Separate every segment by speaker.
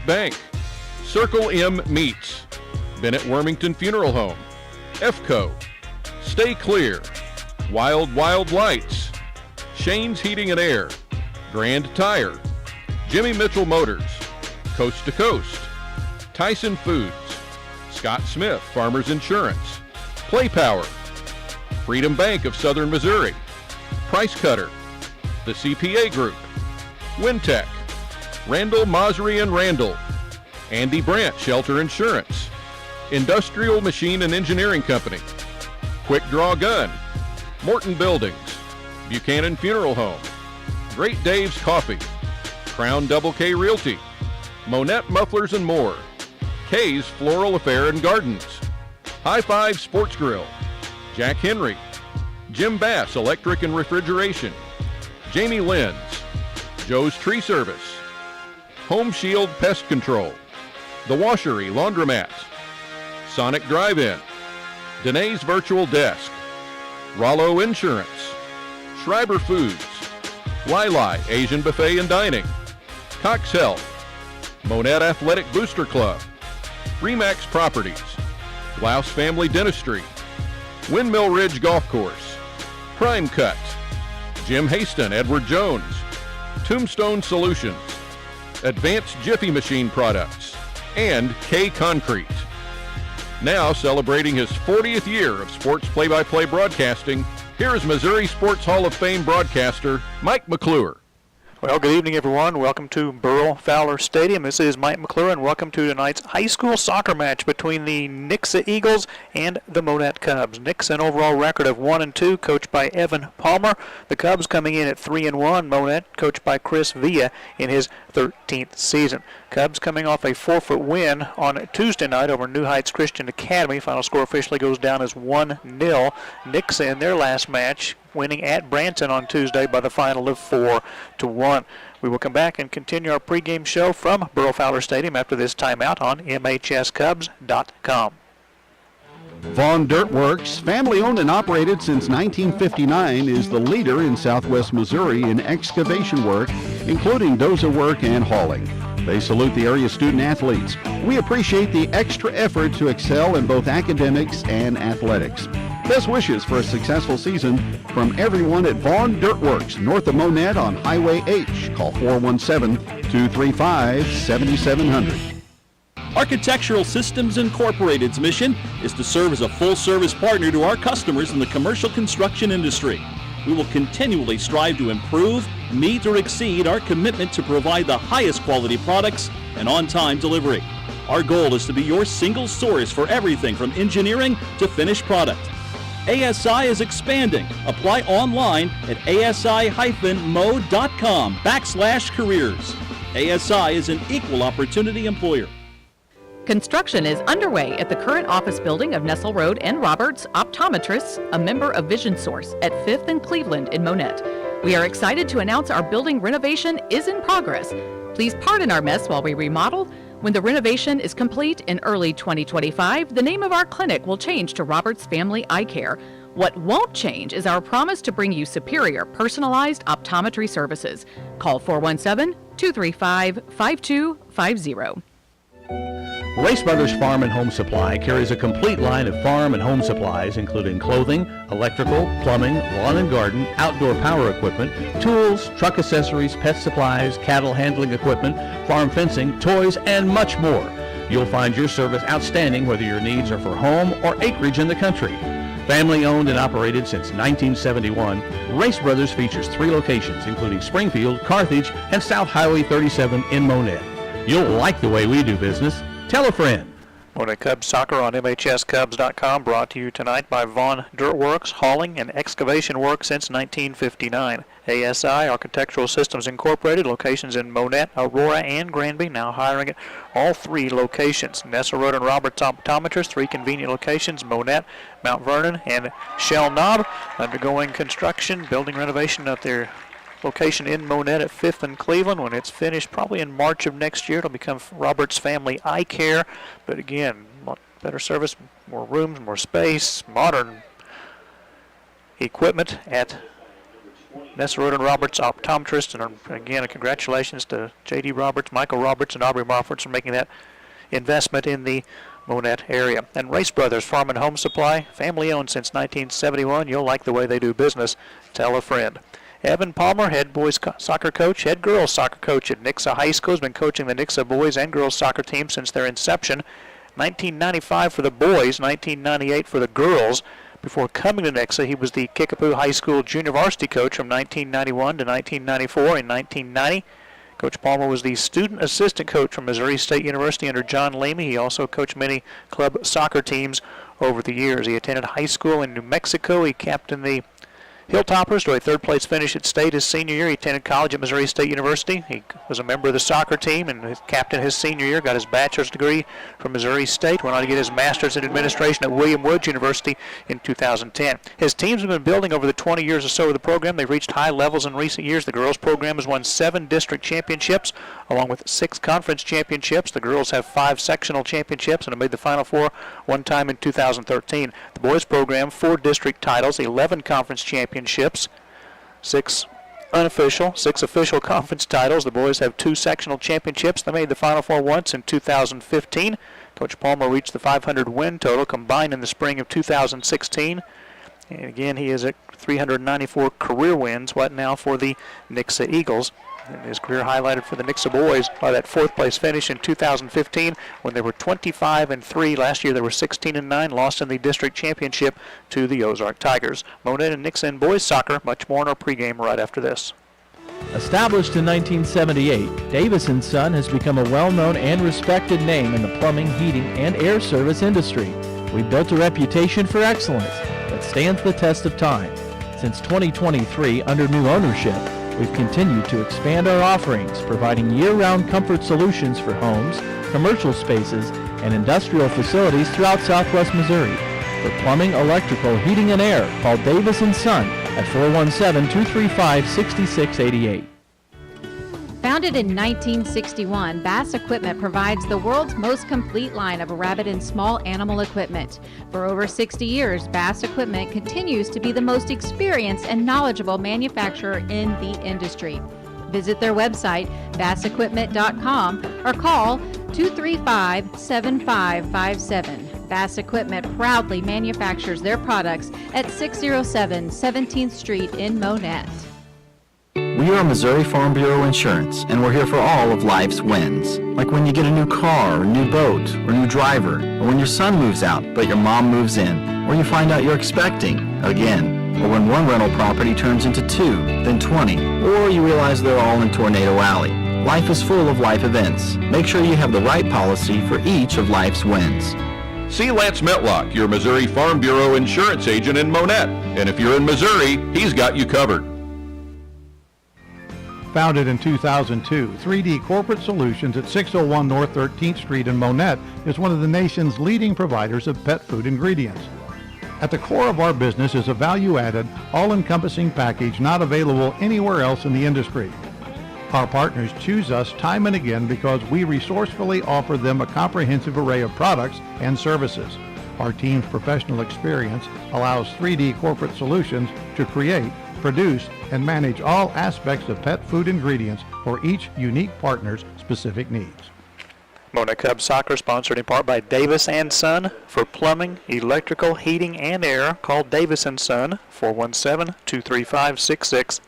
Speaker 1: State Bank, Circle M Meats, Bennett Wormington Funeral Home, EFCO, Stay Clear, Wild Wild Lights, Shane's Heating and Air, Grand Tire, Jimmy Mitchell Motors, Coast to Coast, Tyson Foods, Scott Smith Farmers Insurance, Play Power, Freedom Bank of Southern Missouri, Price Cutter, the CPA Group, Wintech, Randall Mosry and Randall, Andy Brandt Shelter Insurance, Industrial Machine and Engineering Company, Quick Draw Gun, Morton Buildings, Buchanan Funeral Home, Great Dave's Coffee, Crown Double K Realty, Monett Mufflers and More, K's Floral Affair and Gardens, High Five Sports Grill, Jack Henry, Jim Bass Electric and Refrigeration, Jamie Lenz, Joe's Tree Service, Home Shield Pest Control, The Washery Laundromat, Sonic Drive-In, Danae's Virtual Desk, Rollo Insurance, Schreiber Foods, Lili Asian Buffet and Dining, Cox Health, Monett Athletic Booster Club, Remax Properties, Blouse Family Dentistry, Windmill Ridge Golf Course, Prime Cut, Jim Haston Edward Jones, Tombstone Solutions, Advanced Jiffy Machine Products, and K Concrete. Now celebrating his 40th year of sports play-by-play broadcasting, here is Missouri Sports Hall of Fame broadcaster Mike McClure.
Speaker 2: Well, good evening, everyone. Welcome to Burl Fowler Stadium. This is Mike McClure, and welcome to tonight's high school soccer match between the Nixa Eagles and the Monett Cubs. Nixa, an overall record of 1-2, coached by Evan Palmer. The Cubs coming in at 3-1. Monett, coached by Chris Villa in his 13th season. Cubs coming off a forfeit win on Tuesday night over New Heights Christian Academy. Final score officially goes down as 1-0. Nixa in their last match, winning at Branson on Tuesday by the final of 4-1. We will come back and continue our pregame show from Burl Fowler Stadium after this timeout on MHSCubs.com.
Speaker 3: Vaughn Dirtworks, family owned and operated since 1959, is the leader in Southwest Missouri in excavation work, including dozer work and hauling. They salute the area student athletes. We appreciate the extra effort to excel in both academics and athletics. Best wishes for a successful season from everyone at Vaughn Dirtworks, north of Monett on Highway H. Call 417-235-7700.
Speaker 4: Architectural Systems Incorporated's mission is to serve as a full-service partner to our customers in the commercial construction industry. We will continually strive to improve, meet, or exceed our commitment to provide the highest quality products and on-time delivery. Our goal is to be your single source for everything from engineering to finished product. ASI is expanding. Apply online at asi-mo.com/careers. ASI is an equal opportunity employer.
Speaker 5: Construction is underway at the current office building of Nessel Road and Roberts Optometrists, a member of Vision Source at 5th and Cleveland in Monett. We are excited to announce our building renovation is in progress. Please pardon our mess while we remodel. When the renovation is complete in early 2025, the name of our clinic will change to Roberts Family Eye Care. What won't change is our promise to bring you superior personalized optometry services. Call 417-235-5250.
Speaker 6: Race Brothers Farm and Home Supply carries a complete line of farm and home supplies, including clothing, electrical, plumbing, lawn and garden, outdoor power equipment, tools, truck accessories, pet supplies, cattle handling equipment, farm fencing, toys, and much more. You'll find your service outstanding whether your needs are for home or acreage in the country. Family owned and operated since 1971, Race Brothers features 3 locations, including Springfield, Carthage, and South Highway 37 in Monett. You'll like the way we do business. Tell a friend.
Speaker 2: Monett Cubs soccer on MHSCubs.com, brought to you tonight by Vaughn Dirtworks, hauling and excavation work since 1959. ASI, Architectural Systems Incorporated, locations in Monett, Aurora, and Granby, now hiring at all 3 locations. Nessel Road and Roberts Optometrists, 3 convenient locations, Monett, Mount Vernon, and Shell Knob, undergoing construction, building renovation at their location in Monett at 5th and Cleveland. When it's finished, probably in March of next year, it'll become Roberts Family Eye Care. But again, better service, more rooms, more space, modern equipment at Nessa Road and Roberts optometrists. And again, congratulations to J.D. Roberts, Michael Roberts, and Aubrey Roberts for making that investment in the Monett area. And Race Brothers Farm and Home Supply, family owned since 1971. You'll like the way they do business. Tell a friend. Evan Palmer, head boys soccer coach, head girls soccer coach at Nixa High School, has been coaching the Nixa boys and girls soccer team since their inception. 1995 for the boys, 1998 for the girls. Before coming to Nixa, he was the Kickapoo High School junior varsity coach from 1991 to 1994. In 1990, Coach Palmer was the student assistant coach from Missouri State University under John Leamy. He also coached many club soccer teams over the years. He attended high school in New Mexico. He captained the Hilltoppers to a third-place finish at state his senior year. He attended college at Missouri State University. He was a member of the soccer team and captained his senior year, got his bachelor's degree from Missouri State, went on to get his master's in administration at William Woods University in 2010. His teams have been building over the 20 years or so of the program. They've reached high levels in recent years. The girls program has won 7 district championships, along with 6 conference championships. The girls have 5 sectional championships and have made the Final Four one time in 2013. The boys program, 4 district titles, 11 conference championships, 6 unofficial, 6 official conference titles. The boys have 2 sectional championships. They made the Final Four once in 2015. Coach Palmer reached the 500 win total combined in the spring of 2016. And again, he is at 394 career wins, what now for the Nixa Eagles. And his career highlighted for the Nixa boys by that 4th place finish in 2015 when they were 25-3. Last year they were 16-9, lost in the district championship to the Ozark Tigers. Monett and Nixa in boys soccer, much more in our pregame right after this.
Speaker 7: Established in 1978, Davis & Son has become a well-known and respected name in the plumbing, heating, and air service industry. We've built a reputation for excellence that stands the test of time. Since 2023, under new ownership, we've continued to expand our offerings, providing year-round comfort solutions for homes, commercial spaces, and industrial facilities throughout southwest Missouri. For plumbing, electrical, heating, and air, call Davis & Son at 417-235-6688.
Speaker 8: Founded in 1961, Bass Equipment provides the world's most complete line of rabbit and small animal equipment. For over 60 years, Bass Equipment continues to be the most experienced and knowledgeable manufacturer in the industry. Visit their website, bassequipment.com, or call 235-7557. Bass Equipment proudly manufactures their products at 607 17th Street in Monett.
Speaker 9: We are Missouri Farm Bureau Insurance, and we're here for all of life's wins. Like when you get a new car, or new boat, or new driver, or when your son moves out, but your mom moves in, or you find out you're expecting again, or when one rental property turns into 2, then 20, or you realize they're all in Tornado Alley. Life is full of life events. Make sure you have the right policy for each of life's wins.
Speaker 1: See Lance Metlock, your Missouri Farm Bureau insurance agent in Monett. And if you're in Missouri, he's got you covered.
Speaker 10: Founded in 2002, 3D Corporate Solutions at 601 North 13th Street in Monett is one of the nation's leading providers of pet food ingredients. At the core of our business is a value-added, all-encompassing package not available anywhere else in the industry. Our partners choose us time and again because we resourcefully offer them a comprehensive array of products and services. Our team's professional experience allows 3D Corporate Solutions to create, produce, and manage all aspects of pet food ingredients for each unique partner's specific needs.
Speaker 2: Monett Cubs soccer sponsored in part by Davis & Son. For plumbing, electrical, heating, and air, call Davis & Son, 417-235-6688.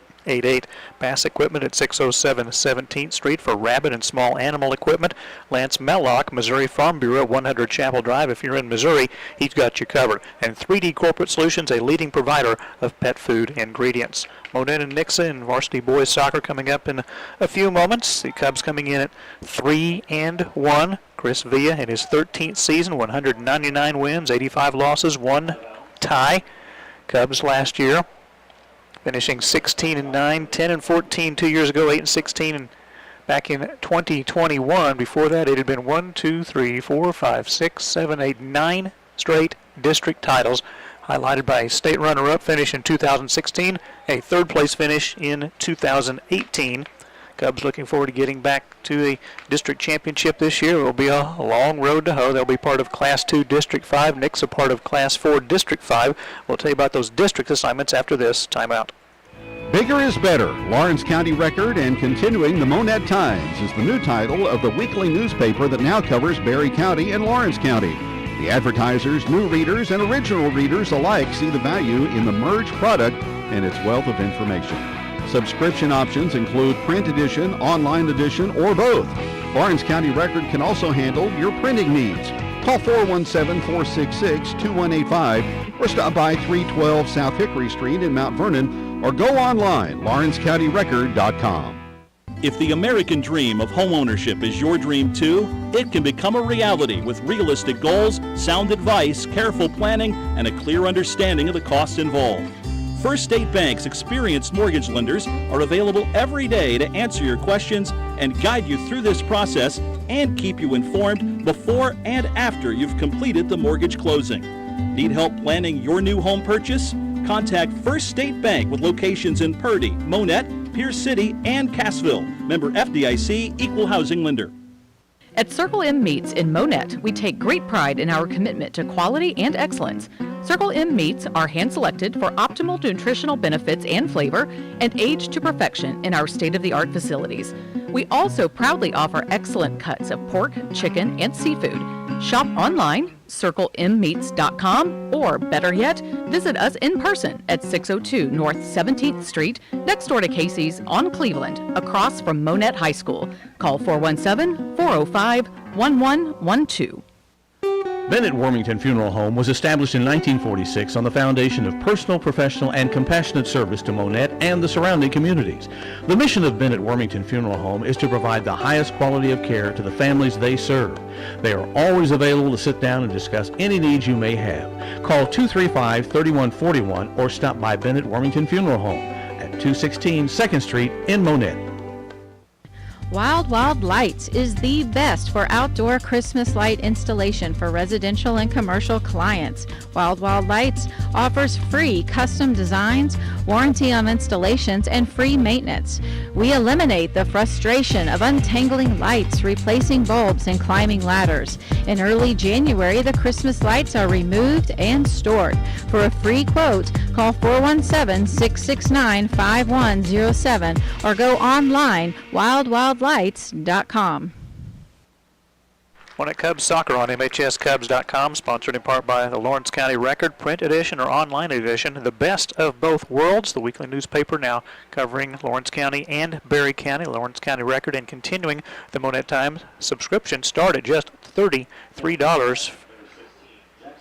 Speaker 2: Bass Equipment at 607 17th Street. For rabbit and small animal equipment, Lance Mellock, Missouri Farm Bureau, 100 Chapel Drive. If you're in Missouri, he's got you covered. And 3D Corporate Solutions, a leading provider of pet food ingredients. Monett and Nixa and varsity boys soccer coming up in a few moments. The Cubs coming in at 3-1. Chris Villa in his 13th season, 199 wins, 85 losses, 1 tie. Cubs last year finishing 16-9, 10-14 2 years ago, 8-16, and back in 2021. Before that, it had been 9 straight district titles, highlighted by a state runner-up finish in 2016, a third-place finish in 2018. Cubs looking forward to getting back to a district championship this year. It will be a long road to hoe. They'll be part of Class 2 District 5. Nixa part of Class 4 District 5. We'll tell you about those district assignments after this timeout.
Speaker 3: Bigger is Better, Lawrence County Record and Continuing the Monett Times is the new title of the weekly newspaper that now covers Berry County and Lawrence County. The advertisers, new readers, and original readers alike see the value in the merged product and its wealth of information. Subscription options include print edition, online edition, or both. Lawrence County Record can also handle your printing needs. Call 417-466-2185 or stop by 312 South Hickory Street in Mount Vernon or go online, lawrencecountyrecord.com.
Speaker 4: If the American dream of homeownership is your dream too, it can become a reality with realistic goals, sound advice, careful planning, and a clear understanding of the costs involved. First State Bank's experienced mortgage lenders are available every day to answer your questions and guide you through this process and keep you informed before and after you've completed the mortgage closing. Need help planning your new home purchase? Contact First State Bank with locations in Purdy, Monett, Pierce City, and Cassville. Member FDIC, Equal Housing Lender.
Speaker 5: At Circle M Meats in Monett, we take great pride in our commitment to quality and excellence. Circle M meats are hand-selected for optimal nutritional benefits and flavor and aged to perfection in our state-of-the-art facilities. We also proudly offer excellent cuts of pork, chicken, and seafood. Shop online, circlemmeats.com, or better yet, visit us in person at 602 North 17th Street, next door to Casey's on Cleveland, across from Monett High School. Call 417-405-1112.
Speaker 6: Bennett Wormington Funeral Home was established in 1946 on the foundation of personal, professional, and compassionate service to Monett and the surrounding communities. The mission of Bennett Wormington Funeral Home is to provide the highest quality of care to the families they serve. They are always available to sit down and discuss any needs you may have. Call 235-3141 or stop by Bennett Wormington Funeral Home at 216 2nd Street in Monett.
Speaker 8: Wild Wild Lights is the best for outdoor Christmas light installation for residential and commercial clients. Wild Wild Lights offers free custom designs, warranty on installations, and free maintenance. We eliminate the frustration of untangling lights, replacing bulbs, and climbing ladders. In early January, the Christmas lights are removed and stored. For a free quote, call 417-669-5107 or go online, wildwildlights.com.
Speaker 2: Monett Cubs soccer on MHSCubs.com, sponsored in part by the Lawrence County Record, print edition or online edition, the best of both worlds, the weekly newspaper now covering Lawrence County and Berry County. Lawrence County Record and continuing the Monett Times subscription start at just $33.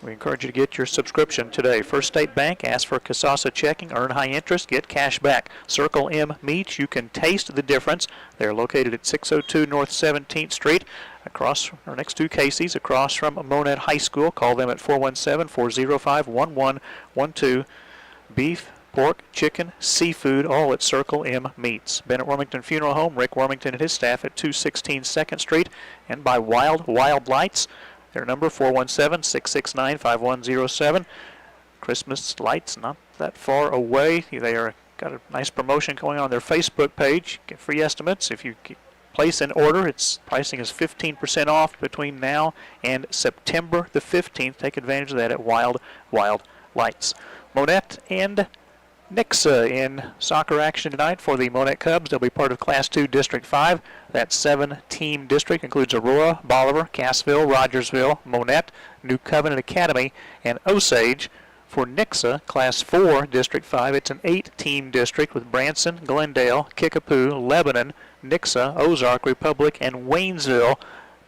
Speaker 2: We encourage you to get your subscription today. First State Bank, ask for Casasa checking, earn high interest, get cash back. Circle M Meats, you can taste the difference. They're located at 602 North 17th Street, across or next to Casey's, across from Monett High School. Call them at 417-405-1112. Beef, pork, chicken, seafood, all at Circle M Meats. Bennett Wormington Funeral Home, Rick Wormington and his staff at 216 2nd Street, and by Wild Wild Lights. Their number, 417-669-5107. Christmas lights not that far away. They are got a nice promotion going on their Facebook page. Get free estimates. If you place an order, its pricing is 15% off between now and September the 15th. Take advantage of that at Wild Wild Lights. Monett and Nixa in soccer action tonight for the Monett Cubs. They'll be part of Class 2 District 5. That 7-team district includes Aurora, Bolivar, Cassville, Rogersville, Monett, New Covenant Academy, and Osage. For Nixa, Class 4 District 5, it's an 8-team district with Branson, Glendale, Kickapoo, Lebanon, Nixa, Ozark, Republic, and Waynesville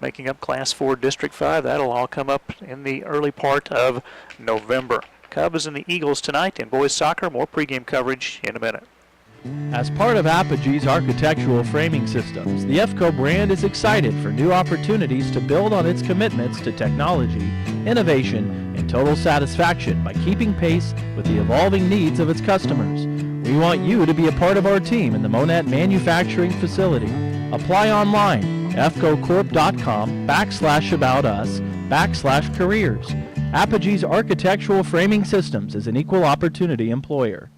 Speaker 2: making up Class 4 District 5. That'll all come up in the early part of November. Cubs and the Eagles tonight in boys soccer. More pregame coverage in a minute.
Speaker 7: As part of Apogee's architectural framing systems, the EFCO brand is excited for new opportunities to build on its commitments to technology, innovation, and total satisfaction by keeping pace with the evolving needs of its customers. We want you to be a part of our team in the Monett manufacturing facility. Apply online, efcocorp.com/about-us/careers. Apogee's Architectural Framing Systems is an equal opportunity employer.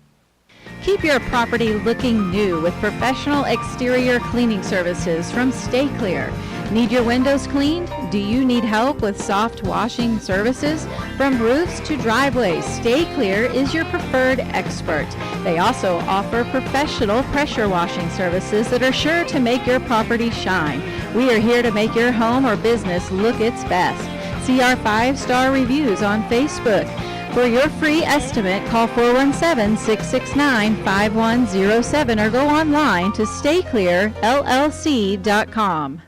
Speaker 8: Keep your property looking new with professional exterior cleaning services from Stay Clear. Need your windows cleaned? Do you need help with soft washing services? From roofs to driveways, Stay Clear is your preferred expert. They also offer professional pressure washing services that are sure to make your property shine. We are here to make your home or business look its best. See our 5-star reviews on Facebook. For your free estimate, call 417-669-5107 or go online to stayclearllc.com.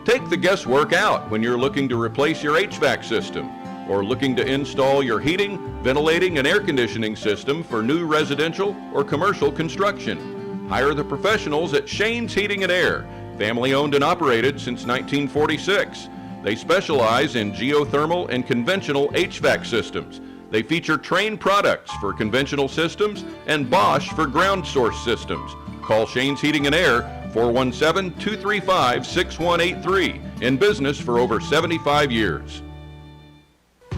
Speaker 1: Take the guesswork out when you're looking to replace your HVAC system or looking to install your heating, ventilating, and air conditioning system for new residential or commercial construction. Hire the professionals at Shane's Heating and Air, family owned and operated since 1946. They specialize in geothermal and conventional HVAC systems. They feature Trane products for conventional systems and Bosch for ground source systems. Call Shane's Heating and Air, 417-235-6183. In business for over 75 years.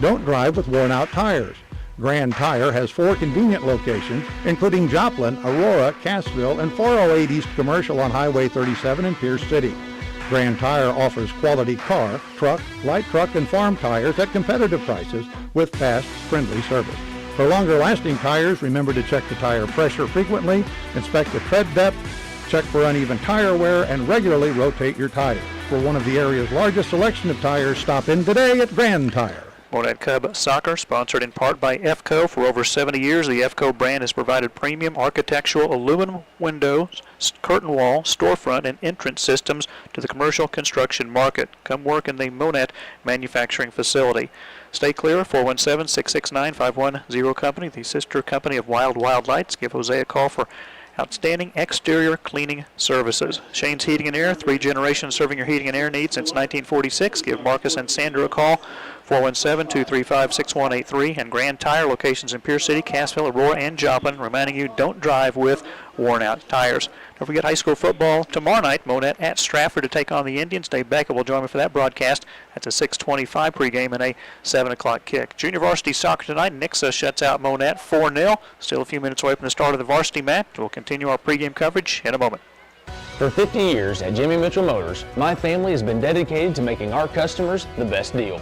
Speaker 10: Don't drive with worn-out tires. Grand Tire has 4 convenient locations, including Joplin, Aurora, Cassville, and 408 East Commercial on Highway 37 in Pierce City. Grand Tire offers quality car, truck, light truck, and farm tires at competitive prices with fast, friendly service. For longer-lasting tires, remember to check the tire pressure frequently, inspect the tread depth, check for uneven tire wear, and regularly rotate your tires. For one of the area's largest selection of tires, stop in today at Grand Tire.
Speaker 2: Monett Cub Soccer, sponsored in part by FCO. For over 70 years, the FCO brand has provided premium architectural aluminum windows, curtain wall, storefront, and entrance systems to the commercial construction market. Come work in the Monett manufacturing facility. Stay Clear, 417-669-510 Company, the sister company of Wild Lights. Give Jose a call for outstanding exterior cleaning services. Shane's Heating and Air, 3 generations serving your heating and air needs since 1946. Give Marcus and Sandra a call, 417-235-6183. And Grand Tire, locations in Pierce City, Cassville, Aurora, and Joplin, reminding you don't drive with worn-out tires. Don't forget high school football tomorrow night. Monett at Stratford to take on the Indians. Dave Becker will join me for that broadcast. That's a 6:25 pregame and a 7 o'clock kick. Junior varsity soccer tonight. Nixa shuts out Monett 4-0. Still a few minutes away from the start of the varsity match. We'll continue our pregame coverage in a moment.
Speaker 11: For 50 years at Jimmy Mitchell Motors, my family has been dedicated to making our customers the best deal.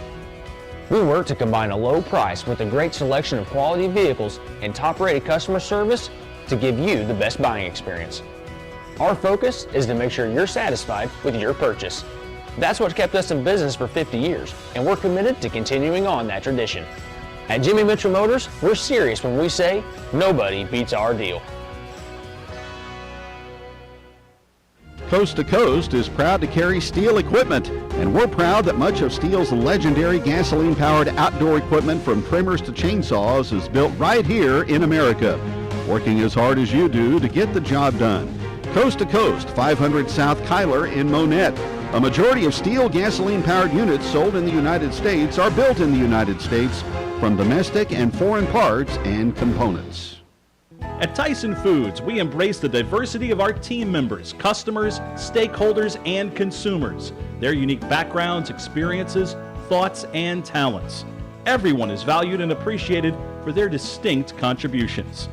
Speaker 11: We work to combine a low price with a great selection of quality vehicles and top-rated customer service to give you the best buying experience. Our focus is to make sure you're satisfied with your purchase. That's what kept us in business for 50 years, and we're committed to continuing on that tradition. At Jimmy Mitchell Motors, we're serious when we say nobody beats our deal.
Speaker 3: Coast to Coast is proud to carry Steel equipment, and we're proud that much of Steel's legendary gasoline-powered outdoor equipment from trimmers to chainsaws is built right here in America, working as hard as you do to get the job done. Coast to Coast, 500 South Kyler in Monett. A majority of Steel gasoline-powered units sold in the United States are built in the United States from domestic and foreign parts and components.
Speaker 4: At Tyson Foods, we embrace the diversity of our team members, customers, stakeholders, and consumers, their unique backgrounds, experiences, thoughts, and talents. Everyone is valued and appreciated for their distinct contributions.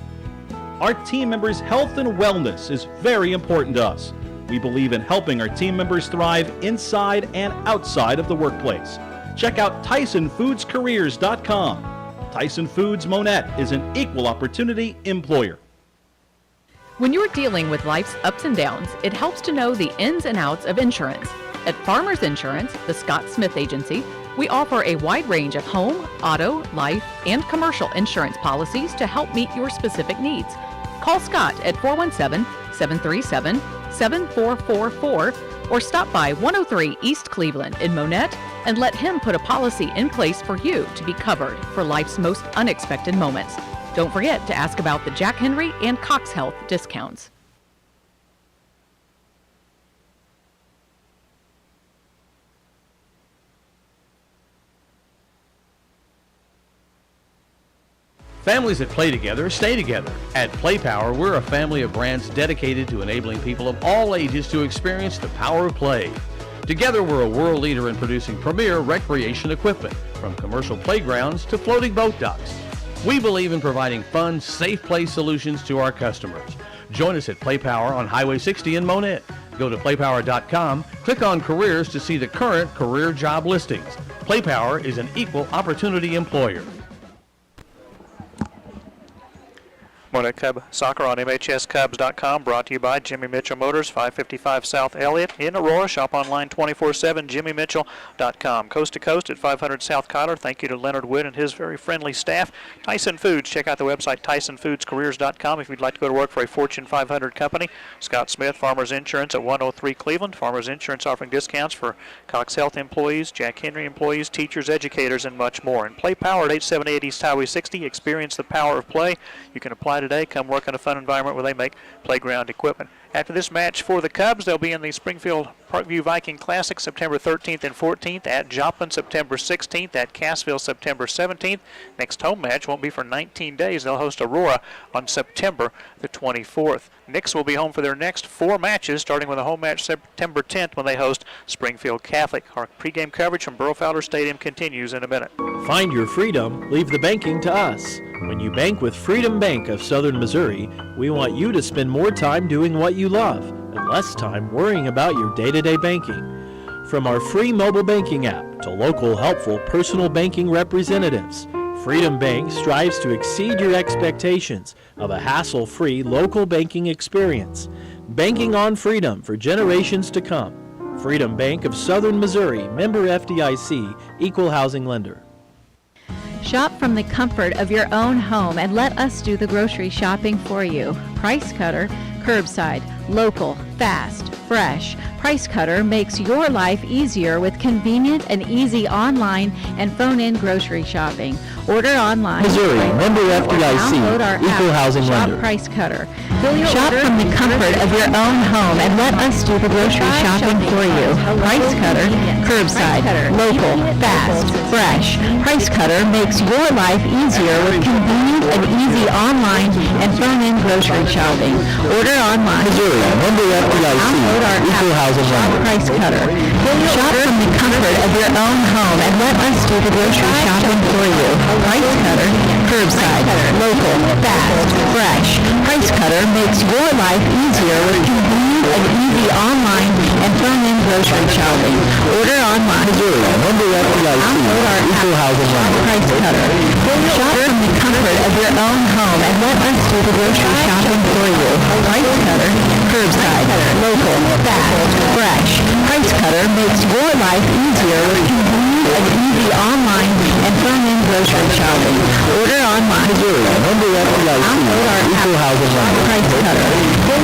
Speaker 4: Our team members' health and wellness is very important to us. We believe in helping our team members thrive inside and outside of the workplace. Check out TysonFoodsCareers.com. Tyson Foods Monett is an equal opportunity employer.
Speaker 5: When you're dealing with life's ups and downs, it helps to know the ins and outs of insurance. At Farmers Insurance, the Scott Smith Agency, we offer a wide range of home, auto, life, and commercial insurance policies to help meet your specific needs. Call Scott at 417-737-7444 or stop by 103 East Cleveland in Monett and let him put a policy in place for you to be covered for life's most unexpected moments. Don't forget to ask about the Jack Henry and Cox Health discounts.
Speaker 6: Families that play together stay together. At Play Power, we're a family of brands dedicated to enabling people of all ages to experience the power of play. Together, we're a world leader in producing premier recreation equipment, from commercial playgrounds to floating boat docks. We believe in providing fun, safe play solutions to our customers. Join us at Play Power on Highway 60 in Monett. Go to playpower.com, click on careers to see the current career job listings. PlayPower is an equal opportunity employer.
Speaker 2: Monett Cub Soccer on MHSCubs.com, brought to you by Jimmy Mitchell Motors, 555 South Elliott in Aurora. Shop online 24/7, jimmymitchell.com. Coast to coast at 500 South Cotler. Thank you to Leonard Witt and his very friendly staff. Tyson Foods, check out the website tysonfoodscareers.com if you'd like to go to work for a Fortune 500 company. Scott Smith, Farmers Insurance at 103 Cleveland. Farmers Insurance offering discounts for Cox Health employees, Jack Henry employees, teachers, educators, and much more. And Play Power at 878 East Highway 60. Experience the power of play. You can apply today. Come work in a fun environment where they make playground equipment. After this match for the Cubs, they'll be in the Springfield Parkview Viking Classic September 13th and 14th, at Joplin September 16th, at Cassville September 17th. Next home match won't be for 19 days. They'll host Aurora on September the 24th. Nixa will be home for their next 4 matches, starting with a home match September 10th when they host Springfield Catholic. Our pregame coverage from Burrow Fowler Stadium continues in a minute.
Speaker 7: Find your freedom, leave the banking to us. When you bank with Freedom Bank of Southern Missouri, we want you to spend more time doing what you love and less time worrying about your day-to-day banking. From our free mobile banking app to local helpful personal banking representatives, Freedom Bank strives to exceed your expectations of a hassle-free local banking experience. Banking on freedom for generations to come. Freedom Bank of Southern Missouri, member FDIC, equal housing lender.
Speaker 8: Shop from the comfort of your own home and let us do the grocery shopping for you. Price Cutter, curbside, local, fast, fresh. Price Cutter makes your life easier with convenient and easy online and phone-in grocery shopping. Order online.
Speaker 7: Missouri, member FDIC,
Speaker 8: Download our
Speaker 7: equal
Speaker 8: app,
Speaker 7: housing
Speaker 8: Shop
Speaker 7: lender.
Speaker 8: Price Cutter. Shop from the comfort of your own home and let us do the grocery shopping for you. Price Cutter, curbside, local, fast, fresh. Price Cutter makes your life easier with convenient and easy online and phone-in grocery shopping. Order online.
Speaker 7: Missouri, member FDIC,
Speaker 8: Download our
Speaker 7: equal
Speaker 8: app,
Speaker 7: housing
Speaker 8: Shop
Speaker 7: lender.
Speaker 8: Price Cutter. Shop from the comfort of your own home and let us do the grocery shopping for you. Price Cutter, curbside, local, fast, fresh. Price Cutter makes your life easier with convenient and easy online and phone-in grocery shopping. Order online.
Speaker 7: Missouri, member FDIC,
Speaker 8: Download our
Speaker 7: equal
Speaker 8: app,
Speaker 7: housing
Speaker 8: Shop
Speaker 7: lender.
Speaker 8: Price Cutter. Shop from the comfort of your own home and let us do the grocery shopping for you. Price Cutter, curbside, local, fast, fresh. Price Cutter makes your life easier with convenient and easy online and phone-in grocery shopping. Order online.
Speaker 7: Missouri, member FDIC,
Speaker 8: Download our
Speaker 7: equal
Speaker 8: app,
Speaker 7: housing
Speaker 8: Shop
Speaker 7: lender.
Speaker 8: Price Cutter.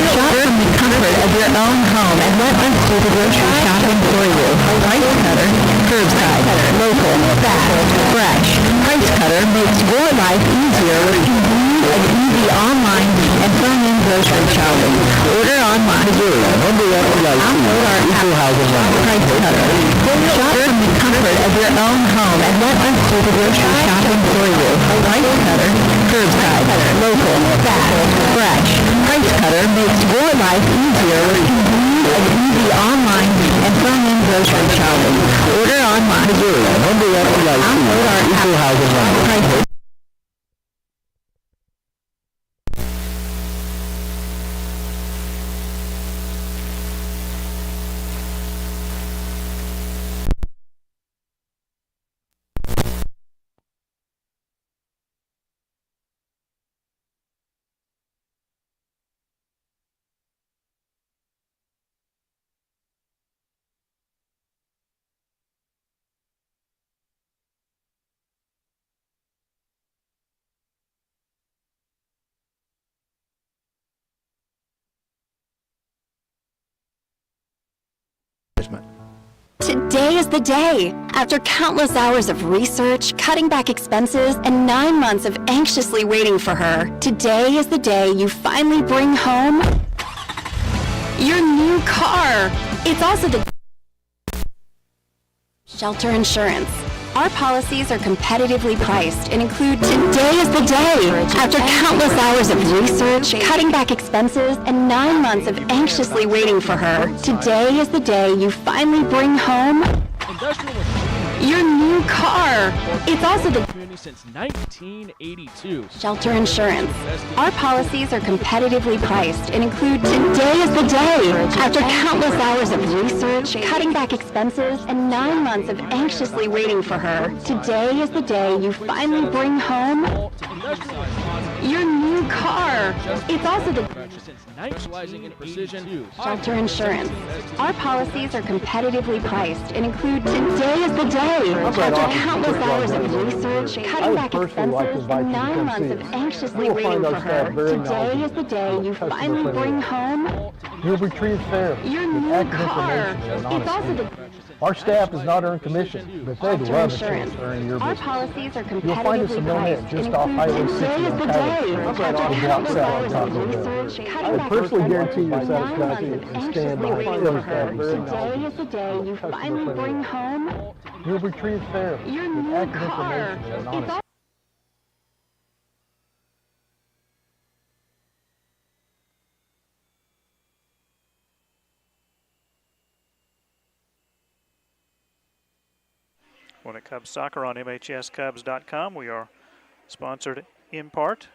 Speaker 8: Shop from the comfort of your own home and let us do the grocery shopping for you. Price Cutter, curbside, local, fast, fresh. Price Cutter makes your life easier with convenient and easy online and phone-in grocery shopping. Order online.
Speaker 7: Missouri, member FDIC,
Speaker 8: Download our
Speaker 7: equal
Speaker 8: app,
Speaker 7: housing
Speaker 8: Shop
Speaker 7: lender.
Speaker 8: Price Cutter. Shop from the comfort of your own home and let us do the grocery shopping for you. Price Cutter, curbside, local, fast, fresh. Price Cutter makes your life easier with convenient and easy online and phone-in grocery shopping. Order online.
Speaker 7: Missouri, member FDIC,
Speaker 8: Download our app,
Speaker 7: equal housing
Speaker 8: Shop
Speaker 7: lender.
Speaker 8: Price
Speaker 12: Today is the day. After countless hours of research, cutting back expenses, and 9 months of anxiously waiting for her, today is the day you finally bring home your new car. It's also the shelter insurance. Our policies are competitively priced and include today is the day. After countless hours of research, cutting back expenses, and 9 months of anxiously waiting for her, today is the day you finally bring home
Speaker 13: Industrial
Speaker 12: your new car. It's also the
Speaker 7: Community since 1982.
Speaker 12: Shelter Insurance. Our policies are competitively priced and include Today is the Day. After countless hours of research, cutting back expenses, and 9 months of anxiously waiting for her, today is the day you finally bring home your new car. It's also the
Speaker 7: Specializing in precision.
Speaker 12: Shelter Insurance. Our policies are competitively priced and include Today is the Day. After countless hours of research, cutting back expenses, and 9 months of anxiously waiting for her, today is the day you finally bring home
Speaker 13: You'll be treated fairly.
Speaker 12: your
Speaker 13: with
Speaker 12: new
Speaker 13: accurate
Speaker 12: car.
Speaker 13: information and
Speaker 12: It's also
Speaker 13: honesty.
Speaker 12: the
Speaker 13: Our staff does not earn commission, but they'd
Speaker 12: Shelter
Speaker 13: love a
Speaker 12: Insurance.
Speaker 13: chance to earn your
Speaker 12: Our
Speaker 13: business.
Speaker 12: policies are
Speaker 13: You'll find us
Speaker 12: competitively
Speaker 13: in
Speaker 12: priced
Speaker 13: Monett,
Speaker 12: and
Speaker 13: just off
Speaker 12: include
Speaker 13: Highway 60
Speaker 12: Today is
Speaker 13: on
Speaker 12: the
Speaker 13: Tyler
Speaker 12: Day.
Speaker 13: Street,
Speaker 12: After
Speaker 13: the block
Speaker 12: countless
Speaker 13: south
Speaker 12: hours
Speaker 13: of
Speaker 12: of
Speaker 13: Taco Bell.
Speaker 12: research,
Speaker 13: I
Speaker 12: cutting back
Speaker 13: personally guarantee
Speaker 12: expenses,
Speaker 13: your
Speaker 12: and 9 months
Speaker 13: satisfaction
Speaker 12: of
Speaker 13: and stand
Speaker 12: anxiously
Speaker 13: by
Speaker 12: waiting
Speaker 13: every
Speaker 12: for her,
Speaker 13: step very
Speaker 12: today is the day you finally bring home
Speaker 13: You'll be treated fairly
Speaker 12: your
Speaker 13: with
Speaker 12: new
Speaker 13: accurate
Speaker 12: car.
Speaker 13: information and
Speaker 12: It's
Speaker 13: honesty.
Speaker 2: Monett Cubs Soccer on MHSCubs.com. We are sponsored in part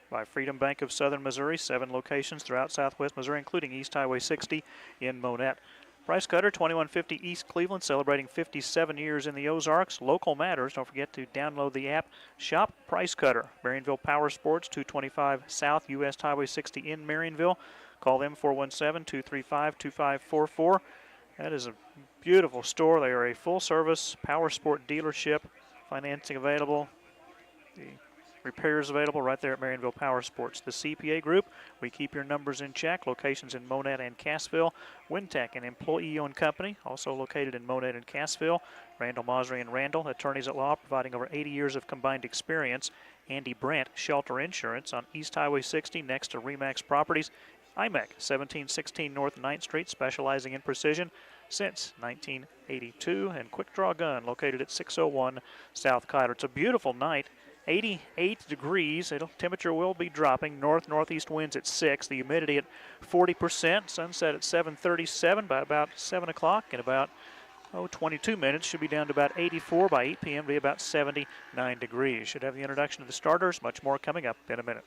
Speaker 2: by Freedom Bank of Southern Missouri, 7 locations throughout southwest Missouri, including East Highway 60 in Monett. Price Cutter, 2150 East Cleveland, celebrating 57 years in the Ozarks. Local matters. Don't forget to download the app. Shop Price Cutter. Marionville Power Sports, 225 South US Highway 60 in Marionville. Call them 417-235-2544. That is a beautiful store. They are a full-service power sport dealership. Financing available. The repairs available right there at Marionville Power Sports. The CPA Group, we keep your numbers in check. Locations in Monett and Cassville. Wintech, an employee-owned company, also located in Monett and Cassville. Randall Mosry and Randall, attorneys at law, providing over 80 years of combined experience. Andy Brandt, Shelter Insurance on East Highway 60 next to Remax Properties. IMEC, 1716 North 9th Street, specializing in precision since 1982. And Quick Draw Gun, located at 601 South Keiler. It's a beautiful night. 88 degrees. Temperature will be dropping. North-northeast winds at 6. The humidity at 40%. Sunset at 7:37. By about 7 o'clock in about 22 minutes. Should be down to about 84. By 8 p.m. be about 79 degrees. Should have the introduction of the starters. Much more coming up in a minute.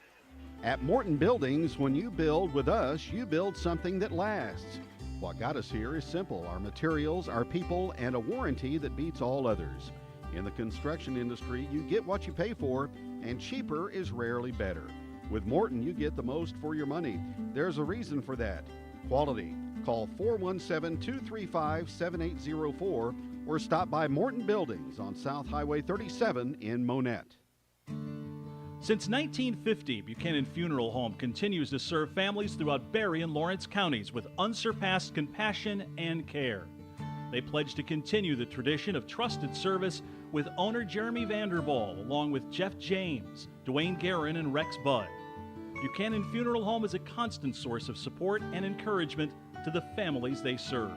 Speaker 3: At Morton Buildings, when you build with us, you build something that lasts. What got us here is simple: our materials, our people, and a warranty that beats all others. In the construction industry, you get what you pay for, and cheaper is rarely better. With Morton, you get the most for your money. There's a reason for that: quality. Call 417-235-7804 or stop by Morton Buildings on South Highway 37 in Monett.
Speaker 4: Since 1950, Buchanan Funeral Home continues to serve families throughout Berry and Lawrence counties with unsurpassed compassion and care. They pledge to continue the tradition of trusted service with owner Jeremy Vanderball, along with Jeff James, Dwayne Guerin, and Rex Budd. Buchanan Funeral Home is a constant source of support and encouragement to the families they serve.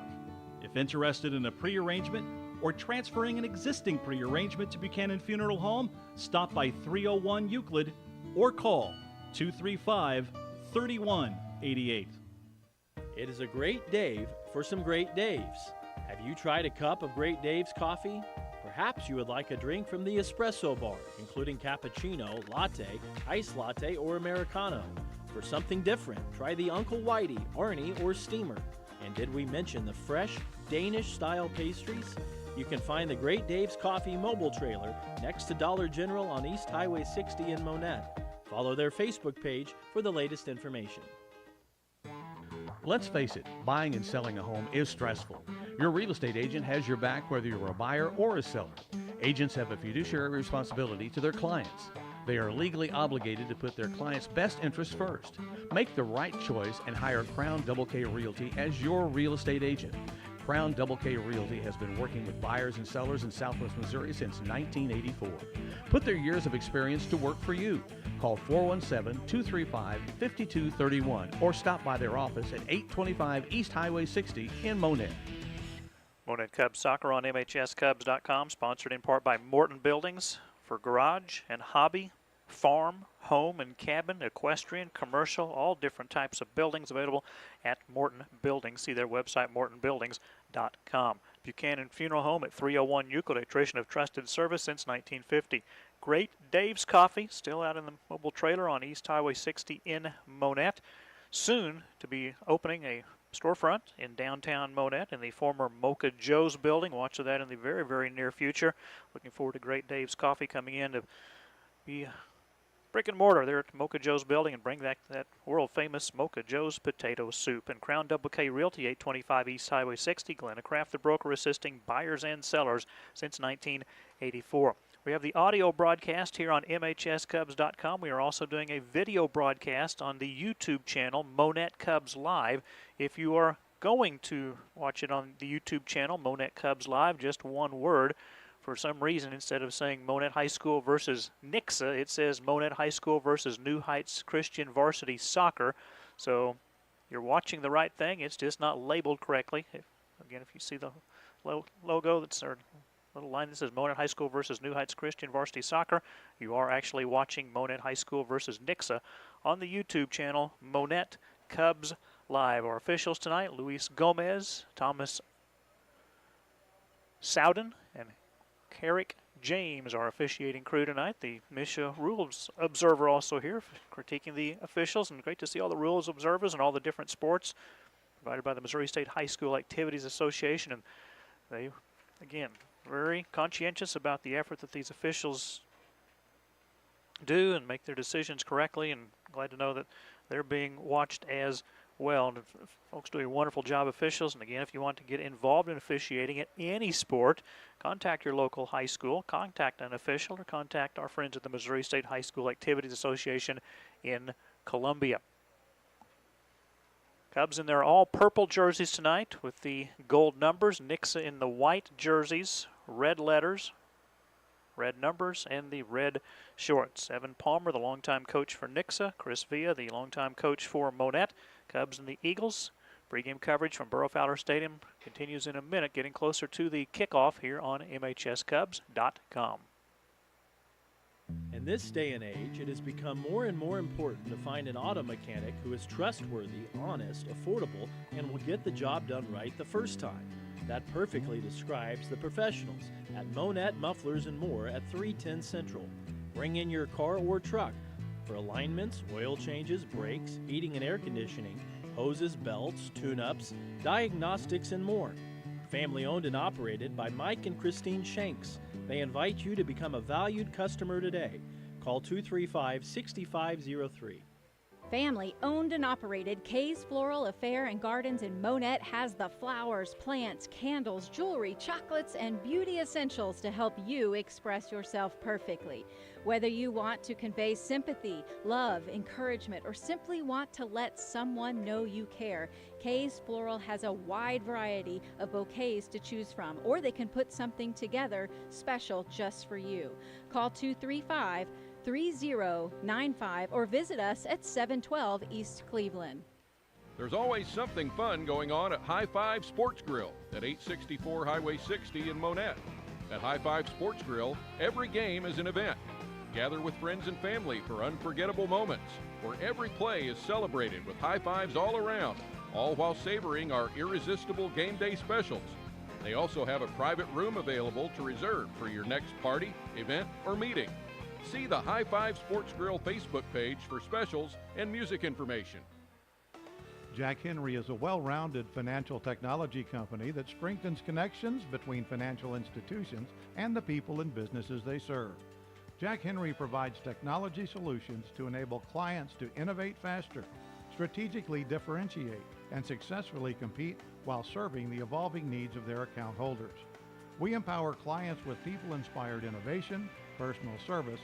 Speaker 4: If interested in a pre-arrangement or transferring an existing pre-arrangement to Buchanan Funeral Home, stop by 301 Euclid or call 235-3188.
Speaker 7: It is a great day for some Great Daves. Have you tried a cup of Great Dave's coffee? Perhaps you would like a drink from the espresso bar, including cappuccino, latte, iced latte, or Americano. For something different, try the Uncle Whitey, Arnie, or Steamer. And did we mention the fresh Danish-style pastries? You can find the Great Dave's Coffee mobile trailer next to Dollar General on East Highway 60 in Monett. Follow their Facebook page for the latest information.
Speaker 6: Let's face it, buying and selling a home is stressful. Your real estate agent has your back whether you're a buyer or a seller. Agents have a fiduciary responsibility to their clients. They are legally obligated to put their clients' best interests first. Make the right choice and hire Crown Double K Realty as your real estate agent. Crown Double K Realty has been working with buyers and sellers in Southwest Missouri since 1984. Put their years of experience to work for you. Call 417-235-5231 or stop by their office at 825 East Highway 60 in Monett.
Speaker 2: Monett Cubs Soccer on MHSCubs.com, sponsored in part by Morton Buildings for garage and hobby, farm, home and cabin, equestrian, commercial, all different types of buildings available at Morton Buildings. See their website, mortonbuildings.com. Buchanan Funeral Home at 301 Euclid, a tradition of trusted service since 1950. Great Dave's Coffee, still out in the mobile trailer on East Highway 60 in Monett. Soon to be opening a storefront in downtown Monett in the former Mocha Joe's building. Watch for that in the very, very near future. Looking forward to Great Dave's Coffee coming in to be brick and mortar there at Mocha Joe's building and bring back that world-famous Mocha Joe's potato soup. And Crown Double K Realty, 825 East Highway 60, Glenna Craft, the broker, assisting buyers and sellers since 1984. We have the audio broadcast here on MHSCubs.com. We are also doing a video broadcast on the YouTube channel, Monett Cubs Live. If you are going to watch it on the YouTube channel, Monett Cubs Live, just one word. For some reason, instead of saying Monett High School versus Nixa, it says Monett High School versus New Heights Christian Varsity Soccer. So you're watching the right thing. It's just not labeled correctly. Again, if you see the logo that's our little line that says Monett High School versus New Heights Christian Varsity Soccer, you are actually watching Monett High School versus Nixa on the YouTube channel, Monett Cubs Live. Our officials tonight, Luis Gomez, Thomas Sowden, and Carrick James, our officiating crew tonight. The MSHA rules observer also here critiquing the officials, and great to see all the rules observers and all the different sports provided by the Missouri State High School Activities Association. And they, again, very conscientious about the effort that these officials do and make their decisions correctly, and glad to know that they're being watched as well. And folks do a wonderful job, officials. And again, if you want to get involved in officiating at any sport, contact your local high school, contact an official, or contact our friends at the Missouri State High School Activities Association in Columbia. Cubs in their all-purple jerseys tonight with the gold numbers. Nixa in the white jerseys, red letters, red numbers, and the red shorts. Evan Palmer, the longtime coach for Nixa. Chris Villa, the longtime coach for Monett. Cubs and the Eagles. Pre-game coverage from Burrow Fowler Stadium continues in a minute, getting closer to the kickoff here on MHSCubs.com.
Speaker 7: In this day and age, it has become more and more important to find an auto mechanic who is trustworthy, honest, affordable, and will get the job done right the first time. That perfectly describes the professionals at Monett Mufflers and More at 310 Central. Bring in your car or truck for alignments, oil changes, brakes, heating and air conditioning, hoses, belts, tune-ups, diagnostics, and more. Family owned and operated by Mike and Christine Shanks. They invite you to become a valued customer today. Call 235-6503.
Speaker 8: Family owned and operated Kay's Floral Affair and Gardens in Monett has the flowers, plants, candles, jewelry, chocolates, and beauty essentials to help you express yourself perfectly. Whether you want to convey sympathy, love, encouragement, or simply want to let someone know you care, Kay's Floral has a wide variety of bouquets to choose from, or they can put something together special just for you. Call 235-3095 or visit us at 712 East Cleveland.
Speaker 1: There's always something fun going on at High Five Sports Grill at 864 Highway 60 in Monett. At High Five Sports Grill, every game is an event. Gather with friends and family for unforgettable moments, where every play is celebrated with high fives all around, all while savoring our irresistible game day specials. They also have a private room available to reserve for your next party, event, or meeting. See the High Five Sports Grill Facebook page for specials and music information.
Speaker 10: Jack Henry is a well-rounded financial technology company that strengthens connections between financial institutions and the people and businesses they serve. Jack Henry provides technology solutions to enable clients to innovate faster, strategically differentiate, and successfully compete while serving the evolving needs of their account holders. We empower clients with people-inspired innovation, personal service,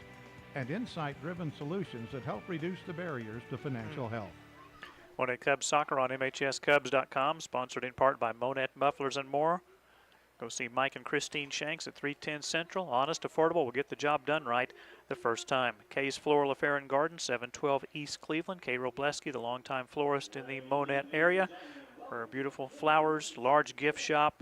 Speaker 10: and insight-driven solutions that help reduce the barriers to financial health.
Speaker 2: Monett Cubs Soccer on MHSCubs.com, sponsored in part by Monett Mufflers and More. Go see Mike and Christine Shanks at 310 Central. Honest, affordable, will get the job done right the first time. Kay's Floral Affair and Garden, 712 East Cleveland. Kay Robleski, the longtime florist in the Monett area. For beautiful flowers, large gift shop.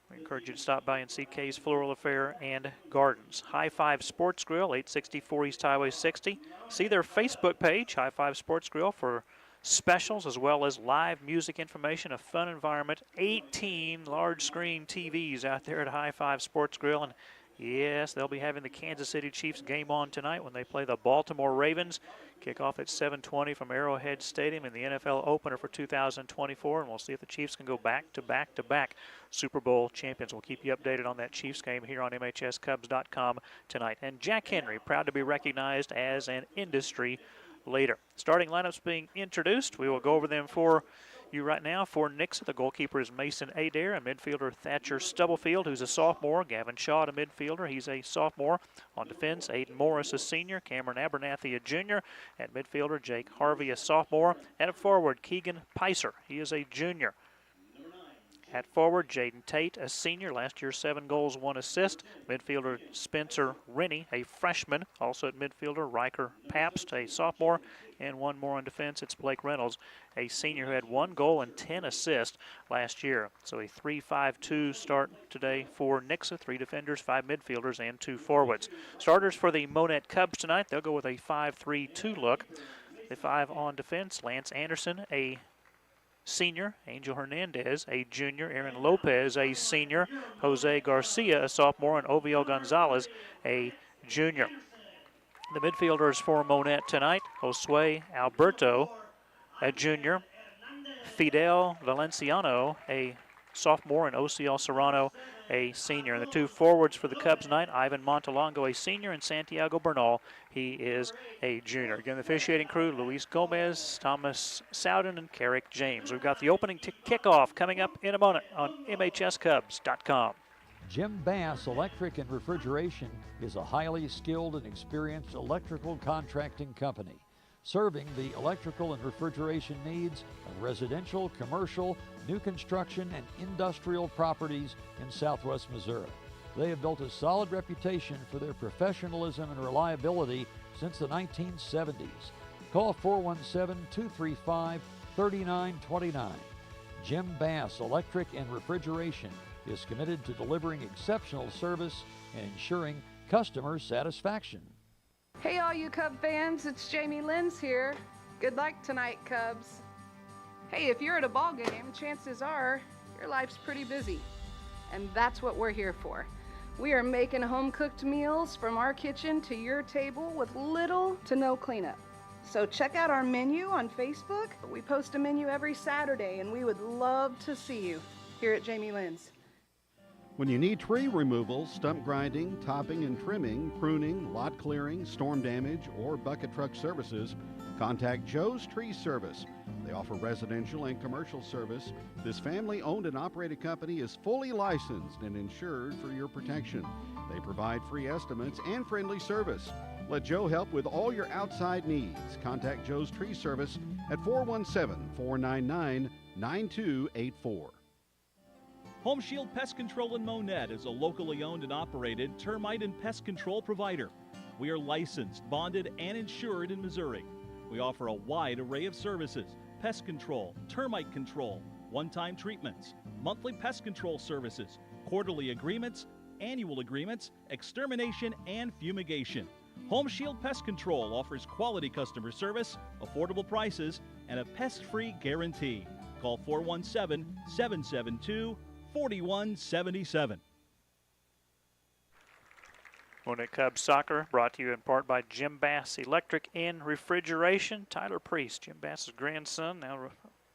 Speaker 2: We encourage you to stop by and see Kay's Floral Affair and Gardens. High Five Sports Grill, 864 East Highway 60. See their Facebook page, High Five Sports Grill, for specials as well as live music information, a fun environment, 18 large screen TVs out there at High Five Sports Grill. And yes, they'll be having the Kansas City Chiefs game on tonight when they play the Baltimore Ravens. Kickoff at 7:20 from Arrowhead Stadium in the NFL opener for 2024. And we'll see if the Chiefs can go back-to-back Super Bowl champions. We'll keep you updated on that Chiefs game here on MHSCubs.com tonight. And Jack Henry, proud to be recognized as an industry leader. Starting lineups being introduced. We will go over them for you right now. For Nixa, the goalkeeper is Mason Adair, and midfielder Thatcher Stubblefield, who's a sophomore. Gavin Shaw, the midfielder, he's a sophomore. On defense, Aiden Morris, a senior. Cameron Abernathy, a junior. At midfielder, Jake Harvey, a sophomore. And at forward, Keegan Picer, he is a junior. At forward, Jaden Tate, a senior. Last year, 7 goals, 1 assist. Midfielder Spencer Rennie, a freshman. Also at midfielder, Riker Pabst, a sophomore. And one more on defense, it's Blake Reynolds, a senior who had 1 goal and 10 assists last year. So a 3-5-2 start today for Nixa. 3 defenders, 5 midfielders, and 2 forwards. Starters for the Monett Cubs tonight, they'll go with a 5-3-2 look. The 5 on defense, Lance Anderson, a senior. Angel Hernandez, a junior. Aaron Lopez, a senior. Jose Garcia, a sophomore. And Ovio Gonzalez, a junior. The midfielders for Monett tonight, Josue Alberto, a junior. Fidel Valenciano, a sophomore. And Ociel Serrano, a senior. And the 2 forwards for the Cubs tonight, Ivan Montalongo, a senior, and Santiago Bernal, he is a junior. Again, the officiating crew, Luis Gomez, Thomas Sowden, and Carrick James. We've got the opening kickoff coming up in a moment on MHSCubs.com.
Speaker 14: Jim Bass Electric and Refrigeration is a highly skilled and experienced electrical contracting company, serving the electrical and refrigeration needs of residential, commercial, new construction, and industrial properties in southwest Missouri. They have built a solid reputation for their professionalism and reliability since the 1970s. Call 417-235-3929. Jim Bass Electric and Refrigeration is committed to delivering exceptional service and ensuring customer satisfaction.
Speaker 15: Hey all you Cub fans, it's Jamie Lenz here. Good luck tonight, Cubs. Hey, if you're at a ball game, chances are your life's pretty busy. And that's what we're here for. We are making home-cooked meals from our kitchen to your table with little to no cleanup. So check out our menu on Facebook. We post a menu every Saturday, and we would love to see you here at Jamie Lenz.
Speaker 3: When you need tree removal, stump grinding, topping and trimming, pruning, lot clearing, storm damage, or bucket truck services, contact Joe's Tree Service. They offer residential and commercial service. This family-owned and operated company is fully licensed and insured for your protection. They provide free estimates and friendly service. Let Joe help with all your outside needs. Contact Joe's Tree Service at 417-499-9284.
Speaker 4: Home Shield Pest Control in Monett is a locally owned and operated termite and pest control provider. We are licensed, bonded, and insured in Missouri. We offer a wide array of services: pest control, termite control, one-time treatments, monthly pest control services, quarterly agreements, annual agreements, extermination, and fumigation. Home Shield Pest Control offers quality customer service, affordable prices, and a pest-free guarantee. Call 417-772-4177.
Speaker 2: Monett Cubs Soccer brought to you in part by Jim Bass Electric and Refrigeration. Tyler Priest, Jim Bass's grandson, now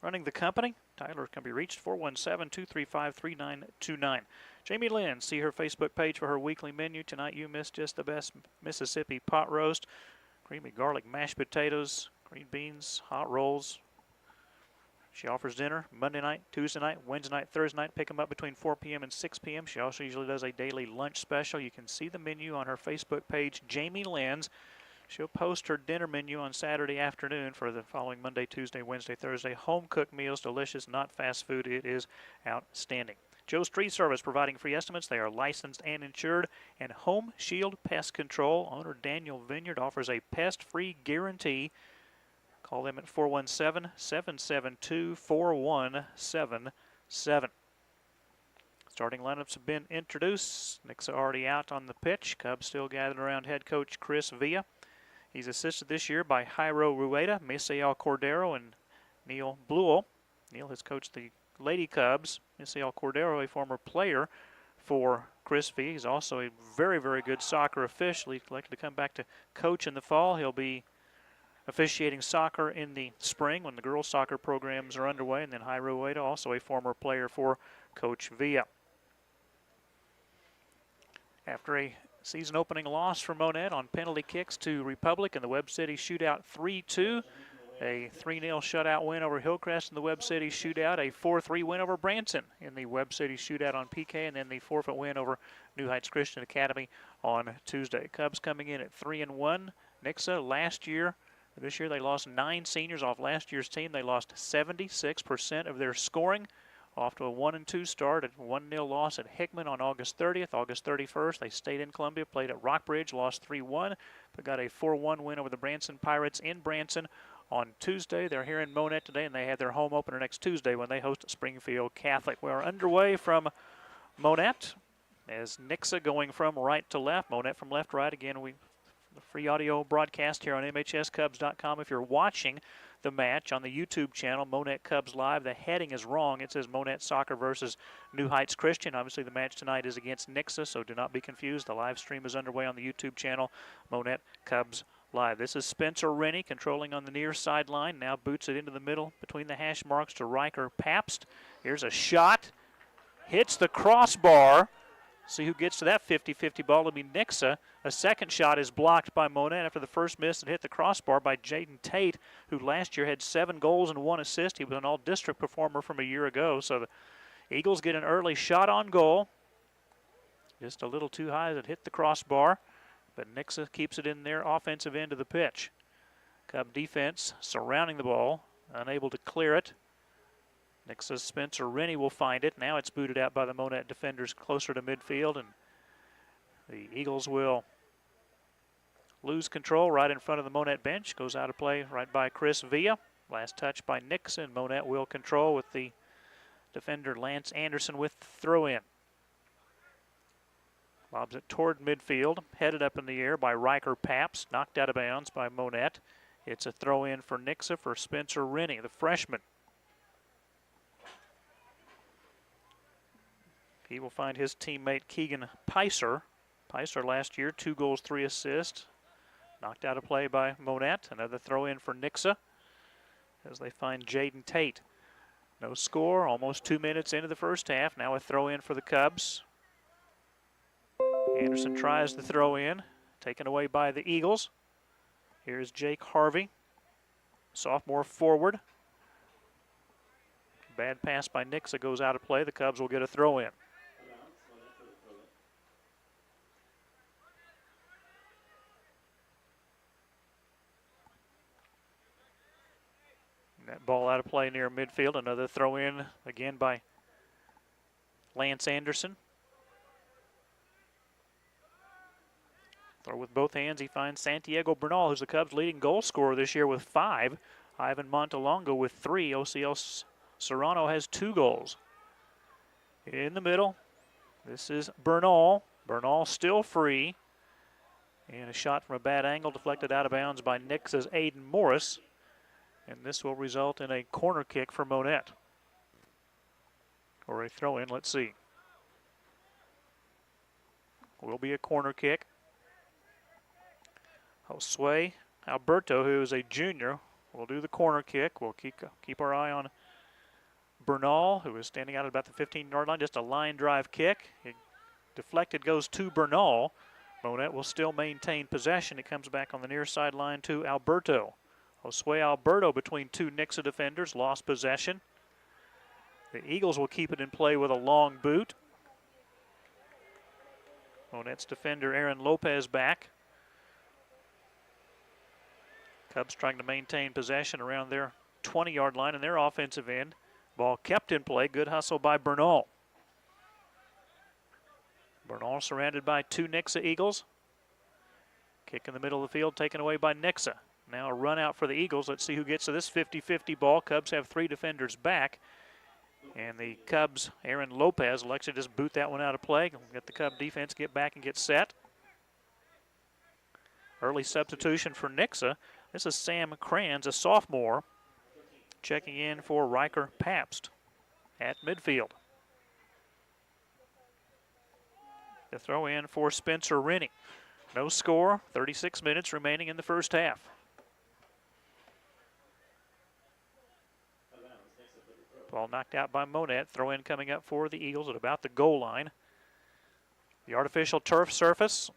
Speaker 2: running the company. Tyler can be reached 417-235-3929. Jamie Lynn, see her Facebook page for her weekly menu. Tonight you missed just the best Mississippi pot roast, creamy garlic mashed potatoes, green beans, hot rolls. She offers dinner Monday night, Tuesday night, Wednesday night, Thursday night. Pick them up between 4 p.m. and 6 p.m. She also usually does a daily lunch special. You can see the menu on her Facebook page, Jamie Lenz. She'll post her dinner menu on Saturday afternoon for the following Monday, Tuesday, Wednesday, Thursday. Home-cooked meals, delicious, not fast food. It is outstanding. Joe's Tree Service providing free estimates. They are licensed and insured. And Home Shield Pest Control, owner Daniel Vineyard, offers a pest-free guarantee. Call them at 417-772-4177. Starting lineups have been introduced. Nixa already out on the pitch. Cubs still gathered around head coach Chris Villa. He's assisted this year by Jairo Rueda, Misael Cordero, and Neil Bluell. Neil has coached the Lady Cubs. Missy Cordero, a former player for Chris V. He's also a very, very good soccer official. He's likely to come back to coach in the fall. He'll be officiating soccer in the spring when the girls' soccer programs are underway. And then Jairo Ueda, also a former player for Coach Villa. After a season opening loss for Monett on penalty kicks to Republic in the Webb City shootout 3-2. A 3-0 shutout win over Hillcrest in the Webb City shootout. A 4-3 win over Branson in the Webb City shootout on PK. And then the forfeit win over New Heights Christian Academy on Tuesday. Cubs coming in at 3-1. Nixa this year they lost 9 seniors off last year's team. They lost 76% of their scoring. Off to a 1-2 start, a 1-0 loss at Hickman on August 30th. August 31st, they stayed in Columbia, played at Rockbridge, lost 3-1, but got a 4-1 win over the Branson Pirates in Branson on Tuesday. They're here in Monett today, and they have their home opener next Tuesday when they host Springfield Catholic. We are underway from Monett as Nixa going from right to left. Monett from left to right. Again, the free audio broadcast here on MHSCubs.com. If you're watching the match on the YouTube channel, Monett Cubs Live, the heading is wrong. It says Monett Soccer versus New Heights Christian. Obviously, the match tonight is against Nixa, so do not be confused. The live stream is underway on the YouTube channel, Monett Cubs Live. This is Spencer Rennie controlling on the near sideline. Now boots it into the middle between the hash marks to Riker Pabst. Here's a shot. Hits the crossbar. See who gets to that 50-50 ball. It'll be Nixa. A second shot is blocked by Monett after the first miss and hit the crossbar by Jaden Tate, who last year had 7 goals and 1 assist. He was an all-district performer from a year ago. So the Eagles get an early shot on goal. Just a little too high as it hit the crossbar, but Nixa keeps it in their offensive end of the pitch. Cub defense surrounding the ball, unable to clear it. Nixa's Spencer Rennie will find it. Now it's booted out by the Monett defenders closer to midfield, and the Eagles will lose control right in front of the Monett bench. Goes out of play right by Chris Villa. Last touch by Nixa, and Monett will control with the defender Lance Anderson with the throw-in. Lobs it toward midfield, headed up in the air by Riker Pabst, knocked out of bounds by Monett. It's a throw-in for Nixa for Spencer Rennie, the freshman. He will find his teammate Keegan Picer. Picer last year, 2 goals, 3 assists. Knocked out of play by Monett. Another throw in for Nixa as they find Jaden Tate. No score, almost 2 minutes into the first half. Now a throw in for the Cubs. Anderson tries the throw in, taken away by the Eagles. Here's Jake Harvey, sophomore forward. Bad pass by Nixa goes out of play. The Cubs will get a throw in. That ball out of play near midfield. Another throw in again by Lance Anderson. Throw with both hands. He finds Santiago Bernal, who's the Cubs' leading goal scorer this year with 5. Ivan Montalongo with 3. OCL Serrano has 2 goals. In the middle, this is Bernal. Bernal still free. And a shot from a bad angle deflected out of bounds by Nixa's Aiden Morris. And this will result in a corner kick for Monett. Or a throw-in, let's see. Will be a corner kick. Josue Alberto, who is a junior, will do the corner kick. We'll keep our eye on Bernal, who is standing out at about the 15-yard line. Just a line drive kick. It deflected, goes to Bernal. Monett will still maintain possession. It comes back on the near sideline to Alberto. Josue Alberto between 2 Nixa defenders, lost possession. The Eagles will keep it in play with a long boot. Monett's defender Aaron Lopez back. Cubs trying to maintain possession around their 20-yard line in their offensive end. Ball kept in play. Good hustle by Bernal. Bernal surrounded by 2 Nixa Eagles. Kick in the middle of the field taken away by Nixa. Now a run out for the Eagles. Let's see who gets to this 50-50 ball. Cubs have 3 defenders back. And the Cubs, Aaron Lopez, elects to just boot that one out of play. Get the Cub defense get back and get set. Early substitution for Nixa. This is Sam Kranz, a sophomore. checking in for Riker Pabst at midfield. The throw in for Spencer Rennie. No score, 36 minutes remaining in the first half. Ball knocked out by Monett. Throw in coming up for the Eagles at about the goal line. The artificial turf surface,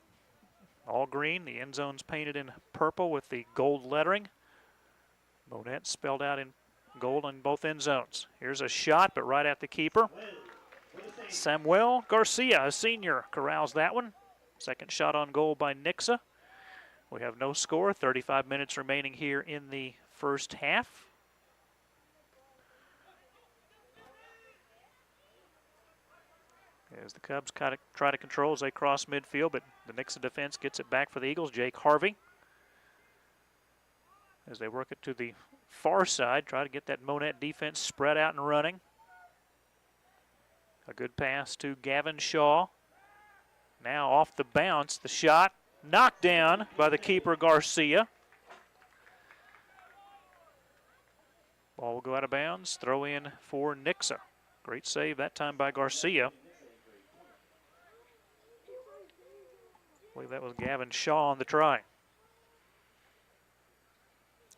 Speaker 2: all green. The end zone's painted in purple with the gold lettering. Monett spelled out in gold on both end zones. Here's a shot, but right at the keeper. Samuel Garcia, a senior, corrals that one. Second shot on goal by Nixa. We have no score, 35 minutes remaining here in the first half. As the Cubs try to control as they cross midfield, but the Nixa defense gets it back for the Eagles. Jake Harvey, as they work it to the far side, try to get that Monett defense spread out and running. A good pass to Gavin Shaw. Now off the bounce, the shot knocked down by the keeper Garcia. Ball will go out of bounds. Throw in for Nixa. Great save that time by Garcia. I believe that was Gavin Shaw on the try.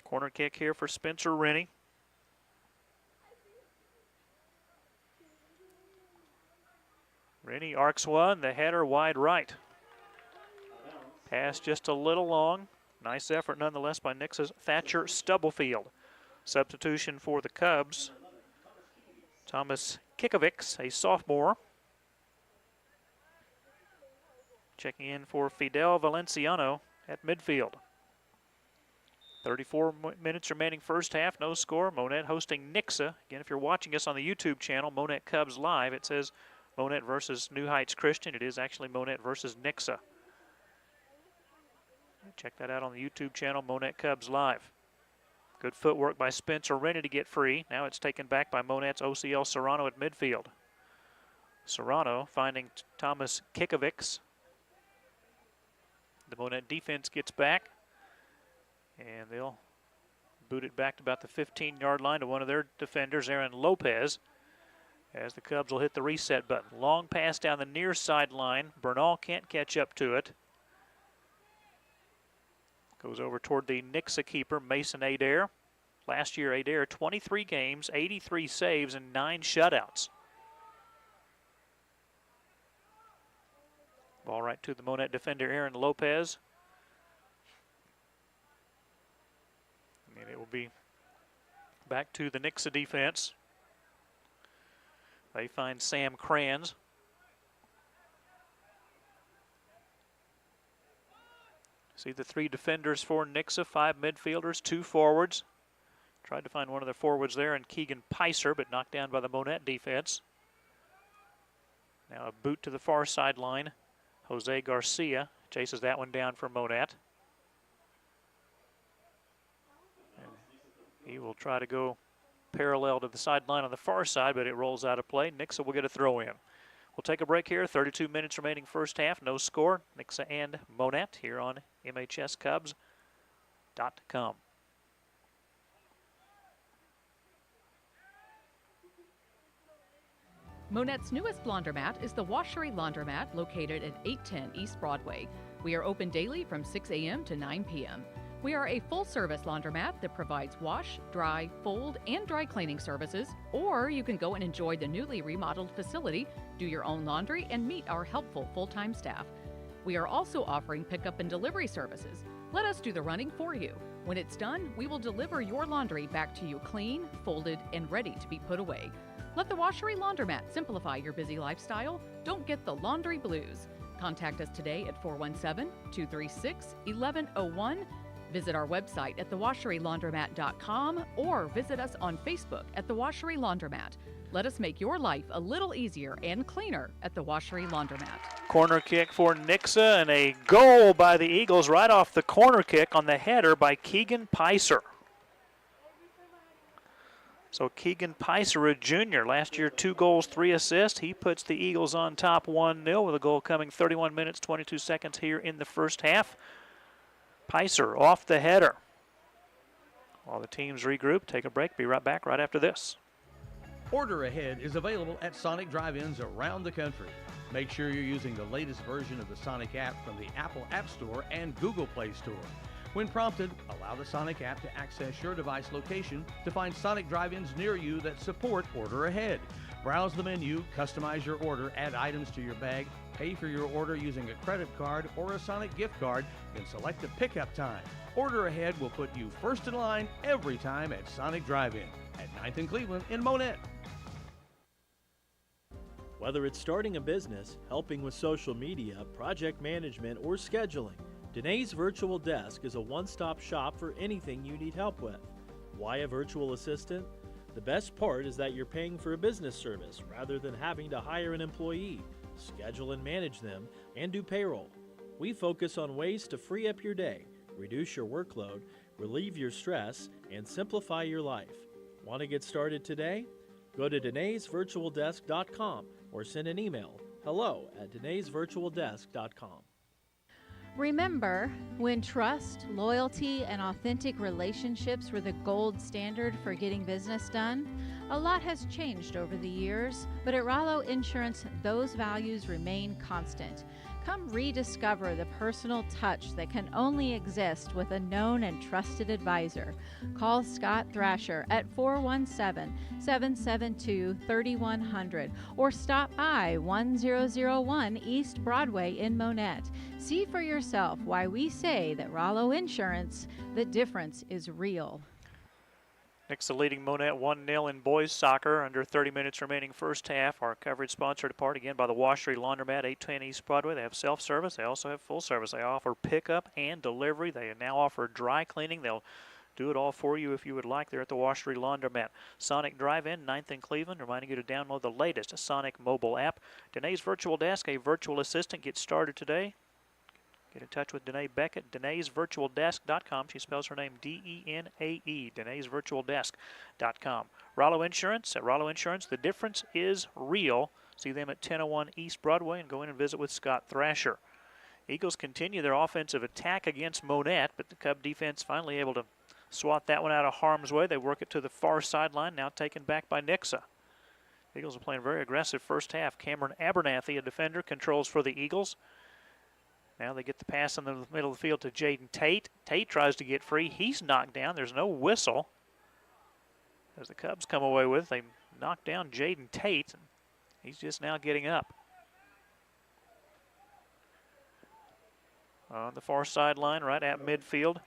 Speaker 2: Corner kick here for Spencer Rennie. Rennie arcs one, the header wide right. Pass just a little long. Nice effort nonetheless by Nixa's Thatcher Stubblefield. Substitution for the Cubs, Thomas Kikovics, a sophomore. Checking in for Fidel Valenciano at midfield. 34 minutes remaining first half, no score. Monett hosting Nixa. Again, if you're watching us on the YouTube channel, Monett Cubs Live, it says Monett versus New Heights Christian. It is actually Monett versus Nixa. Check that out on the YouTube channel, Monett Cubs Live. Good footwork by Spencer Rennie to get free. Now it's taken back by Monett's OCL Serrano at midfield. Serrano finding Thomas Kikovics. The Monett defense gets back, and they'll boot it back to about the 15-yard line to one of their defenders, Aaron Lopez, as the Cubs will hit the reset button. Long pass down the near sideline. Bernal can't catch up to it. Goes over toward the Nixa keeper, Mason Adair. Last year, Adair, 23 games, 83 saves, and 9 shutouts. Ball right to the Monett defender, Aaron Lopez. And it will be back to the Nixa defense. They find Sam Kranz. See the 3 defenders for Nixa, 5 midfielders, 2 forwards. Tried to find one of their forwards there in Keegan Picer, but knocked down by the Monett defense. Now a boot to the far sideline. Jose Garcia chases that one down for Monett. And he will try to go parallel to the sideline on the far side, but it rolls out of play. Nixa will get a throw in. We'll take a break here. 32 minutes remaining first half. No score. Nixa and Monett here on MHSCubs.com.
Speaker 5: Monett's newest laundromat is the Washery Laundromat located at 810 East Broadway. We are open daily from 6 a.m. to 9 p.m. We are a full-service laundromat that provides wash, dry, fold, and dry cleaning services, or you can go and enjoy the newly remodeled facility, do your own laundry, and meet our helpful full-time staff. We are also offering pickup and delivery services. Let us do the running for you. When it's done, we will deliver your laundry back to you clean, folded, and ready to be put away. Let the Washery Laundromat simplify your busy lifestyle. Don't get the laundry blues. Contact us today at 417-236-1101. Visit our website at thewasherylaundromat.com or visit us on Facebook at The Washery Laundromat. Let us make your life a little easier and cleaner at The Washery Laundromat.
Speaker 2: Corner kick for Nixa and a goal by the Eagles right off the corner kick on the header by Keegan Picer. So Keegan Picer, a junior, last year 2 goals, 3 assists. He puts the Eagles on top 1-0 with a goal coming 31 minutes, 22 seconds here in the first half. Picer off the header. While the teams regroup, take a break, be right back right after this.
Speaker 6: Order Ahead is available at Sonic drive-ins around the country. Make sure you're using the latest version of the Sonic app from the Apple App Store and Google Play Store. When prompted, allow the Sonic app to access your device location to find Sonic drive-ins near you that support Order Ahead. Browse the menu, customize your order, add items to your bag, pay for your order using a credit card or a Sonic gift card, then select a pickup time. Order Ahead will put you first in line every time at Sonic Drive-In at 9th and Cleveland in Monett.
Speaker 7: Whether it's starting a business, helping with social media, project management, or scheduling, Danae's Virtual Desk is a one-stop shop for anything you need help with. Why a virtual assistant? The best part is that you're paying for a business service rather than having to hire an employee, schedule and manage them, and do payroll. We focus on ways to free up your day, reduce your workload, relieve your stress, and simplify your life. Want to get started today? Go to Denae'sVirtualDesk.com or send an email, hello@Denae'sVirtualDesk.com.
Speaker 8: Remember, when trust, loyalty, and authentic relationships were the gold standard for getting business done, a lot has changed over the years, but at Rollo Insurance, those values remain constant. Come rediscover the personal touch that can only exist with a known and trusted advisor. Call Scott Thrasher at 417-772-3100 or stop by 1001 East Broadway in Monett. See for yourself why we say that Rollo Insurance, the difference is real.
Speaker 2: Nixa leading Monett 1-0 in boys soccer. Under 30 minutes remaining first half. Our coverage sponsored in part again by the Washery Laundromat, 810 East Broadway. They have self-service. They also have full service. They offer pickup and delivery. They now offer dry cleaning. They'll do it all for you if you would like. They're at the Washery Laundromat. Sonic Drive-In, 9th and Cleveland, reminding you to download the latest Sonic mobile app. Danae's Virtual Desk, a virtual assistant. Get started today. Get in touch with Danae Beckett, Denae'sVirtualDesk.com. She spells her name D-E-N-A-E, Denae'sVirtualDesk.com. Rollo Insurance. At Rollo Insurance, the difference is real. See them at 1001 East Broadway and go in and visit with Scott Thrasher. Eagles continue their offensive attack against Monett, but the Cub defense finally able to swat that one out of harm's way. They work it to the far sideline, now taken back by Nixa. Eagles are playing very aggressive first half. Cameron Abernathy, a defender, controls for the Eagles. Now they get the pass in the middle of the field to Jaden Tate. Tate tries to get free. He's knocked down. There's no whistle. As the Cubs come away with, they knock down Jaden Tate. And he's just now getting up. On the far sideline, right at midfield.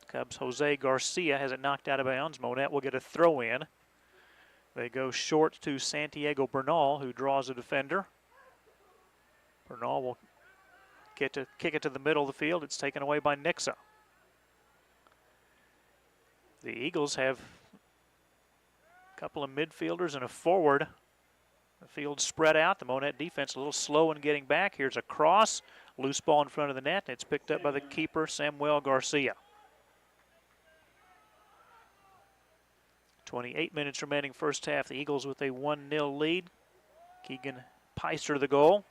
Speaker 2: Cubs' Jose Garcia has it knocked out of bounds. Monett will get a throw in. They go short to Santiago Bernal, who draws a defender. Bernal will kick it to the middle of the field. It's taken away by Nixa. The Eagles have a couple of midfielders and a forward. The field spread out. The Monett defense a little slow in getting back. Here's a cross. Loose ball in front of the net. It's picked up by the keeper, Samuel Garcia. 28 minutes remaining first half. The Eagles with a 1-0 lead. Keegan Peister the goal.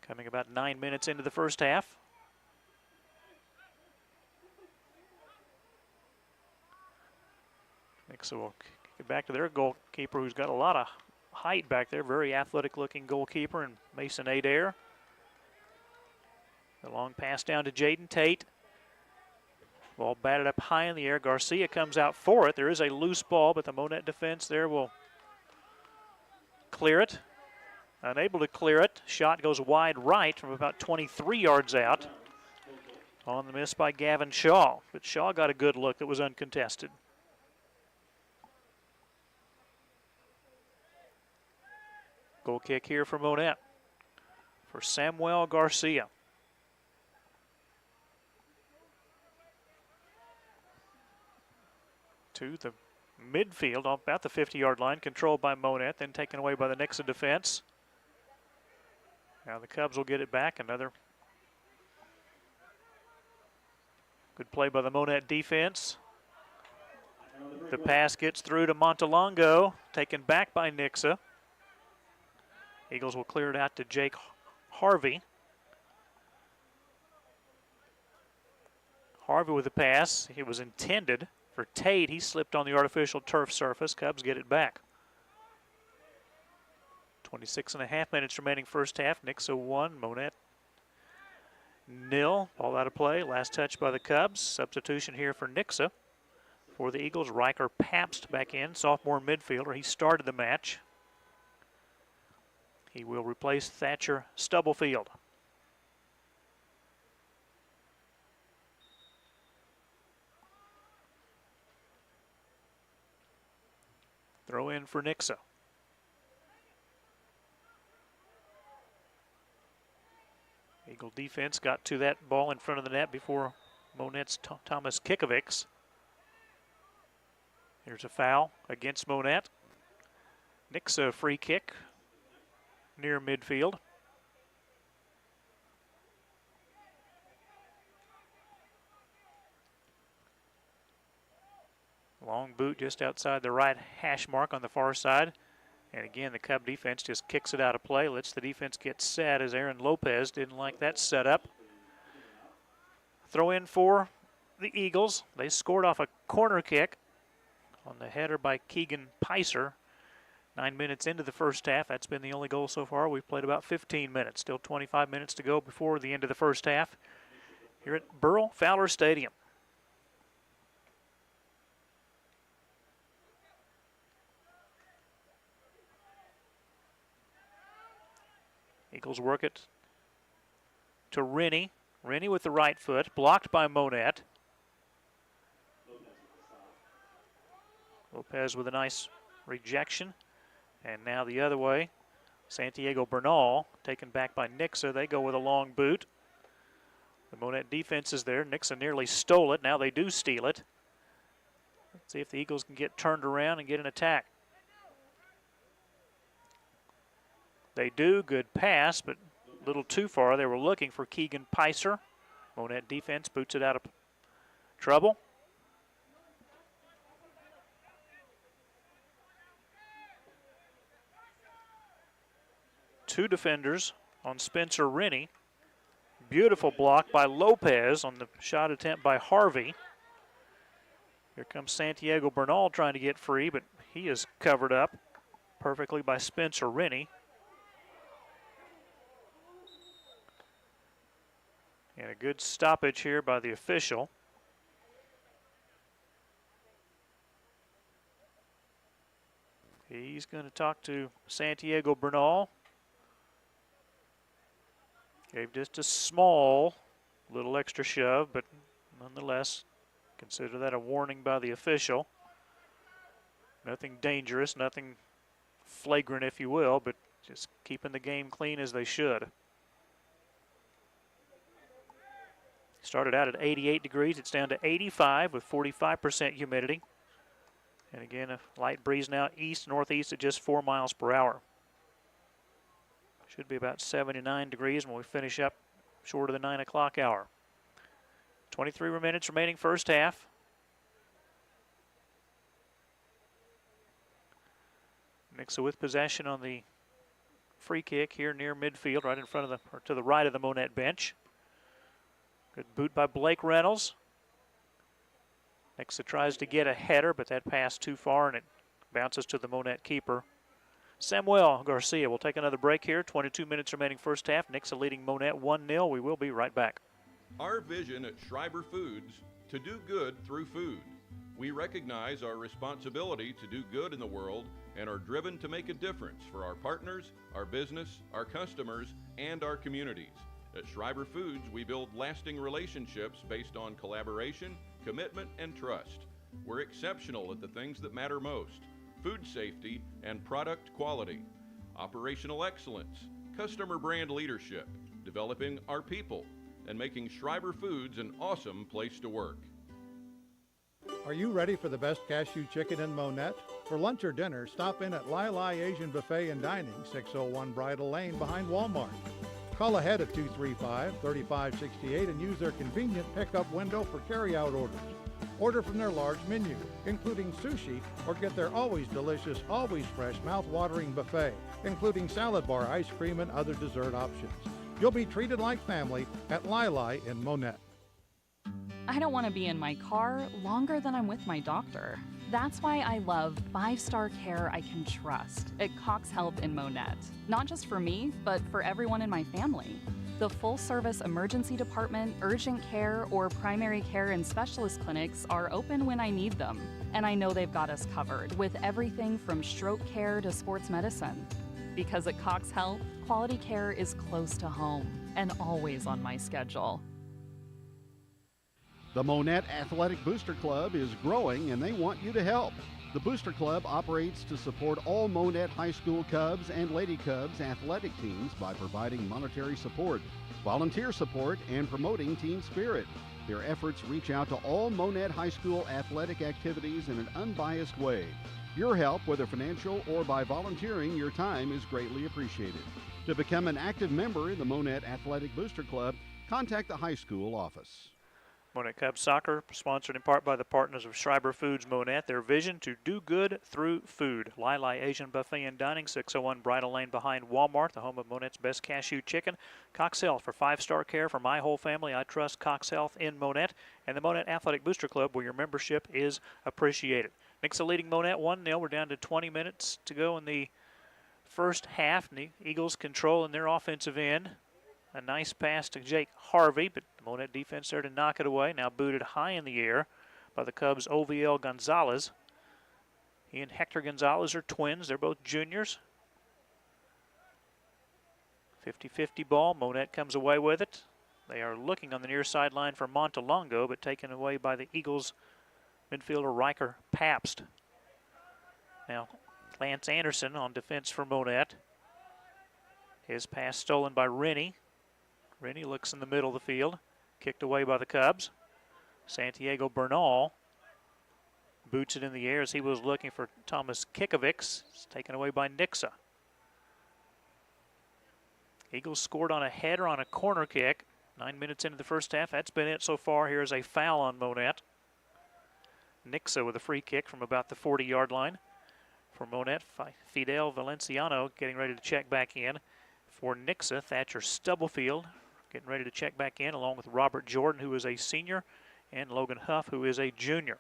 Speaker 2: Coming about 9 minutes into the first half. Nixa will kick it back to their goalkeeper, who's got a lot of height back there. Very athletic-looking goalkeeper, and Mason Adair. The long pass down to Jaden Tate. Ball batted up high in the air. Garcia comes out for it. There is a loose ball, but the Monett defense there will clear it. Unable to clear it. Shot goes wide right from about 23 yards out. On the miss by Gavin Shaw. But Shaw got a good look that was uncontested. Goal kick here for Monett. For Samuel Garcia. To the midfield, about the 50-yard line, controlled by Monett, then taken away by the Nixa defense. Now the Cubs will get it back. Another good play by the Monett defense. The pass gets through to Montalongo, taken back by Nixa. Eagles will clear it out to Jake Harvey. Harvey with the pass. It was intended for Tate. He slipped on the artificial turf surface. Cubs get it back. 26.5 minutes remaining first half. Nixa 1, Monett 0. Ball out of play. Last touch by the Cubs. Substitution here for Nixa. For the Eagles, Riker Pabst back in, sophomore midfielder. He started the match. He will replace Thatcher Stubblefield. Throw in for Nixa. Eagle defense got to that ball in front of the net before Monett's Thomas Kikovics. Here's a foul against Monett. Nixa free kick near midfield. Long boot just outside the right hash mark on the far side. And again, the Cub defense just kicks it out of play, lets the defense get set as Aaron Lopez didn't like that setup. Throw in for the Eagles. They scored off a corner kick on the header by Keegan Picer. 9 minutes into the first half. That's been the only goal so far. We've played about 15 minutes. Still 25 minutes to go before the end of the first half here at Burrell Fowler Stadium. Eagles work it to Rennie. Rennie with the right foot, blocked by Monett. Lopez with a nice rejection. And now the other way, Santiago Bernal taken back by Nixa. They go with a long boot. The Monett defense is there. Nixa nearly stole it. Now they do steal it. Let's see if the Eagles can get turned around and get an attack. They do. Good pass, but a little too far. They were looking for Keegan Picer. Monett defense boots it out of trouble. Two defenders on Spencer Rennie. Beautiful block by Lopez on the shot attempt by Harvey. Here comes Santiago Bernal trying to get free, but he is covered up perfectly by Spencer Rennie. And a good stoppage here by the official. He's going to talk to Santiago Bernal. Gave just a small little extra shove, but nonetheless, consider that a warning by the official. Nothing dangerous, nothing flagrant, if you will, but just keeping the game clean as they should. Started out at 88 degrees. It's down to 85 with 45% humidity. And again, a light breeze now east-northeast at just 4 miles per hour. Should be about 79 degrees when we finish up short of the 9 o'clock hour. 23 minutes remaining first half. Nixa with possession on the free kick here near midfield, right in front of the, or to the right of the Monett bench. Good boot by Blake Reynolds. Nixa tries to get a header, but that pass too far and it bounces to the Monett keeper. Samuel Garcia will take another break here. 22 minutes remaining first half. Nixa leading Monett 1-0. We will be right back.
Speaker 1: Our vision at Schreiber Foods, to do good through food. We recognize our responsibility to do good in the world and are driven to make a difference for our partners, our business, our customers, and our communities. At Schreiber Foods, we build lasting relationships based on collaboration, commitment, and trust. We're exceptional at the things that matter most: food safety and product quality, operational excellence, customer brand leadership, developing our people, and making Schreiber Foods an awesome place to work.
Speaker 10: Are you ready for the best cashew chicken in Monett? For lunch or dinner, stop in at Lai Lai Asian Buffet and Dining, 601 Bridal Lane behind Walmart. Call ahead at 235-3568 and use their convenient pickup window for carry-out orders. Order from their large menu, including sushi, or get their always delicious, always fresh, mouth-watering buffet, including salad bar, ice cream, and other dessert options. You'll be treated like family at Lai Lai in Monett.
Speaker 16: I don't want to be in my car longer than I'm with my doctor. That's why I love 5-star care I can trust at Cox Health in Monett. Not just for me, but for everyone in my family. The full-service emergency department, urgent care, or primary care and specialist clinics are open when I need them. And I know they've got us covered with everything from stroke care to sports medicine. Because at Cox Health, quality care is close to home and always on my schedule.
Speaker 3: The Monett Athletic Booster Club is growing and they want you to help. The Booster Club operates to support all Monett High School Cubs and Lady Cubs athletic teams by providing monetary support, volunteer support, and promoting team spirit. Their efforts reach out to all Monett High School athletic activities in an unbiased way. Your help, whether financial or by volunteering your time, is greatly appreciated. To become an active member in the Monett Athletic Booster Club, contact the high school office.
Speaker 2: Monett Cubs Soccer, sponsored in part by the partners of Schreiber Foods Monett. Their vision to do good through food. Lili Asian Buffet and Dining, 601 Bridle Lane behind Walmart, the home of Monett's best cashew chicken. Cox Health for 5-star care for my whole family. I trust Cox Health in Monett. And the Monett Athletic Booster Club, where your membership is appreciated. Nixa leading Monett 1-0. We're down to 20 minutes to go in the first half. The Eagles controlling their offensive end. A nice pass to Jake Harvey, but the Monett defense there to knock it away. Now booted high in the air by the Cubs' OVL Gonzalez. He and Hector Gonzalez are twins. They're both juniors. 50-50 ball. Monett comes away with it. They are looking on the near sideline for Montalongo, but taken away by the Eagles midfielder Riker Pabst. Now Lance Anderson on defense for Monett. His pass stolen by Rennie. Rennie looks in the middle of the field. Kicked away by the Cubs. Santiago Bernal boots it in the air as he was looking for Thomas Kikovics. It's taken away by Nixa. Eagles scored on a header on a corner kick. 9 minutes into the first half. That's been it so far. Here's a foul on Monett. Nixa with a free kick from about the 40-yard line. For Monett, Fidel Valenciano getting ready to check back in. For Nixa, Thatcher Stubblefield getting ready to check back in, along with Robert Jordan, who is a senior, and Logan Huff, who is a junior.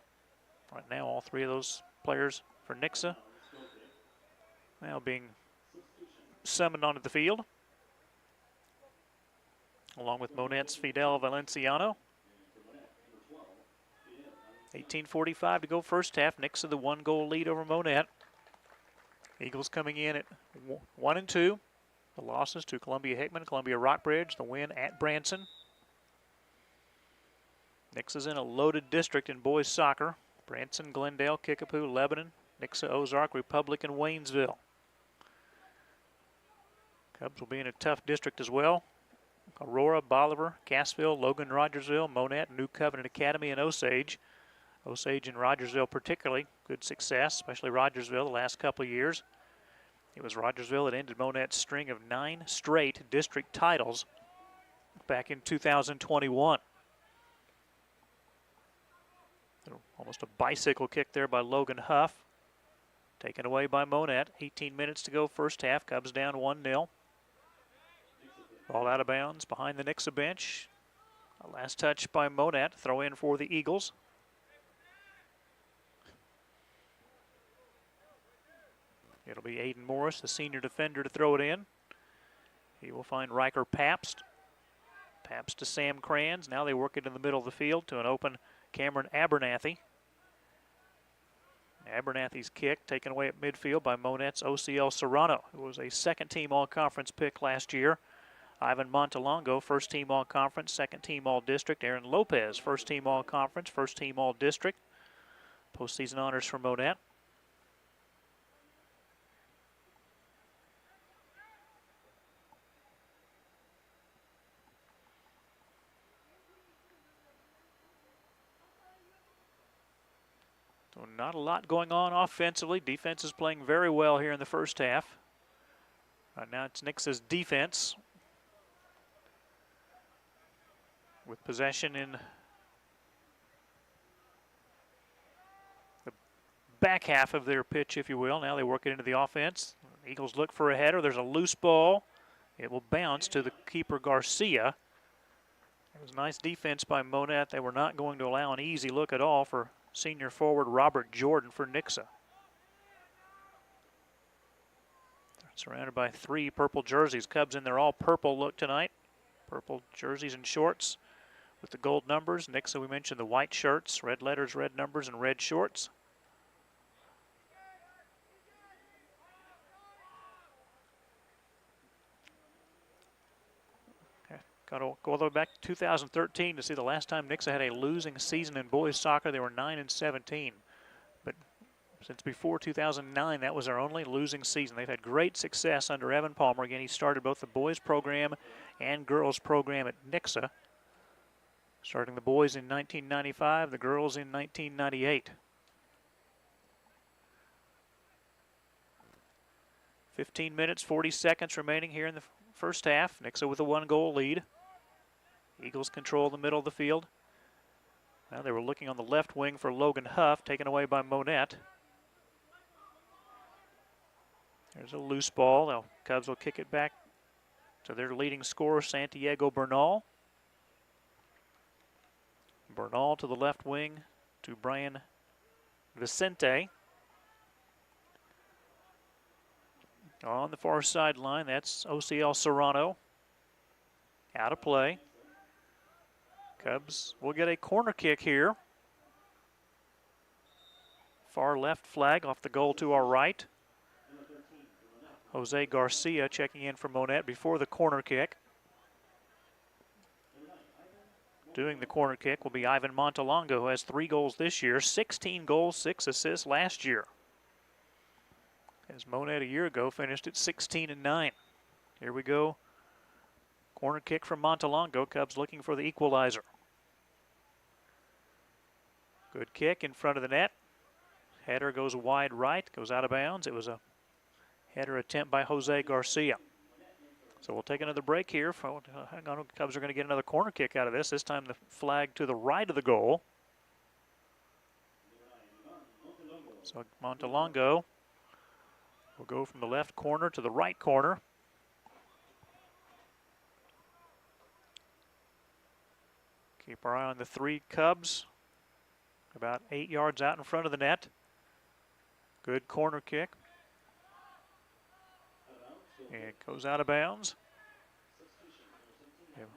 Speaker 2: Right now, all three of those players for Nixa now being summoned onto the field, along with Monett's Fidel Valenciano. 18:45 to go first half. Nixa the 1-goal lead over Monett. Eagles coming in at 1-2. The losses to Columbia Hickman, Columbia Rockbridge, the win at Branson. Nixa's in a loaded district in boys soccer. Branson, Glendale, Kickapoo, Lebanon, Nixa, Ozark, Republic, and Waynesville. Cubs will be in a tough district as well. Aurora, Bolivar, Cassville, Logan, Rogersville, Monett, New Covenant Academy, and Osage. Osage and Rogersville particularly good success, especially Rogersville the last couple of years. It was Rogersville that ended Monett's string of 9 straight district titles back in 2021. Almost a bicycle kick there by Logan Huff. Taken away by Monett. 18 minutes to go first half. Cubs down 1-0. Ball out of bounds behind the Nixa bench. A last touch by Monett. Throw in for the Eagles. It'll be Aiden Morris, the senior defender, to throw it in. He will find Riker Pabst. Pabst to Sam Kranz. Now they work it in the middle of the field to an open Cameron Abernathy. Abernathy's kick taken away at midfield by Monett's OCL Serrano, who was a second-team All-Conference pick last year. Ivan Montalongo, first-team All-Conference, second-team All-District. Aaron Lopez, first-team All-Conference, first-team All-District. Postseason honors for Monett. So not a lot going on offensively. Defense is playing very well here in the first half. Right now it's Nixa's defense with possession in the back half of their pitch, if you will. Now they work it into the offense. Eagles look for a header. There's a loose ball. It will bounce to the keeper, Garcia. It was nice defense by Monett. They were not going to allow an easy look at all for senior forward Robert Jordan for Nixa. Surrounded by 3 purple jerseys. Cubs in their all purple look tonight. Purple jerseys and shorts with the gold numbers. Nixa, we mentioned the white shirts, red letters, red numbers, and red shorts. Okay, got to go all the way back to 2013 to see the last time Nixa had a losing season in boys soccer. They were 9-17. But since before 2009, that was our only losing season. They've had great success under Evan Palmer. Again, he started both the boys program and girls program at Nixa, starting the boys in 1995, the girls in 1998. 15 minutes, 40 seconds remaining here in the first half. Nixa with a 1-goal lead. Eagles control the middle of the field. Now they were looking on the left wing for Logan Huff, taken away by Monett. There's a loose ball. The Cubs will kick it back to their leading scorer, Santiago Bernal. Bernal to the left wing to Brian Vicente. On the far sideline, that's OCL Serrano. Out of play. Cubs will get a corner kick here. Far left flag off the goal to our right. Jose Garcia checking in for Monett before the corner kick. Doing the corner kick will be Ivan Montalongo, who has 3 goals this year, 16 goals, 6 assists last year. As Monett a year ago finished at 16-9. Here we go. Corner kick from Montalongo. Cubs looking for the equalizer. Good kick in front of the net. Header goes wide right, goes out of bounds. It was a header attempt by Jose Garcia. So we'll take another break here. Hang on, Cubs are going to get another corner kick out of this. This time the flag to the right of the goal. So Montalongo will go from the left corner to the right corner. Keep our eye on the 3 Cubs. About 8 yards out in front of the net. Good corner kick. And it goes out of bounds.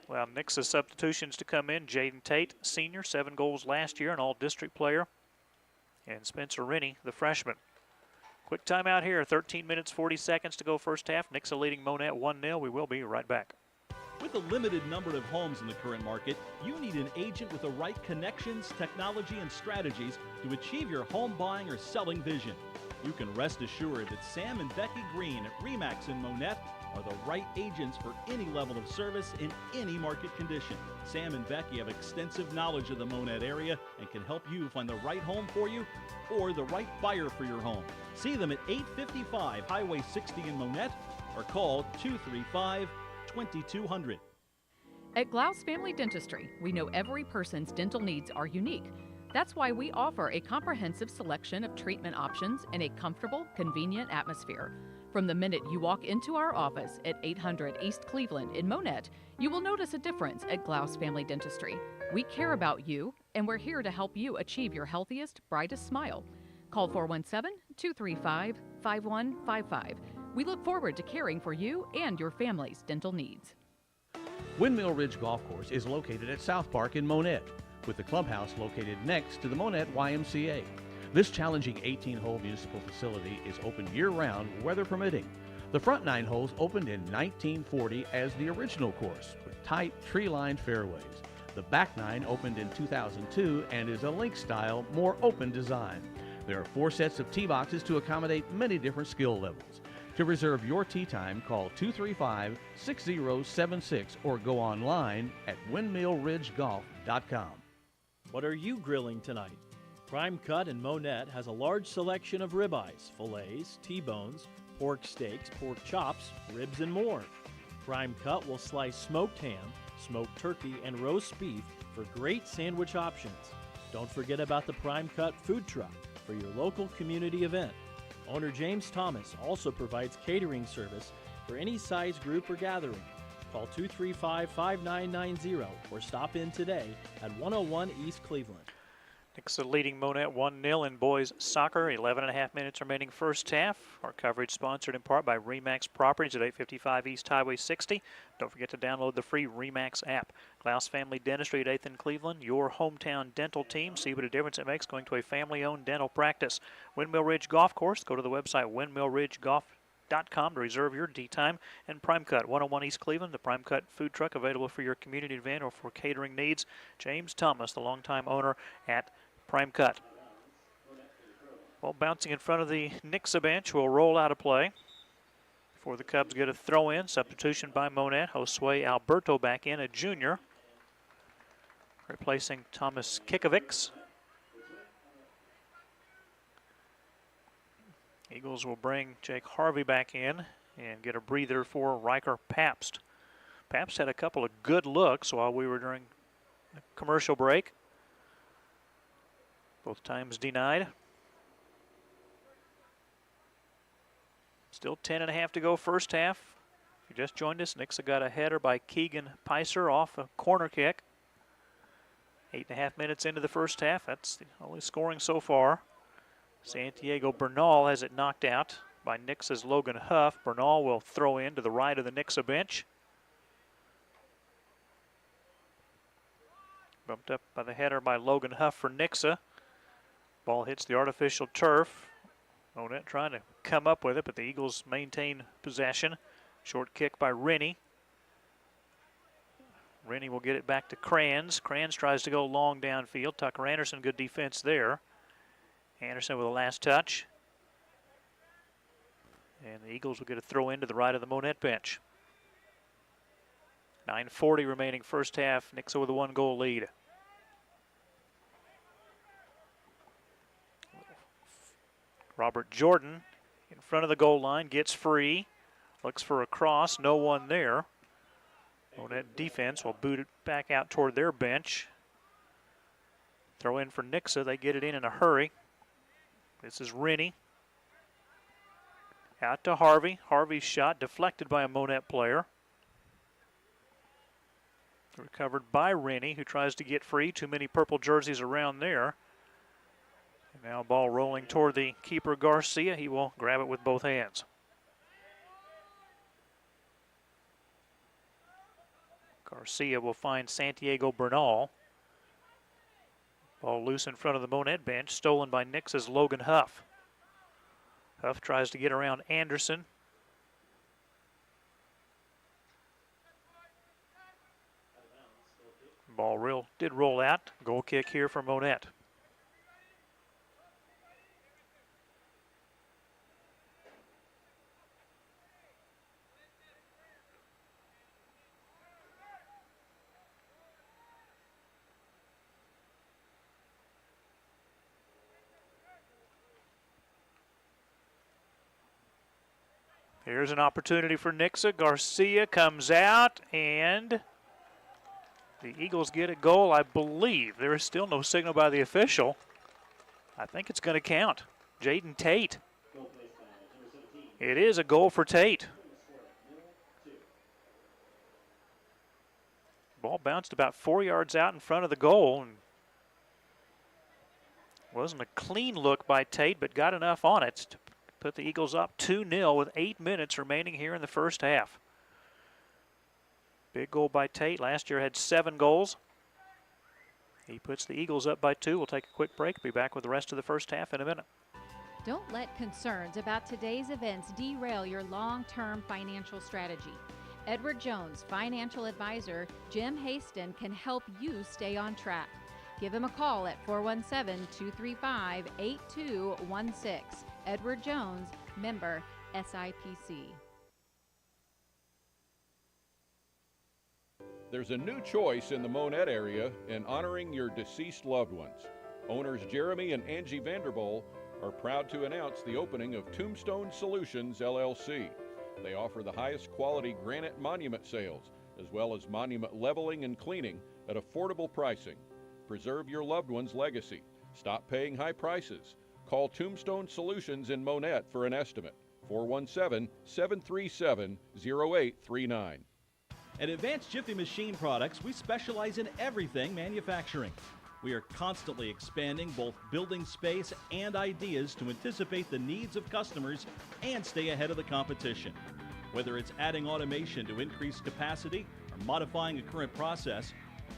Speaker 2: Allow Nixa's substitutions to come in. Jaden Tate, senior, 7 goals last year, an all-district player. And Spencer Rennie, the freshman. Quick timeout here, 13 minutes, 40 seconds to go first half. Nixa leading Monett 1-0. We will be right back.
Speaker 4: With a limited number of homes in the current market, you need an agent with the right connections, technology, and strategies to achieve your home buying or selling vision. You can rest assured that Sam and Becky Green at RE/MAX in Monett are the right agents for any level of service in any market condition. Sam and Becky have extensive knowledge of the Monett area and can help you find the right home for you or the right buyer for your home. See them at 855 Highway 60 in Monett or call 235-2200.
Speaker 5: At Glaus Family Dentistry, we know every person's dental needs are unique. That's why we offer a comprehensive selection of treatment options in a comfortable, convenient atmosphere. From the minute you walk into our office at 800 East Cleveland in Monett, you will notice a difference at Glaus Family Dentistry. We care about you, and we're here to help you achieve your healthiest, brightest smile. Call 417-235-5155. We look forward to caring for you and your family's dental needs.
Speaker 6: Windmill Ridge Golf Course is located at South Park in Monett, with the clubhouse located next to the Monett YMCA. This challenging 18-hole municipal facility is open year-round, weather permitting. The front 9 holes opened in 1940 as the original course, with tight, tree-lined fairways. The back 9 opened in 2002 and is a link-style, more open design. There are 4 sets of tee boxes to accommodate many different skill levels. To reserve your tee time, call 235-6076 or go online at windmillridgegolf.com.
Speaker 17: What are you grilling tonight? Prime Cut in Monett has a large selection of ribeyes, fillets, T-bones, pork steaks, pork chops, ribs, and more. Prime Cut will slice smoked ham, smoked turkey, and roast beef for great sandwich options. Don't forget about the Prime Cut food truck for your local community event. Owner James Thomas also provides catering service for any size group or gathering. Call 235-5990 or stop in today at 101 East Cleveland.
Speaker 2: Nixa leading Monett 1-0 in boys soccer. 11.5 minutes remaining first half. Our coverage sponsored in part by RE/MAX Properties at 855 East Highway 60. Don't forget to download the free RE/MAX app. Klaus Family Dentistry at 8th and Cleveland. Your hometown dental team. See what a difference it makes going to a family-owned dental practice. Windmill Ridge Golf Course. Go to the website windmillridgegolf.com to reserve your tee time. And Prime Cut, 101 East Cleveland, the Prime Cut food truck available for your community event or for catering needs. James Thomas, the longtime owner at Prime Cut. Well, bouncing in front of the Nixa bench will roll out of play before the Cubs get a throw in. Substitution by Monett. Josue Alberto back in, a junior, replacing Thomas Kikovics. Eagles will bring Jake Harvey back in and get a breather for Riker Pabst. Pabst had a couple of good looks while we were during a commercial break. Both times denied. Still 10.5 to go first half. If you just joined us, Nixa got a header by Keegan Peiser off a corner kick. 8.5 minutes into the first half. That's the only scoring so far. Santiago Bernal has it knocked out by Nixa's Logan Huff. Bernal will throw in to the right of the Nixa bench. Bumped up by the header by Logan Huff for Nixa. Ball hits the artificial turf. Monett trying to come up with it, but the Eagles maintain possession. Short kick by Rennie. Rennie will get it back to Kranz. Kranz tries to go long downfield. Tucker Anderson, good defense there. Anderson with the last touch. And the Eagles will get a throw in to the right of the Monett bench. 9:40 remaining first half. Nixa with a 1-goal lead. Robert Jordan in front of the goal line, gets free, looks for a cross, no one there. Monett defense will boot it back out toward their bench. Throw in for Nixa, they get it in a hurry. This is Rennie. Out to Harvey. Harvey's shot deflected by a Monett player. Recovered by Rennie, who tries to get free. Too many purple jerseys around there. And now ball rolling toward the keeper Garcia. He will grab it with both hands. Garcia will find Santiago Bernal. Ball loose in front of the Monett bench, stolen by Nixa's Logan Huff. Huff tries to get around Anderson. Ball did roll out. Goal kick here for Monett. Here's an opportunity for Nixa. Garcia comes out, and the Eagles get a goal, I believe. There is still no signal by the official. I think it's going to count. Jaden Tate. It is a goal for Tate. Ball bounced about 4 yards out in front of the goal. And wasn't a clean look by Tate, but got enough on it to put the Eagles up 2-0 with 8 minutes remaining here in the first half. Big goal by Tate. Last year had 7 goals. He puts the Eagles up by 2. We'll take a quick break. Be back with the rest of the first half in a minute.
Speaker 8: Don't let concerns about today's events derail your long-term financial strategy. Edward Jones, financial advisor Jim Haston, can help you stay on track. Give him a call at 417-235-8216. Edward Jones, member SIPC.
Speaker 1: There's a new choice in the Monett area in honoring your deceased loved ones. Owners Jeremy and Angie Vanderboel are proud to announce the opening of Tombstone Solutions, LLC. They offer the highest quality granite monument sales, as well as monument leveling and cleaning at affordable pricing. Preserve your loved one's legacy. Stop paying high prices. Call Tombstone Solutions in Monett for an estimate. 417-737-0839.
Speaker 4: At Advanced Jiffy Machine Products, we specialize in everything manufacturing. We are constantly expanding both building space and ideas to anticipate the needs of customers and stay ahead of the competition. Whether it's adding automation to increase capacity or modifying a current process,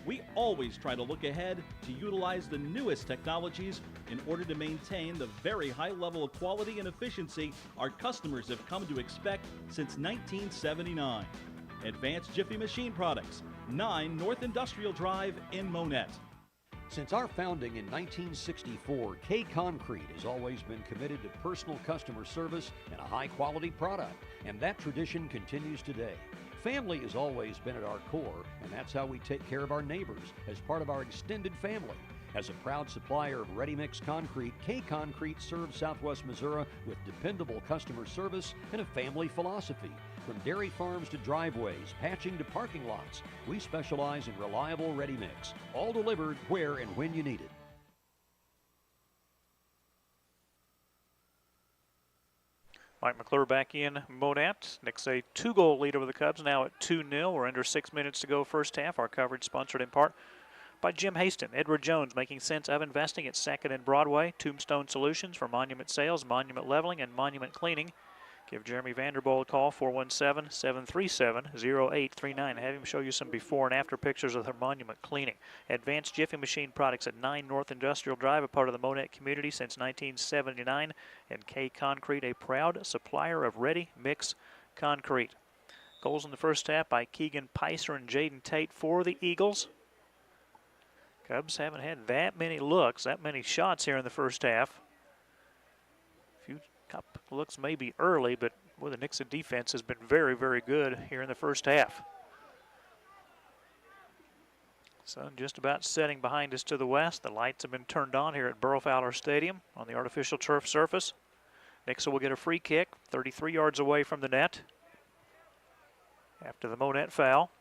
Speaker 4: we always try to look ahead to utilize the newest technologies in order to maintain the very high level of quality and efficiency our customers have come to expect since 1979. Advanced Jiffy Machine Products, 9 North Industrial Drive in Monett.
Speaker 14: Since our founding in 1964, K Concrete has always been committed to personal customer service and a high-quality product, and that tradition continues today. Family has always been at our core, and that's how we take care of our neighbors as part of our extended family. As a proud supplier of ready-mix concrete, K Concrete serves Southwest Missouri with dependable customer service and a family philosophy. From dairy farms to driveways, patching to parking lots, we specialize in reliable ready-mix, all delivered where and when you need it.
Speaker 2: Mike McClure back in Monett. Nixa a 2-goal lead over the Cubs, now at 2-0. We're under 6 minutes to go first half. Our coverage sponsored in part by Jim Haston. Edward Jones, making sense of investing at 2nd and Broadway. Tombstone Solutions for monument sales, monument leveling, and monument cleaning. Give Jeremy Vanderbold a call, 417-737-0839. Have him show you some before and after pictures of their monument cleaning. Advanced Jiffy Machine Products at 9 North Industrial Drive, a part of the Monett community since 1979. And K Concrete, a proud supplier of ready-mix concrete. Goals in the first half by Keegan Picer and Jaden Tate for the Eagles. Cubs haven't had that many looks, that many shots here in the first half. A few couple looks maybe early, but boy, the Nixa defense has been very, very good here in the first half. Sun just about setting behind us to the west. The lights have been turned on here at Burrow Fowler Stadium on the artificial turf surface. Nixa will get a free kick 33 yards away from the net after the Monett foul.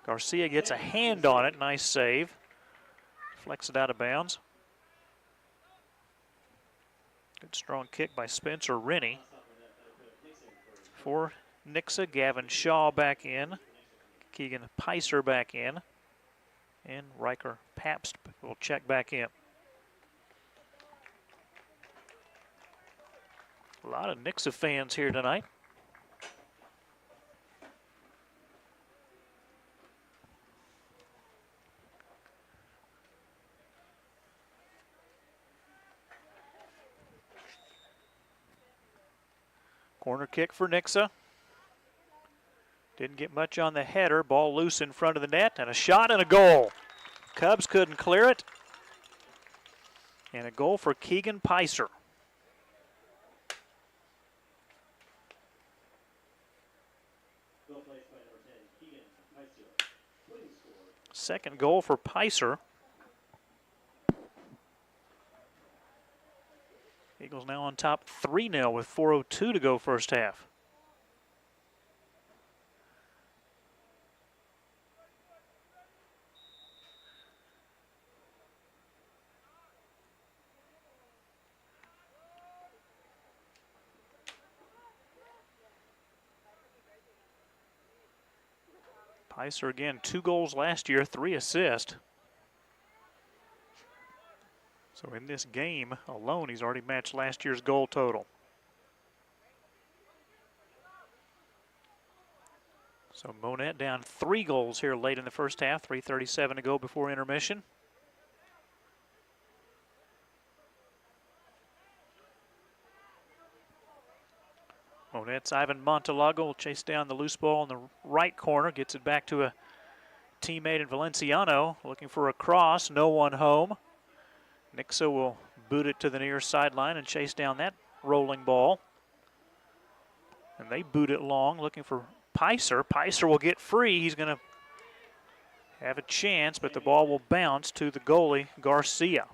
Speaker 2: Garcia gets a hand on it. Nice save. Flecks it out of bounds. Good strong kick by Spencer Rennie. For Nixa, Gavin Shaw back in. Keegan Picer back in. And Riker Pabst will check back in. A lot of Nixa fans here tonight. Corner kick for Nixa. Didn't get much on the header. Ball loose in front of the net, and a shot and a goal. Cubs couldn't clear it. And a goal for Keegan Picer. Second goal for Picer. Eagles now on top 3-0 with 4:02 to go first half. Picer again, 2 goals last year, 3 assists. So in this game alone, he's already matched last year's goal total. So Monett down 3 goals here late in the first half, 3:37 to go before intermission. Monett's Ivan Montalago will chase down the loose ball in the right corner, gets it back to a teammate in Valenciano, looking for a cross, no one home. Nixa will boot it to the near sideline and chase down that rolling ball. And they boot it long, looking for Picer. Picer will get free. He's going to have a chance, but the ball will bounce to the goalie, Garcia.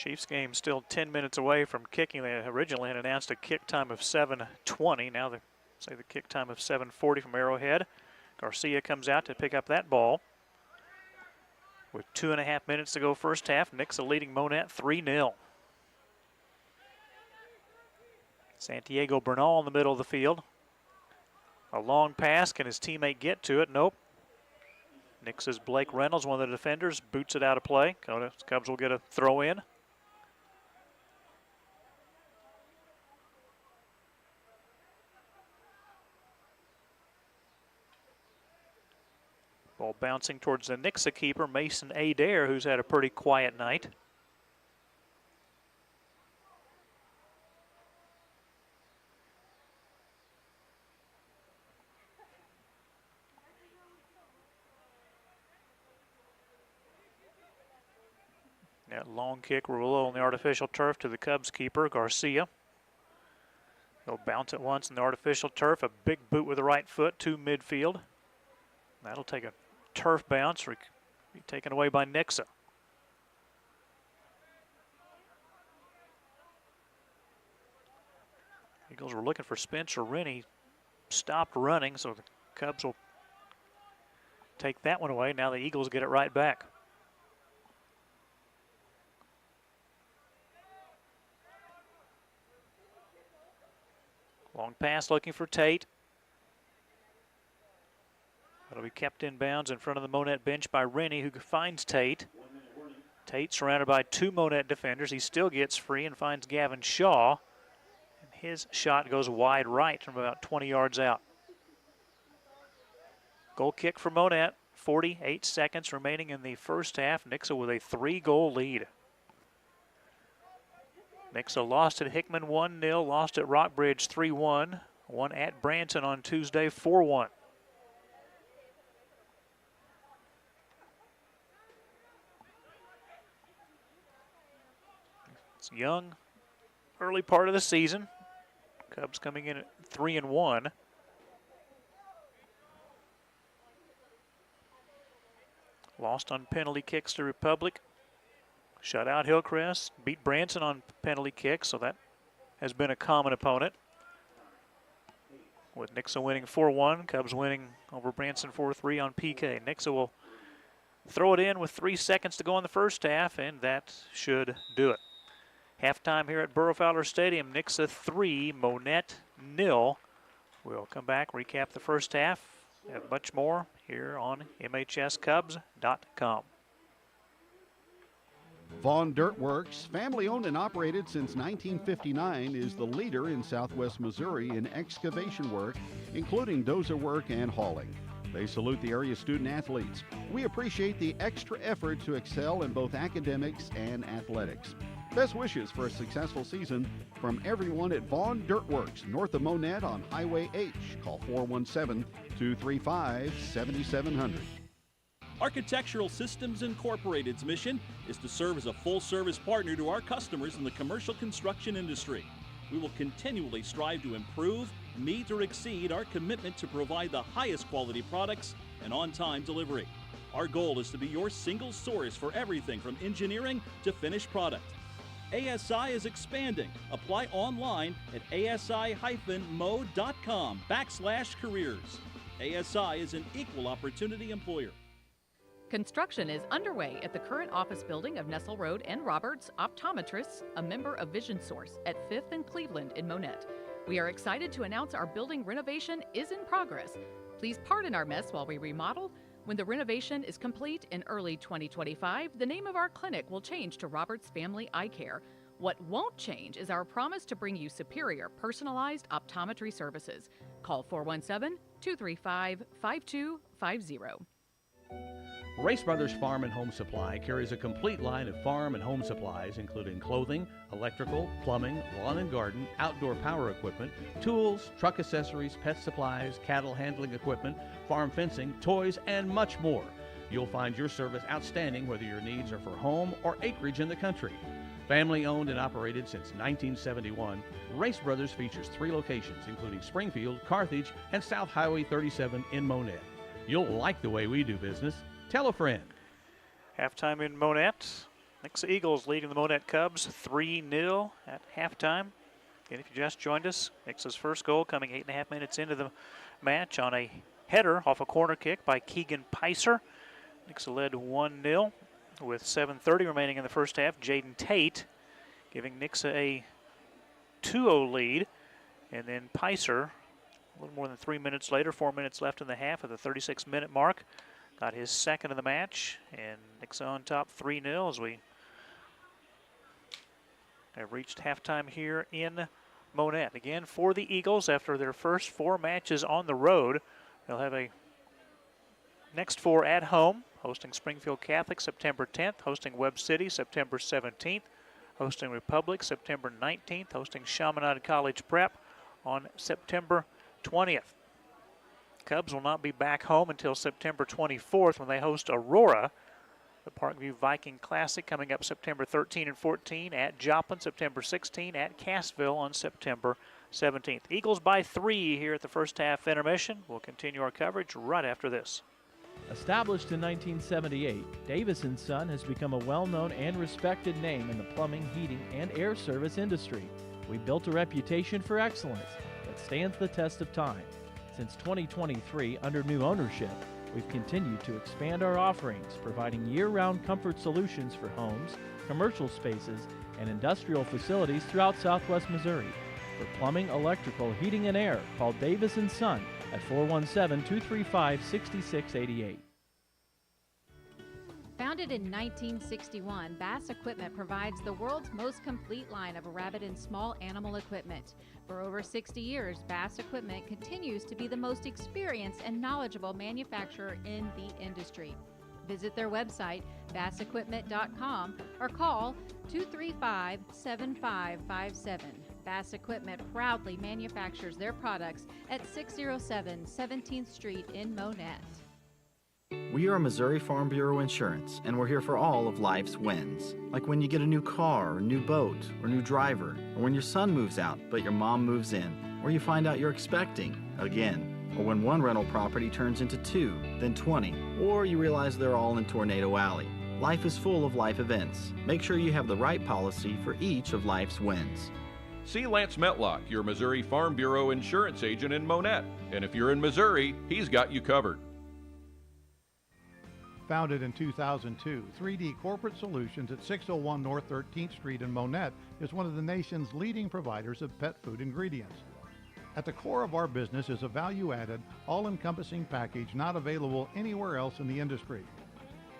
Speaker 2: Chiefs game still 10 minutes away from kicking. They originally had announced a kick time of 7:20. Now they say the kick time of 7:40 from Arrowhead. Garcia comes out to pick up that ball. With 2.5 minutes to go first half, Nixa leading Monett 3-0. Santiago Bernal in the middle of the field. A long pass. Can his teammate get to it? Nope. Nixa's Blake Reynolds, one of the defenders, boots it out of play. Cubs will get a throw in. Ball bouncing towards the Nixa keeper, Mason Adair, who's had a pretty quiet night. That long kick below on the artificial turf to the Cubs keeper, Garcia. He'll bounce it once in the artificial turf, a big boot with the right foot to midfield. That'll take a turf bounce, be taken away by Nixa. Eagles were looking for Spencer Rennie, stopped running, so the Cubs will take that one away. Now the Eagles get it right back. Long pass looking for Tate. That'll be kept in bounds in front of the Monett bench by Rennie, who finds Tate. Tate surrounded by two Monett defenders. He still gets free and finds Gavin Shaw. And his shot goes wide right from about 20 yards out. Goal kick for Monett. 48 seconds remaining in the first half. Nixa with a 3-goal lead. Nixa lost at Hickman 1-0, lost at Rockbridge 3-1, won at Branson on Tuesday 4-1. It's young, early part of the season. Cubs coming in at 3-1. Lost on penalty kicks to Republic. Shut out Hillcrest, beat Branson on penalty kicks, so that has been a common opponent. With Nixa winning 4-1, Cubs winning over Branson 4-3 on PK. Nixa will throw it in with 3 seconds to go in the first half, and that should do it. Halftime here at Burrow Fowler Stadium, Nixa 3, Monett 0. We'll come back, recap the first half, have much more here on MHSCubs.com.
Speaker 3: Vaughn Dirt Works, family owned and operated since 1959, is the leader in southwest Missouri in excavation work, including dozer work and hauling. They salute the area student athletes. We appreciate the extra effort to excel in both academics and athletics. Best wishes for a successful season from everyone at Vaughn Dirt Works, north of Monett on Highway H. Call 417-235-7700.
Speaker 4: Architectural Systems Incorporated's mission is to serve as a full-service partner to our customers in the commercial construction industry. We will continually strive to improve, meet, or exceed our commitment to provide the highest quality products and on-time delivery. Our goal is to be your single source for everything from engineering to finished product. ASI is expanding. Apply online at asi-mo.com/careers. ASI is an equal opportunity employer.
Speaker 5: Construction is underway at the current office building of Nessel Road and Roberts Optometrists, a member of Vision Source at 5th and Cleveland in Monett. We are excited to announce our building renovation is in progress. Please pardon our mess while we remodel. When the renovation is complete in early 2025, the name of our clinic will change to Roberts Family Eye Care. What won't change is our promise to bring you superior personalized optometry services. Call 417-235-5250.
Speaker 6: Race Brothers Farm and Home Supply carries a complete line of farm and home supplies, including clothing, electrical, plumbing, lawn and garden, outdoor power equipment, tools, truck accessories, pet supplies, cattle handling equipment, farm fencing, toys, and much more. You'll find your service outstanding whether your needs are for home or acreage in the country. Family owned and operated since 1971, Race Brothers features 3 locations, including Springfield, Carthage, and South Highway 37 in Monett. You'll like the way we do business. Tell a friend.
Speaker 2: Halftime in Monett. Nixa Eagles leading the Monett Cubs 3-0 at halftime. And if you just joined us, Nixa's first goal coming 8.5 minutes into the match on a header off a corner kick by Keegan Picer. Nixa led 1-0 with 7:30 remaining in the first half. Jaden Tate giving Nixa a 2-0 lead. And then Picer, a little more than 3 minutes later, 4 minutes left in the half at the 36-minute mark, got his second of the match. And Nixa on top 3-0 as we have reached halftime here in Monett. Again, for the Eagles, after their first 4 matches on the road, they'll have a next 4 at home, hosting Springfield Catholic September 10th, hosting Webb City September 17th, hosting Republic September 19th, hosting Chaminade College Prep on September 20th. Cubs will not be back home until September 24th when they host Aurora. The Parkview Viking Classic coming up September 13 and 14, at Joplin September 16, at Cassville on September 17th. Eagles by 3 here at the first half intermission. We'll continue our coverage right after this.
Speaker 7: Established in 1978, Davis & Son has become a well-known and respected name in the plumbing, heating, and air service industry. We built a reputation for excellence that stands the test of time. Since 2023, under new ownership, we've continued to expand our offerings, providing year-round comfort solutions for homes, commercial spaces, and industrial facilities throughout southwest Missouri. For plumbing, electrical, heating, and air, call Davis & Son at 417-235-6688.
Speaker 8: Founded in 1961, Bass Equipment provides the world's most complete line of rabid and small animal equipment. For over 60 years, Bass Equipment continues to be the most experienced and knowledgeable manufacturer in the industry. Visit their website, bassequipment.com, or call 235-7557. Bass Equipment proudly manufactures their products at 607 17th Street in Monett.
Speaker 9: We are Missouri Farm Bureau Insurance, and we're here for all of life's wins. Like when you get a new car, or new boat, or new driver, or when your son moves out but your mom moves in, or you find out you're expecting again, or when one rental property turns into 2, then 20, or you realize they're all in Tornado Alley. Life is full of life events. Make sure you have the right policy for each of life's wins.
Speaker 1: See Lance Metlock, your Missouri Farm Bureau insurance agent in Monett. And if you're in Missouri, he's got you covered.
Speaker 10: Founded in 2002, 3D Corporate Solutions at 601 North 13th Street in Monett is one of the nation's leading providers of pet food ingredients. At the core of our business is a value-added, all-encompassing package not available anywhere else in the industry.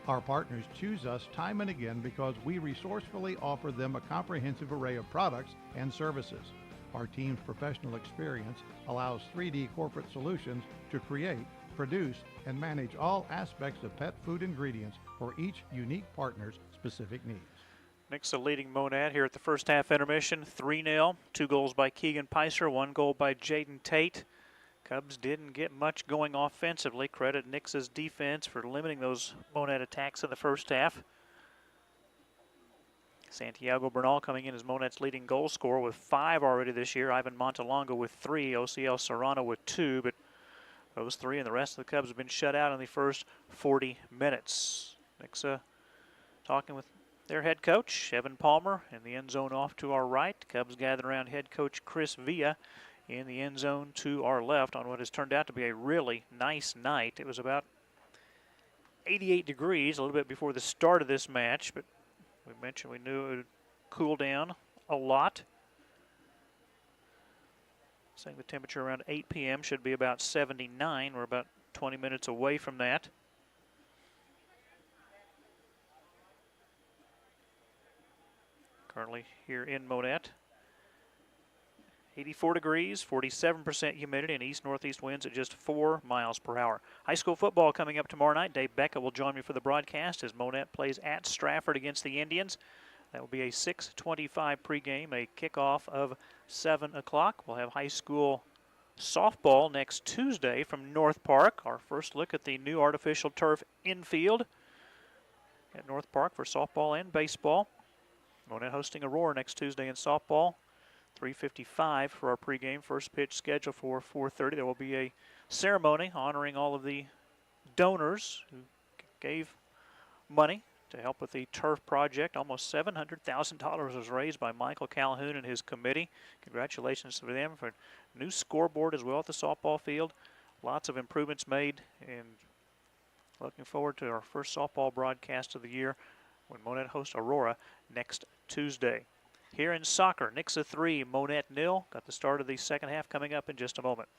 Speaker 10: Our partners choose us time and again because we resourcefully offer them a comprehensive array of products and services. Our team's professional experience allows 3D Corporate Solutions to create, produce, and manage all aspects of pet food ingredients for each unique partner's specific needs.
Speaker 2: Nixa leading Monett here at the first half intermission, 3-0. 2 goals by Keegan Picer, 1 goal by Jaden Tate. Cubs didn't get much going offensively. Credit Nixa's defense for limiting those Monett attacks in the first half. Santiago Bernal coming in as Monett's leading goal scorer with 5 already this year. Ivan Montalongo with 3, OCL Serrano with 2, but those 3 and the rest of the Cubs have been shut out in the first 40 minutes. Nixa talking with their head coach, Evan Palmer, in the end zone off to our right. Cubs gathered around head coach Chris Villa in the end zone to our left on what has turned out to be a really nice night. It was about 88 degrees a little bit before the start of this match, but we mentioned we knew it would cool down a lot. Saying the temperature around 8 p.m. should be about 79. We're about 20 minutes away from that. Currently here in Monett. 84 degrees, 47% humidity, and east-northeast winds at just 4 miles per hour. High school football coming up tomorrow night. Dave Becca will join me for the broadcast as Monett plays at Stratford against the Indians. That will be a 6:25 pregame, a kickoff of 7 o'clock. We'll have high school softball next Tuesday from North Park. Our first look at the new artificial turf infield at North Park for softball and baseball. Monett hosting Aurora next Tuesday in softball. 3:55 for our pregame. First pitch scheduled for 4:30. There will be a ceremony honoring all of the donors who gave money to help with the turf project. Almost $700,000 was raised by Michael Calhoun and his committee. Congratulations to them for a new scoreboard as well at the softball field. Lots of improvements made, and looking forward to our first softball broadcast of the year when Monett hosts Aurora next Tuesday. Here in soccer, Nixa 3, Monett 0. Got the start of the second half coming up in just a moment.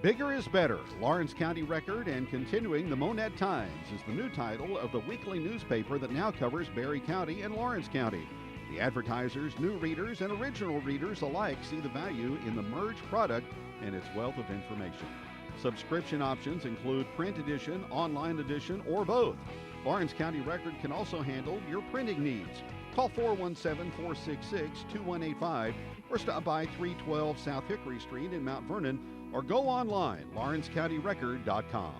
Speaker 3: Bigger is Better, Lawrence County Record and Continuing the Monett Times is the new title of the weekly newspaper that now covers Berry County and Lawrence County. The advertisers, new readers, and original readers alike see the value in the merged product and its wealth of information. Subscription options include print edition, online edition, or both. Lawrence County Record can also handle your printing needs. Call 417-466-2185 or stop by 312 South Hickory Street in Mount Vernon or go online, lawrencecountyrecord.com.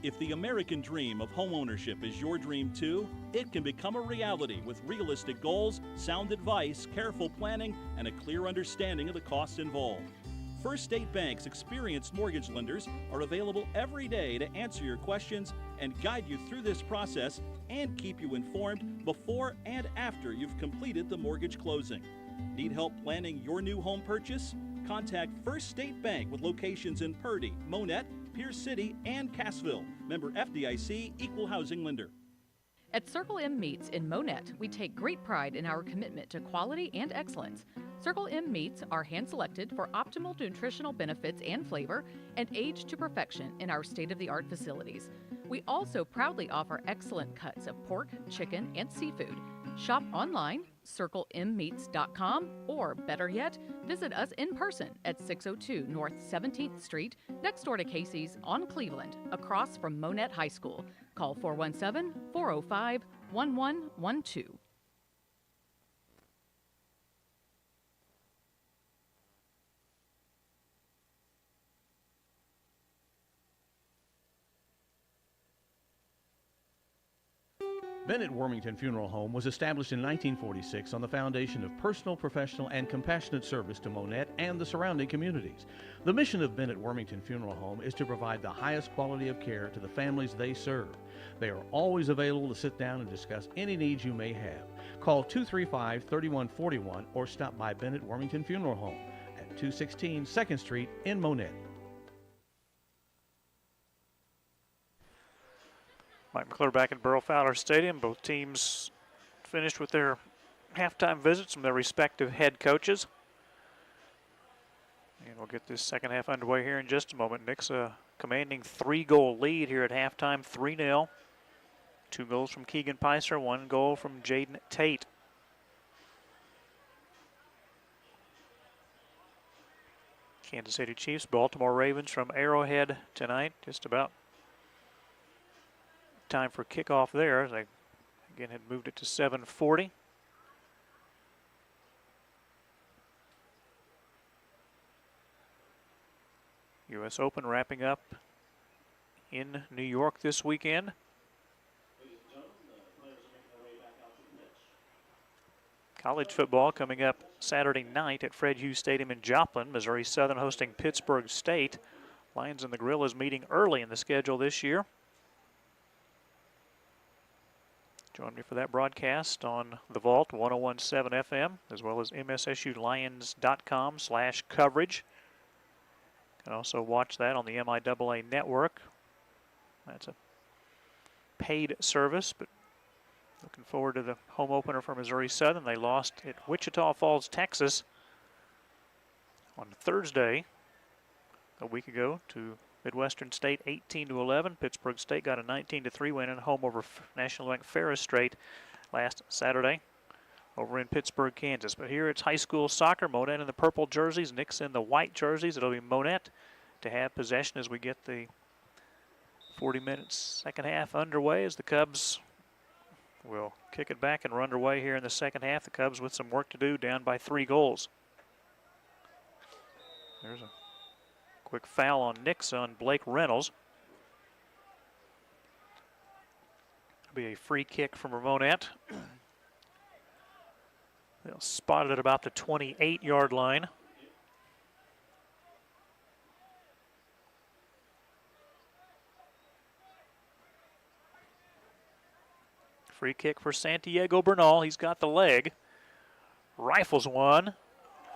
Speaker 4: If the American dream of homeownership is your dream too, it can become a reality with realistic goals, sound advice, careful planning, and a clear understanding of the costs involved. First State Bank's experienced mortgage lenders are available every day to answer your questions and guide you through this process and keep you informed before and after you've completed the mortgage closing. Need help planning your new home purchase? Contact First State Bank with locations in Purdy, Monett, Pierce City, and Cassville. Member FDIC, Equal Housing Lender.
Speaker 5: At Circle M Meats in Monett, we take great pride in our commitment to quality and excellence. Circle M meats are hand-selected for optimal nutritional benefits and flavor and aged to perfection in our state-of-the-art facilities. We also proudly offer excellent cuts of pork, chicken, and seafood. Shop online, circlemmeats.com, or better yet, visit us in person at 602 North 17th Street, next door to Casey's on Cleveland, across from Monett High School. Call 417-405-1112.
Speaker 6: Bennett Wormington Funeral Home was established in 1946 on the foundation of personal, professional, and compassionate service to Monett and the surrounding communities. The mission of Bennett Wormington Funeral Home is to provide the highest quality of care to the families they serve. They are always available to sit down and discuss any needs you may have. Call 235-3141 or stop by Bennett Wormington Funeral Home at 216 2nd Street in Monett.
Speaker 2: Mike McClure back at Burl Fowler Stadium. Both teams finished with their halftime visits from their respective head coaches. And we'll get this second half underway here in just a moment. Nixa commanding 3-goal lead here at halftime, 3-0. 2 goals from Keegan Peiser, 1 goal from Jaden Tate. Kansas City Chiefs, Baltimore Ravens from Arrowhead tonight. Just about time for kickoff there. They again had moved it to 7:40. U.S. Open wrapping up in New York this weekend. College football coming up Saturday night at Fred Hughes Stadium in Joplin. Missouri Southern hosting Pittsburgh State. Lions and the Gorillas meeting early in the schedule this year. Join me for that broadcast on The Vault 101.7 FM, as well as mssulions.com/coverage. You can also watch that on the MIAA network. That's a paid service, but looking forward to the home opener for Missouri Southern. They lost at Wichita Falls, Texas on Thursday a week ago to Midwestern State 18-11. Pittsburgh State got a 19-3 win at home over National Bank Ferris Strait last Saturday over in Pittsburgh, Kansas. But here it's high school soccer. Monett in the purple jerseys, Nixa in the white jerseys. It'll be Monett to have possession as we get the 40 minutes second half underway, as the Cubs will kick it back and run underway here in the second half. The Cubs with some work to do, down by 3 goals. There's a quick foul on Nixa on Blake Reynolds. It'll be a free kick from Monett. They'll spot it at about the 28-yard line. Free kick for Santiago Bernal. He's got the leg. Rifles one.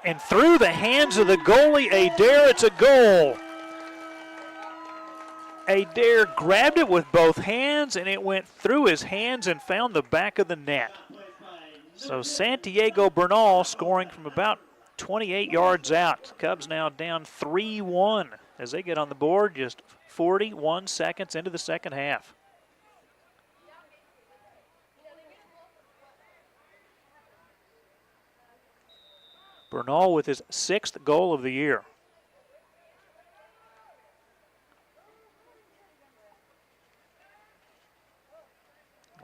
Speaker 2: And through the hands of the goalie, Adair, it's a goal. Adair grabbed it with both hands, and it went through his hands and found the back of the net. So Santiago Bernal scoring from about 28 yards out. Cubs now down 3-1 as they get on the board just 41 seconds into the second half. Bernal with his 6th goal of the year.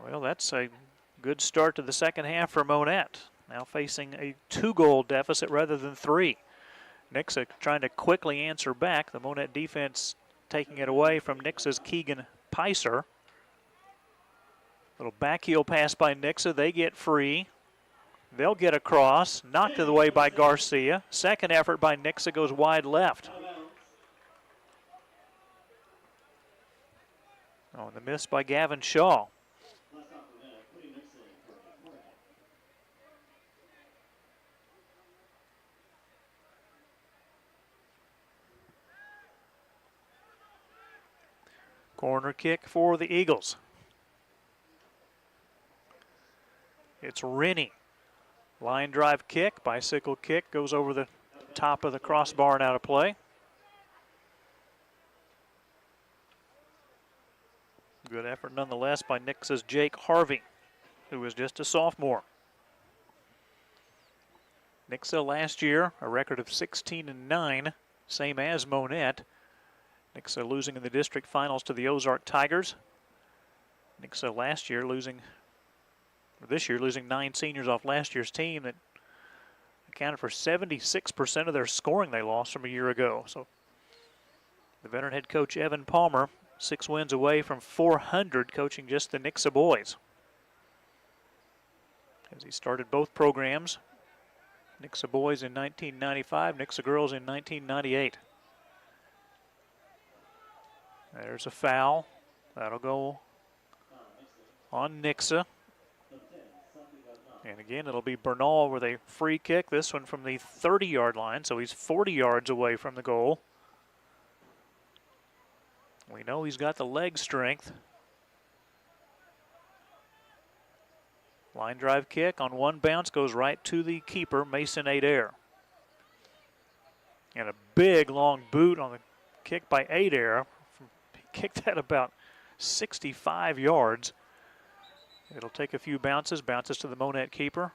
Speaker 2: Well, that's a good start to the second half for Monett. Now facing a 2-goal deficit rather than 3. Nixa trying to quickly answer back. The Monett defense taking it away from Nixa's Keegan Picer. Little backheel pass by Nixa. They get free. They'll get across. Knocked away by Garcia. Second effort by Nixa goes wide left. Oh, and the miss by Gavin Shaw. Corner kick for the Eagles. It's Rennie. Line drive kick, bicycle kick, goes over the top of the crossbar and out of play. Good effort nonetheless by Nixa's Jake Harvey, who was just a sophomore. Nixa last year, a record of 16-9, same as Monett. Nixa losing in the district finals to the Ozark Tigers. Nixa last year losing, or this year losing 9 seniors off last year's team that accounted for 76% of their scoring they lost from a year ago. So the veteran head coach Evan Palmer, 6 wins away from 400 coaching just the Nixa boys. As he started both programs, Nixa boys in 1995, Nixa girls in 1998. There's a foul. That'll go on Nixa. And again, it'll be Bernal with a free kick, this one from the 30-yard line, so he's 40 yards away from the goal. We know he's got the leg strength. Line drive kick on one bounce goes right to the keeper, Mason Adair. And a big long boot on the kick by Adair. He kicked that about 65 yards. It'll take a few bounces to the Monett keeper.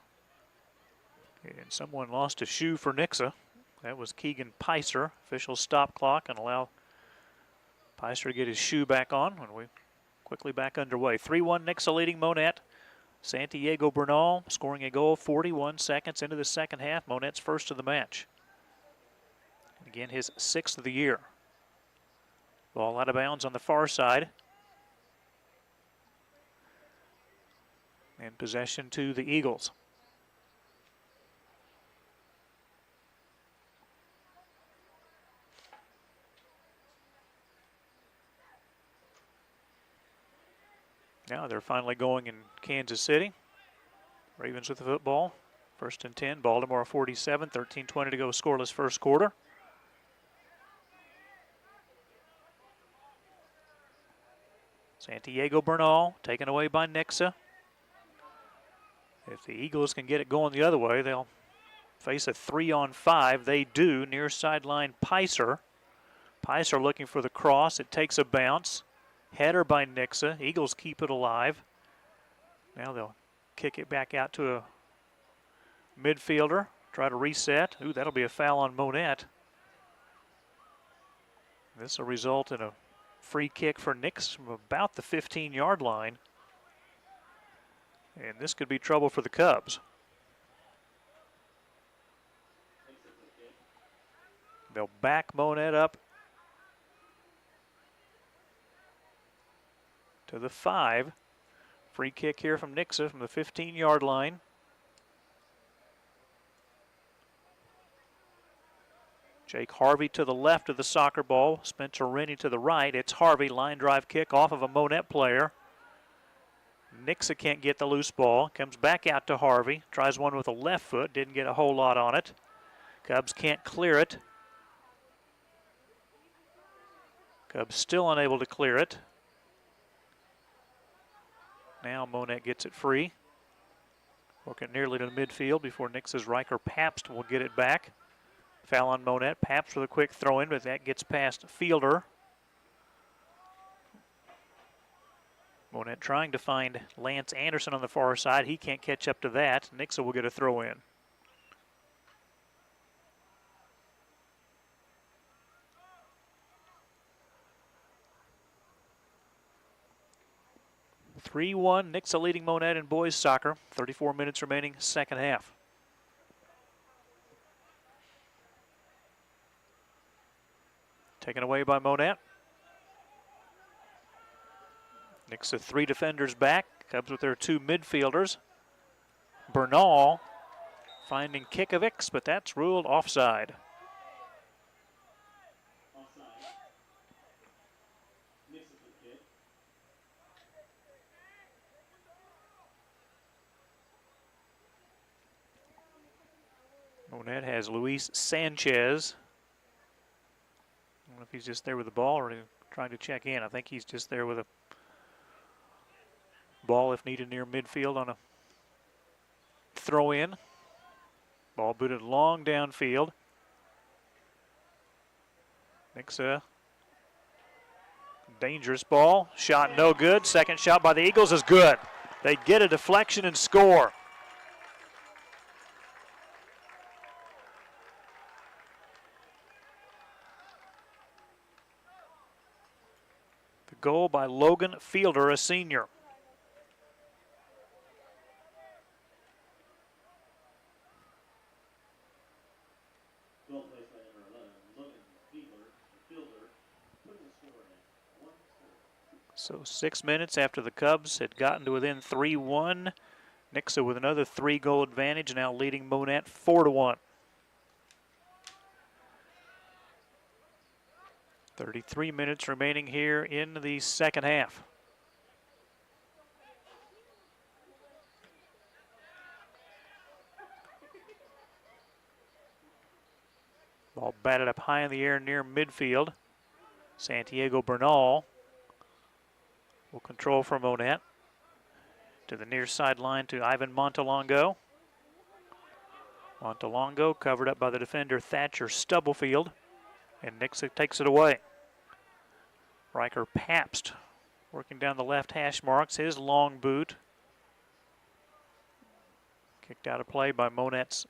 Speaker 2: And someone lost a shoe for Nixa. That was Keegan Picer. Officials stop clock and allow Picer to get his shoe back on when we quickly back underway. 3-1 Nixa leading Monett. Santiago Bernal scoring a goal 41 seconds into the second half. Monett's first of the match. And again, his 6th of the year. Ball out of bounds on the far side. And possession to the Eagles. Now they're finally going in Kansas City. Ravens with the football. 1st and 10, Baltimore 47, 13:20 to go, scoreless first quarter. Santiago Bernal taken away by Nixa. If the Eagles can get it going the other way, they'll face a 3-on-5. They do, near sideline Picer. Picer looking for the cross. It takes a bounce. Header by Nixa. Eagles keep it alive. Now they'll kick it back out to a midfielder. Try to reset. Ooh, that'll be a foul on Monett. This will result in a free kick for Nixa from about the 15-yard line. And this could be trouble for the Cubs. They'll back Monett up to the 5. Free kick here from Nixa from the 15-yard line. Jake Harvey to the left of the soccer ball. Spencer Rennie to the right. It's Harvey, line drive kick off of a Monett player. Nixa can't get the loose ball. Comes back out to Harvey. Tries one with a left foot. Didn't get a whole lot on it. Cubs can't clear it. Cubs still unable to clear it. Now Monett gets it free. Working nearly to the midfield before Nixa's Riker Pabst will get it back. Foul on Monett. Pabst with a quick throw in, but that gets past Fielder. Monett trying to find Lance Anderson on the far side. He can't catch up to that. Nixa will get a throw in. (3-1) Nixa leading Monett in boys soccer. 34 minutes remaining, second half. Taken away by Monett. Nixa 3 defenders back. Cubs with their 2 midfielders. Bernal finding Kikovics, but that's ruled offside. Monett has Luis Sanchez. I don't know if he's just there with the ball or trying to check in. I think he's just there with a ball if needed near midfield on a throw in. Ball booted long downfield. Nixa. Dangerous ball. Shot no good. Second shot by the Eagles is good. They get a deflection and score. The goal by Logan Fielder, a senior. So 6 minutes after the Cubs had gotten to within 3-1, Nixa with another 3-goal advantage, now leading Monett 4-1. 33 minutes remaining here in the second half. Ball batted up high in the air near midfield. Santiago Bernal will control for Monett. To the near sideline to Ivan Montalongo. Montalongo covered up by the defender Thatcher Stubblefield. And Nixa takes it away. Riker Pabst working down the left hash marks. His long boot. Kicked out of play by Monett's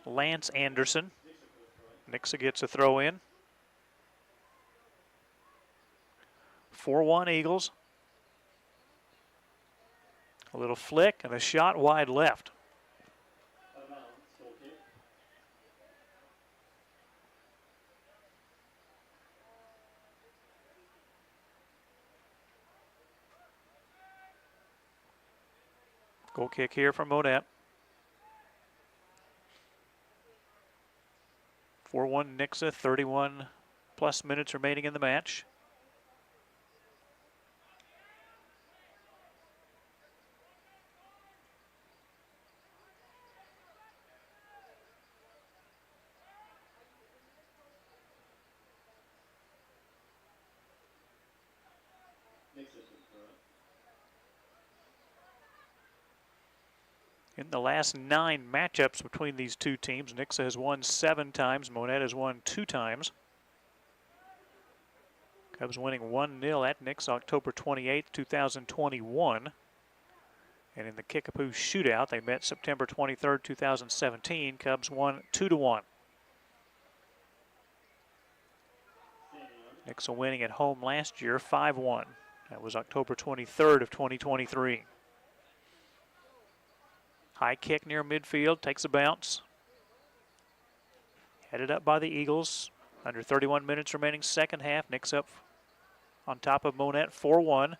Speaker 2: Lance Anderson. Nixa gets a throw in. 4-1 Eagles. A little flick and a shot wide left. Goal kick here from Monett. 4-1 Nixa, 31 plus minutes remaining in the match. In the last 9 matchups between these two teams, Nixa has won 7 times, Monett has won 2 times. Cubs winning 1-0 at Nixa October 28th, 2021. And in the Kickapoo shootout, they met September 23rd, 2017. Cubs won 2-1. Nixa winning at home last year 5-1. That was October 23rd of 2023. High kick near midfield, takes a bounce. Headed up by the Eagles. Under 31 minutes remaining, second half. Nixa up on top of Monett, 4-1.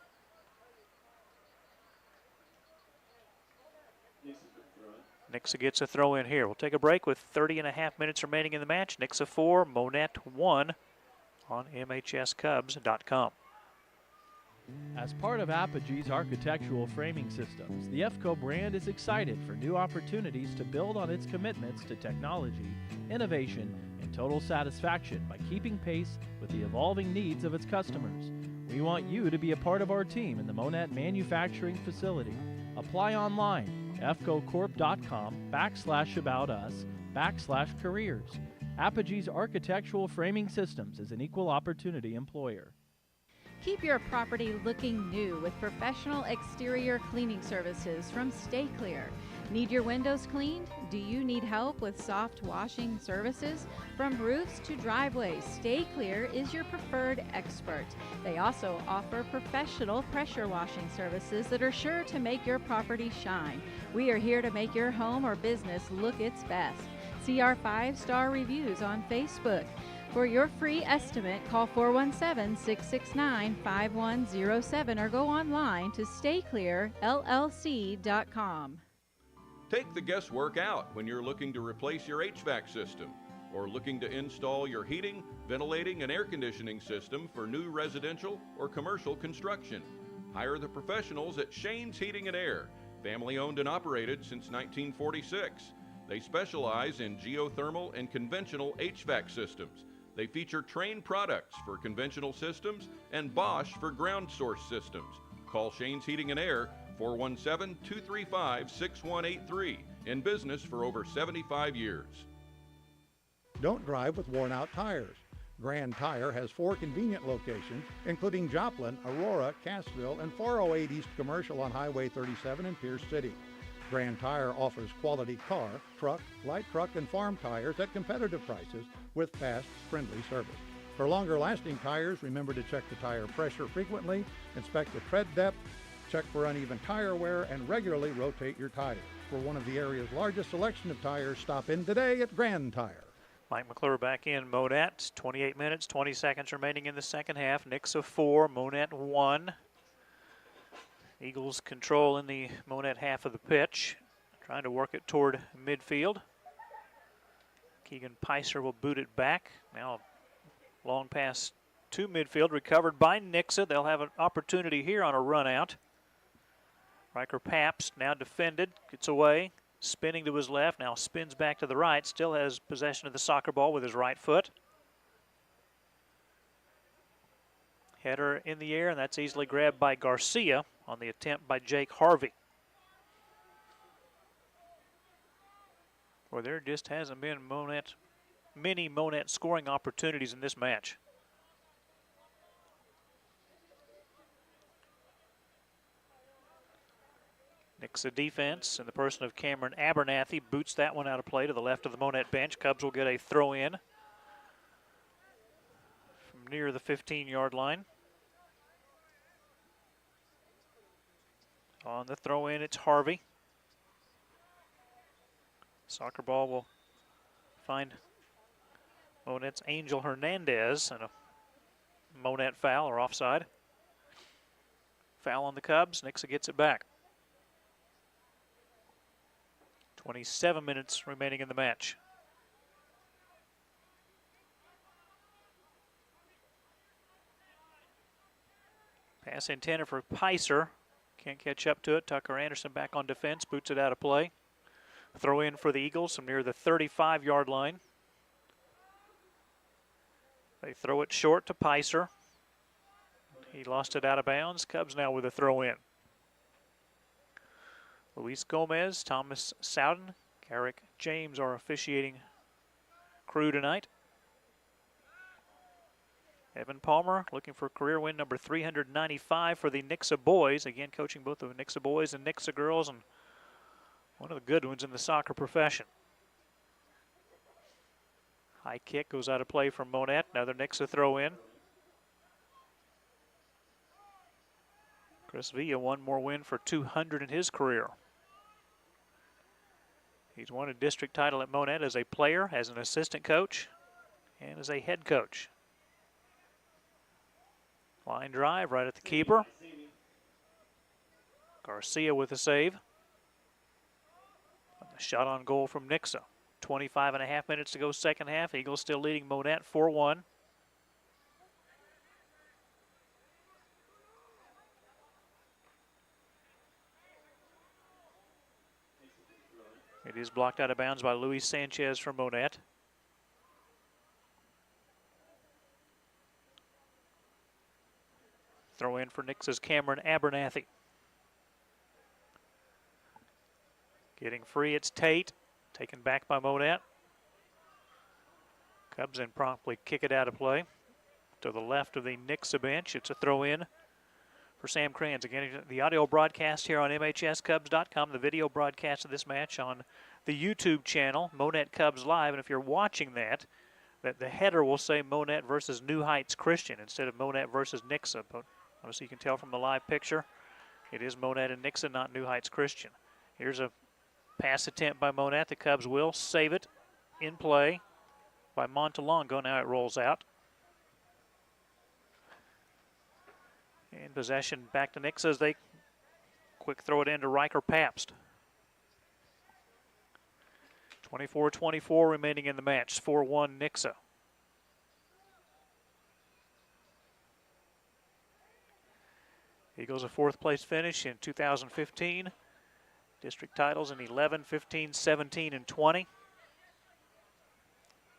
Speaker 2: Nixa gets a throw in here. We'll take a break with 30.5 minutes remaining in the match. Nixa 4, Monett 1 on MHSCubs.com.
Speaker 7: As part of Apogee's architectural framing systems, the EFCO brand is excited for new opportunities to build on its commitments to technology, innovation, and total satisfaction by keeping pace with the evolving needs of its customers. We want you to be a part of our team in the Monett manufacturing facility. Apply online, efcocorp.com/about-us/careers. Apogee's Architectural Framing Systems is an equal opportunity employer.
Speaker 8: Keep your property looking new with professional exterior cleaning services from Stay Clear. Need your windows cleaned? Do you need help with soft washing services? From roofs to driveways, Stay Clear is your preferred expert. They also offer professional pressure washing services that are sure to make your property shine. We are here to make your home or business look its best. See our 5-star reviews on Facebook. For your free estimate, call 417-669-5107 or go online to stayclearllc.com.
Speaker 1: Take the guesswork out when you're looking to replace your HVAC system or looking to install your heating, ventilating, and air conditioning system for new residential or commercial construction. Hire the professionals at Shane's Heating and Air, family owned and operated since 1946. They specialize in geothermal and conventional HVAC systems. They feature trained products for conventional systems and Bosch for ground source systems. Call Shane's Heating and Air, 417-235-6183. In business for over 75 years.
Speaker 10: Don't drive with worn-out tires. Grand Tire has 4 convenient locations, including Joplin, Aurora, Cassville, and 408 East Commercial on Highway 37 in Pierce City. Grand Tire offers quality car, truck, light truck, and farm tires at competitive prices with fast, friendly service. For longer-lasting tires, remember to check the tire pressure frequently, inspect the tread depth, check for uneven tire wear, and regularly rotate your tires. For one of the area's largest selection of tires, stop in today at Grand Tire.
Speaker 2: Mike McClure back in Monett. 28 minutes, 20 seconds remaining in the second half. Nixa 4, Monett 1. Eagles control in the Monett half of the pitch, trying to work it toward midfield. Keegan Peiser will boot it back. Now long pass to midfield, recovered by Nixa. They'll have an opportunity here on a run out. Riker Pabst now defended, gets away, spinning to his left, now spins back to the right, still has possession of the soccer ball with his right foot. Header in the air, and that's easily grabbed by Garcia on the attempt by Jake Harvey. Well, there just hasn't been many Monett scoring opportunities in this match. Nixa defense in the person of Cameron Abernathy boots that one out of play to the left of the Monett bench. Cubs will get a throw in from near the 15-yard line. On the throw in, it's Harvey. Soccer ball will find Monett's Angel Hernandez and a Monett foul or offside. Foul on the Cubs. Nixa gets it back. 27 minutes remaining in the match. Pass intended for Peiser. Can't catch up to it. Tucker Anderson back on defense, boots it out of play. Throw in for the Eagles from near the 35-yard line. They throw it short to Peiser. He lost it out of bounds. Cubs now with a throw in. Luis Gomez, Thomas Sowden, Carrick James are officiating crew tonight. Evan Palmer looking for career win number 395 for the Nixa boys. Again, coaching both the Nixa boys and Nixa girls, and one of the good ones in the soccer profession. High kick goes out of play from Monett. Another Nixa throw in. Chris Villa, one more win for 200 in his career. He's won a district title at Monett as a player, as an assistant coach, and as a head coach. Line drive right at the keeper. Garcia with a save. And the shot on goal from Nixa. 25.5 minutes to go second half. Eagles still leading Monett 4-1. It is blocked out of bounds by Luis Sanchez from Monett. Throw in for Nixa's Cameron Abernathy. Getting free, it's Tate. Taken back by Monett. Cubs then promptly kick it out of play. To the left of the Nixa bench, it's a throw in for Sam Kranz. Again, the audio broadcast here on MHSCubs.com, the video broadcast of this match on the YouTube channel, Monett Cubs Live. And if you're watching that the header will say Monett versus New Heights Christian instead of Monett versus Nixa. But obviously you can tell from the live picture, it is Monett and Nixa, not New Heights Christian. Here's a pass attempt by Monett. The Cubs will save it in play by Montalongo. Now it rolls out. And possession back to Nixa as they quick throw it into Riker Pabst. 24-24 remaining in the match. 4-1 Nixa. Eagles a fourth place finish in 2015. District titles in 11, 15, 17, and 20.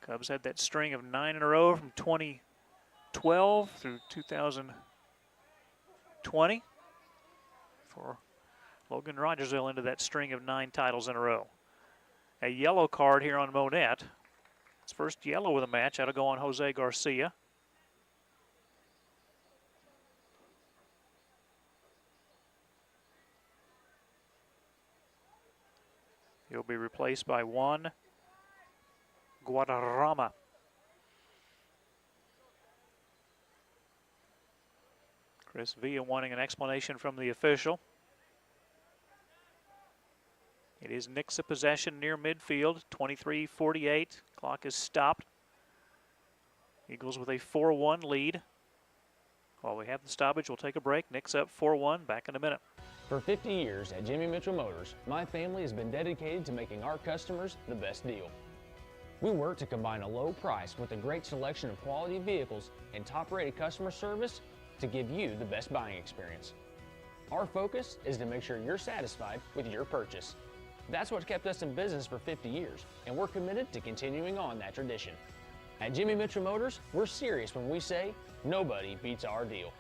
Speaker 2: Cubs had that string of 9 in a row from 2012 through 2020. For Logan Rogersville into that string of 9 titles in a row. A yellow card here on Monett. It's first yellow of the match. That'll go on Jose Garcia. He'll be replaced by Juan Guadarrama. Chris Villa wanting an explanation from the official. It is Nixa possession near midfield, 23-48. Clock is stopped. Eagles with a 4-1 lead. While we have the stoppage, we'll take a break. Nixa up 4-1, back in a minute.
Speaker 11: For 50 years at Jimmy Mitchell Motors, my family has been dedicated to making our customers the best deal. We work to combine a low price with a great selection of quality vehicles and top-rated customer service to give you the best buying experience. Our focus is to make sure you're satisfied with your purchase. That's what kept us in business for 50 years, and we're committed to continuing on that tradition. At Jimmy Mitchell Motors, we're serious when we say, nobody beats our deal.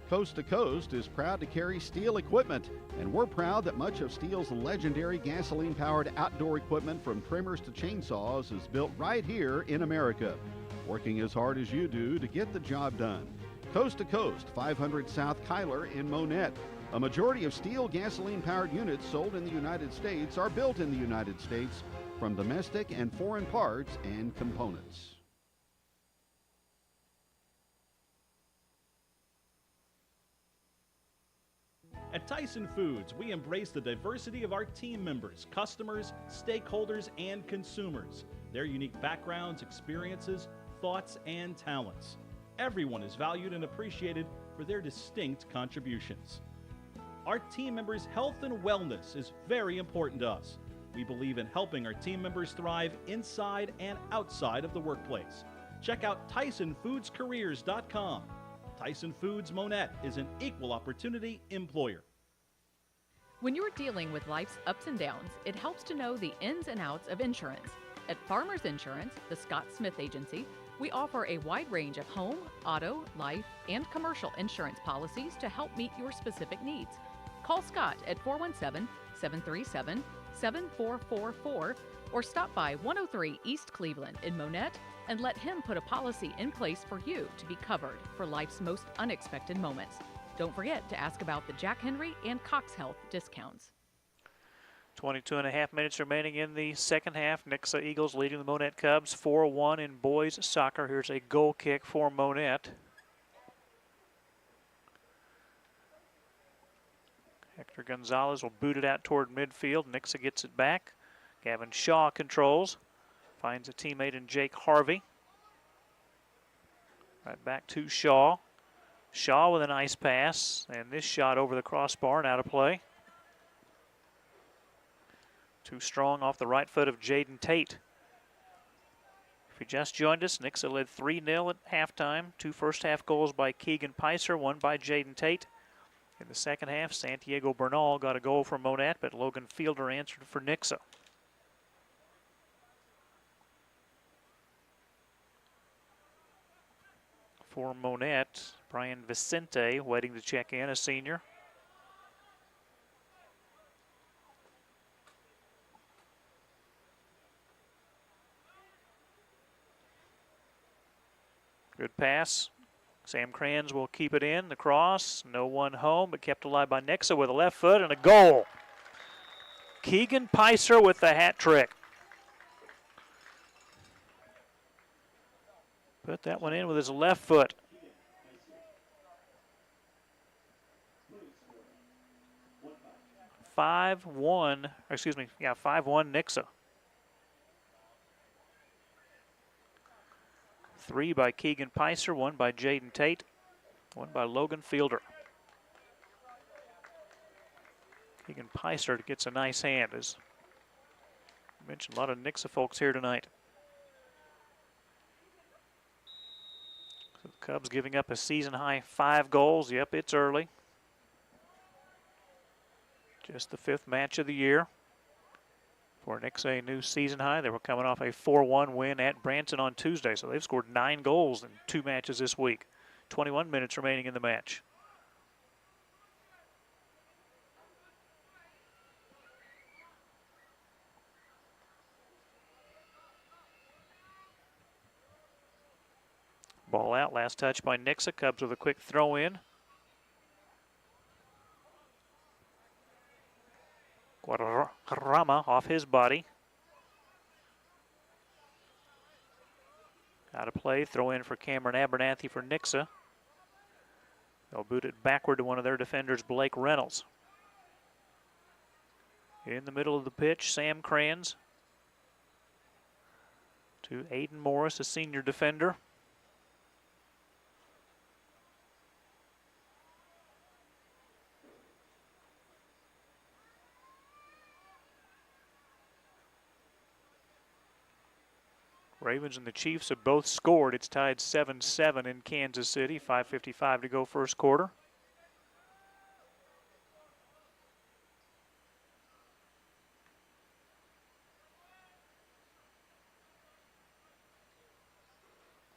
Speaker 3: Coast to Coast is proud to carry Steel equipment, and we're proud that much of Steel's legendary gasoline-powered outdoor equipment from trimmers to chainsaws is built right here in America, working as hard as you do to get the job done. Coast to Coast, 500 South Kyler in Monett. A majority of Steel gasoline-powered units sold in the United States are built in the United States from domestic and foreign parts and components.
Speaker 4: At Tyson Foods, we embrace the diversity of our team members, customers, stakeholders, and consumers, their unique backgrounds, experiences, thoughts, and talents. Everyone is valued and appreciated for their distinct contributions. Our team members' health and wellness is very important to us. We believe in helping our team members thrive inside and outside of the workplace. Check out TysonFoodsCareers.com. Tyson Foods Monett is an equal opportunity employer.
Speaker 5: When you're dealing with life's ups and downs, it helps to know the ins and outs of insurance. At Farmers Insurance, the Scott Smith Agency, we offer a wide range of home, auto, life, and commercial insurance policies to help meet your specific needs. Call Scott at 417-737-7444 or stop by 103 East Cleveland in Monett and let him put a policy in place for you to be covered for life's most unexpected moments. Don't forget to ask about the Jack Henry and Cox Health discounts.
Speaker 2: 22.5 minutes remaining in the second half. Nixa Eagles leading the Monett Cubs 4-1 in boys soccer. Here's a goal kick for Monett. Hector Gonzalez will boot it out toward midfield. Nixa gets it back. Gavin Shaw controls. Finds a teammate in Jake Harvey. Right back to Shaw. Shaw with a nice pass. And this shot over the crossbar and out of play. Too strong off the right foot of Jaden Tate. If you just joined us, Nixa led 3-0 at halftime. 2 first half goals by Keegan Picer, one by Jaden Tate. In the second half, Santiago Bernal got a goal from Monett, but Logan Fielder answered for Nixa. For Monett, Brian Vicente waiting to check in, a senior. Good pass. Sam Kranz will keep it in. The cross, no one home, but kept alive by Nixa with a left foot and a goal. Keegan Peiser with the hat trick. Put that one in with his left foot. (5-1) Nixa. 3 by Keegan Peiser, 1 by Jaden Tate, 1 by Logan Fielder. Keegan Peiser gets a nice hand. As I mentioned, a lot of Nixa folks here tonight. So the Cubs giving up a season-high 5 goals. Yep, it's early. Just the 5th match of the year. For Nixa, a new season high. They were coming off a 4-1 win at Branson on Tuesday, so they've scored 9 goals in 2 matches this week. 21 minutes remaining in the match. Ball out, last touch by Nixa. Cubs with a quick throw in. Guadarrama off his body. Out of play, throw in for Cameron Abernathy for Nixa. They'll boot it backward to one of their defenders, Blake Reynolds. In the middle of the pitch, Sam Kranz to Aiden Morris, a senior defender. Ravens and the Chiefs have both scored. It's tied 7-7 in Kansas City. 5:55 to go first quarter.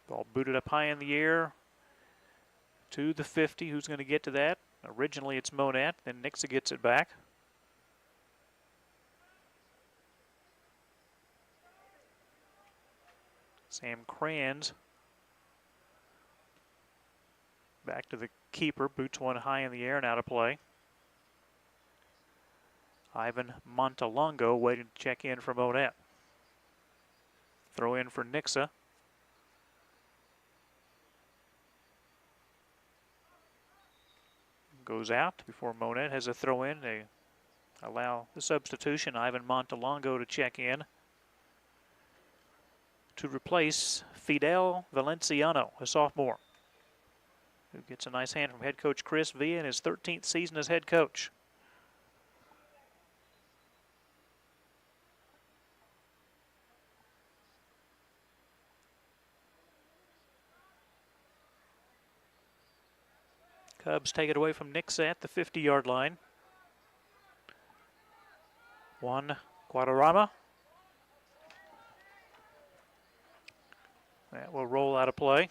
Speaker 2: Ball booted up high in the air to the 50. Who's going to get to that? Originally it's Monett, then Nixa gets it back. Sam Kranz back to the keeper, boots one high in the air and out of play. Ivan Montalongo waiting to check in for Monett. Throw in for Nixa. Goes out before Monett has a throw in. They allow the substitution, Ivan Montalongo, to check in to replace Fidel Valenciano, a sophomore, who gets a nice hand from head coach Chris Villa in his 13th season as head coach. Cubs take it away from Nixa at the 50-yard line. Juan Guadarrama. That will roll out of play.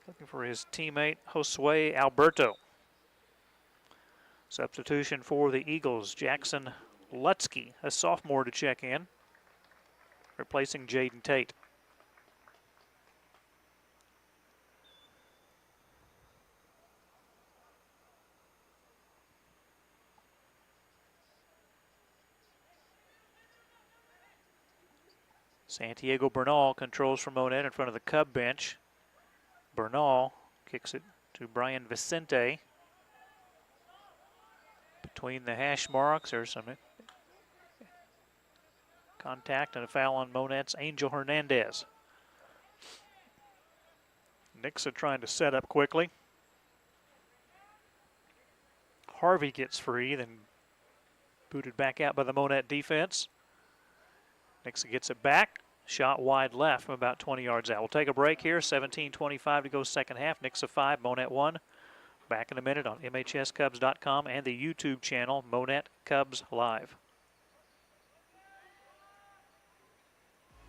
Speaker 2: Looking for his teammate, Josue Alberto. Substitution for the Eagles, Jackson Lutsky, a sophomore, to check in, replacing Jaden Tate. Santiago Bernal controls from Monett in front of the Cub bench. Bernal kicks it to Brian Vicente. Between the hash marks, there's some contact and a foul on Monett's Angel Hernandez. Nixa trying to set up quickly. Harvey gets free, then booted back out by the Monett defense. Nixa gets it back, Shot wide left from about 20 yards out. We'll take a break here. 17:25 to go second half. Nixa 5, Monett 1. Back in a minute on MHSCubs.com and the YouTube channel, Monett Cubs Live.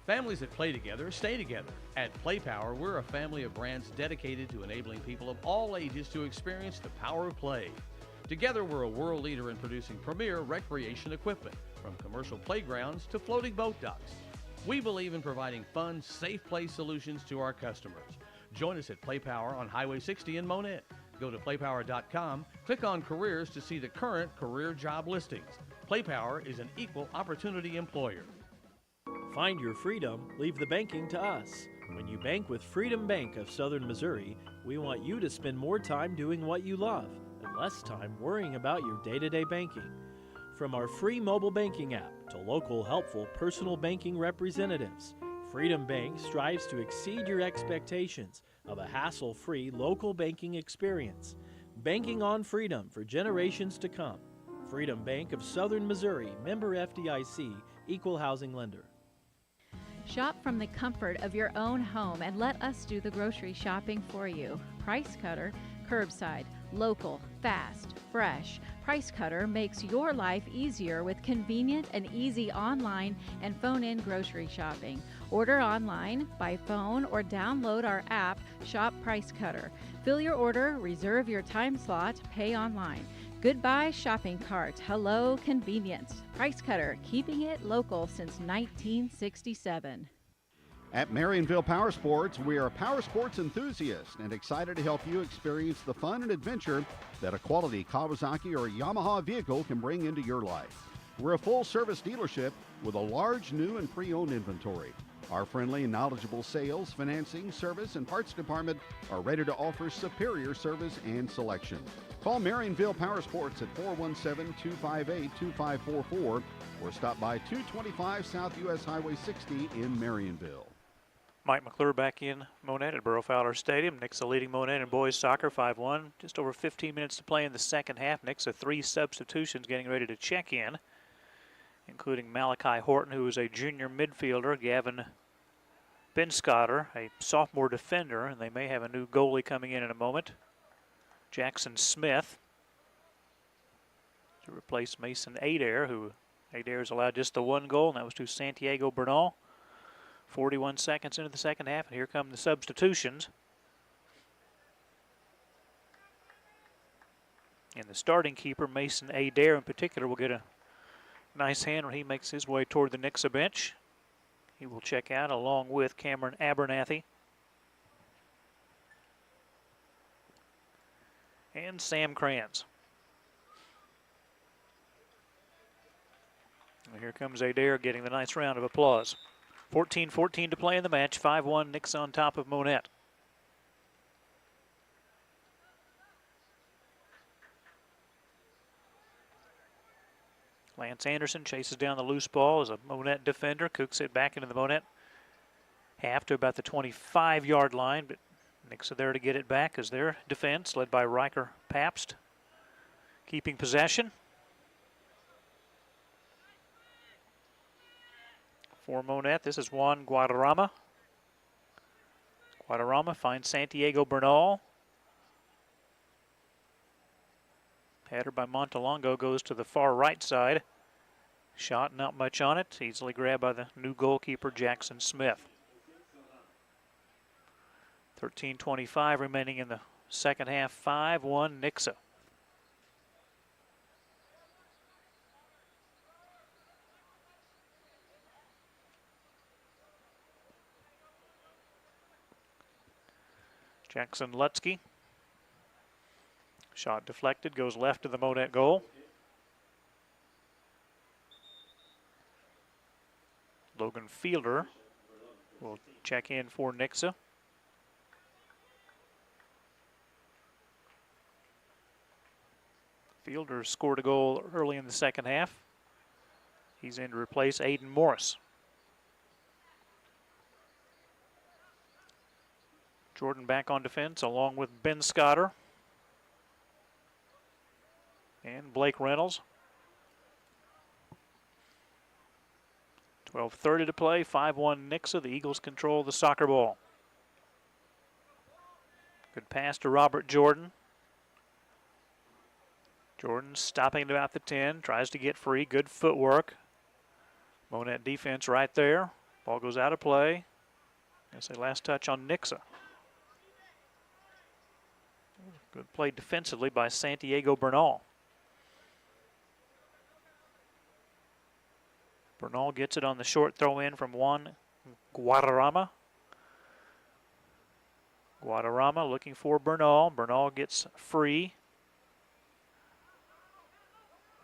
Speaker 6: Families that play together stay together. At Play Power, we're a family of brands dedicated to enabling people of all ages to experience the power of play. Together, we're a world leader in producing premier recreation equipment, from commercial playgrounds to floating boat docks. We believe in providing fun, safe play solutions to our customers. Join us at Play Power on Highway 60 in Monett. Go to playpower.com, click on careers to see the current career job listings. Play Power is an equal opportunity employer.
Speaker 17: Find your freedom, leave the banking to us. When you bank with Freedom Bank of Southern Missouri, we want you to spend more time doing what you love and less time worrying about your day-to-day banking. From our free mobile banking app to local helpful personal banking representatives, Freedom Bank strives to exceed your expectations of a hassle-free local banking experience. Banking on freedom for generations to come. Freedom Bank of Southern Missouri, member FDIC, equal housing lender.
Speaker 8: Shop from the comfort of your own home and let us do the grocery shopping for you. Price Cutter, curbside, local, fast, fresh. Price Cutter makes your life easier with convenient and easy online and phone-in grocery shopping. Order online, by phone, or download our app, Shop Price Cutter. Fill your order, reserve your time slot, pay online. Goodbye shopping cart. Hello convenience. Price Cutter, keeping it local since 1967.
Speaker 3: At Marionville Power Sports, we are power sports enthusiasts and excited to help you experience the fun and adventure that a quality Kawasaki or Yamaha vehicle can bring into your life. We're a full-service dealership with a large new and pre-owned inventory. Our friendly and knowledgeable sales, financing, service, and parts department are ready to offer superior service and selection. Call Marionville Power Sports at 417-258-2544 or stop by 225 South US Highway 60 in Marionville.
Speaker 2: Mike McClure back in Monett at Burrow Fowler Stadium. Nixa leading Monett in boys soccer 5-1. Just over 15 minutes to play in the second half. Nixa 3 substitutions getting ready to check in, including Malachi Horton, who is a junior midfielder, Gavin Benscotter, a sophomore defender, and they may have a new goalie coming in a moment, Jackson Smith, to replace Mason Adair, who Adair's allowed just the 1 goal, and that was to Santiago Bernal. 41 seconds into the second half, and here come the substitutions. And the starting keeper, Mason Adair in particular, will get a nice hand when he makes his way toward the Nixa bench. He will check out along with Cameron Abernathy and Sam Kranz. And here comes Adair getting the nice round of applause. 14-14 to play in the match. 5-1 Nixa on top of Monett. Lance Anderson chases down the loose ball as a Monett defender. Cooks it back into the Monett half to about the 25-yard line, but Nixa there to get it back as their defense, led by Riker Pabst, keeping possession. For Monett, this is Juan Guadarrama. Guadarrama finds Santiago Bernal. Header by Montalongo goes to the far right side. Shot, not much on it. Easily grabbed by the new goalkeeper, Jackson Smith. 13:25 remaining in the second half. 5-1 Nixa. Jackson Lutsky. Shot deflected, goes left to the Monett goal. Logan Fielder will check in for Nixa. Fielder scored a goal early in the second half. He's in to replace Aiden Morris. Jordan back on defense along with Ben Scotter and Blake Reynolds. 12:30 to play, 5-1 Nixa. The Eagles control the soccer ball. Good pass to Robert Jordan. Jordan stopping at about the 10, tries to get free, good footwork. Monett defense right there. Ball goes out of play. I say last touch on Nixa. Good play defensively by Santiago Bernal. Bernal gets it on the short throw in from Juan Guadarrama. Guadarrama looking for Bernal. Bernal gets free.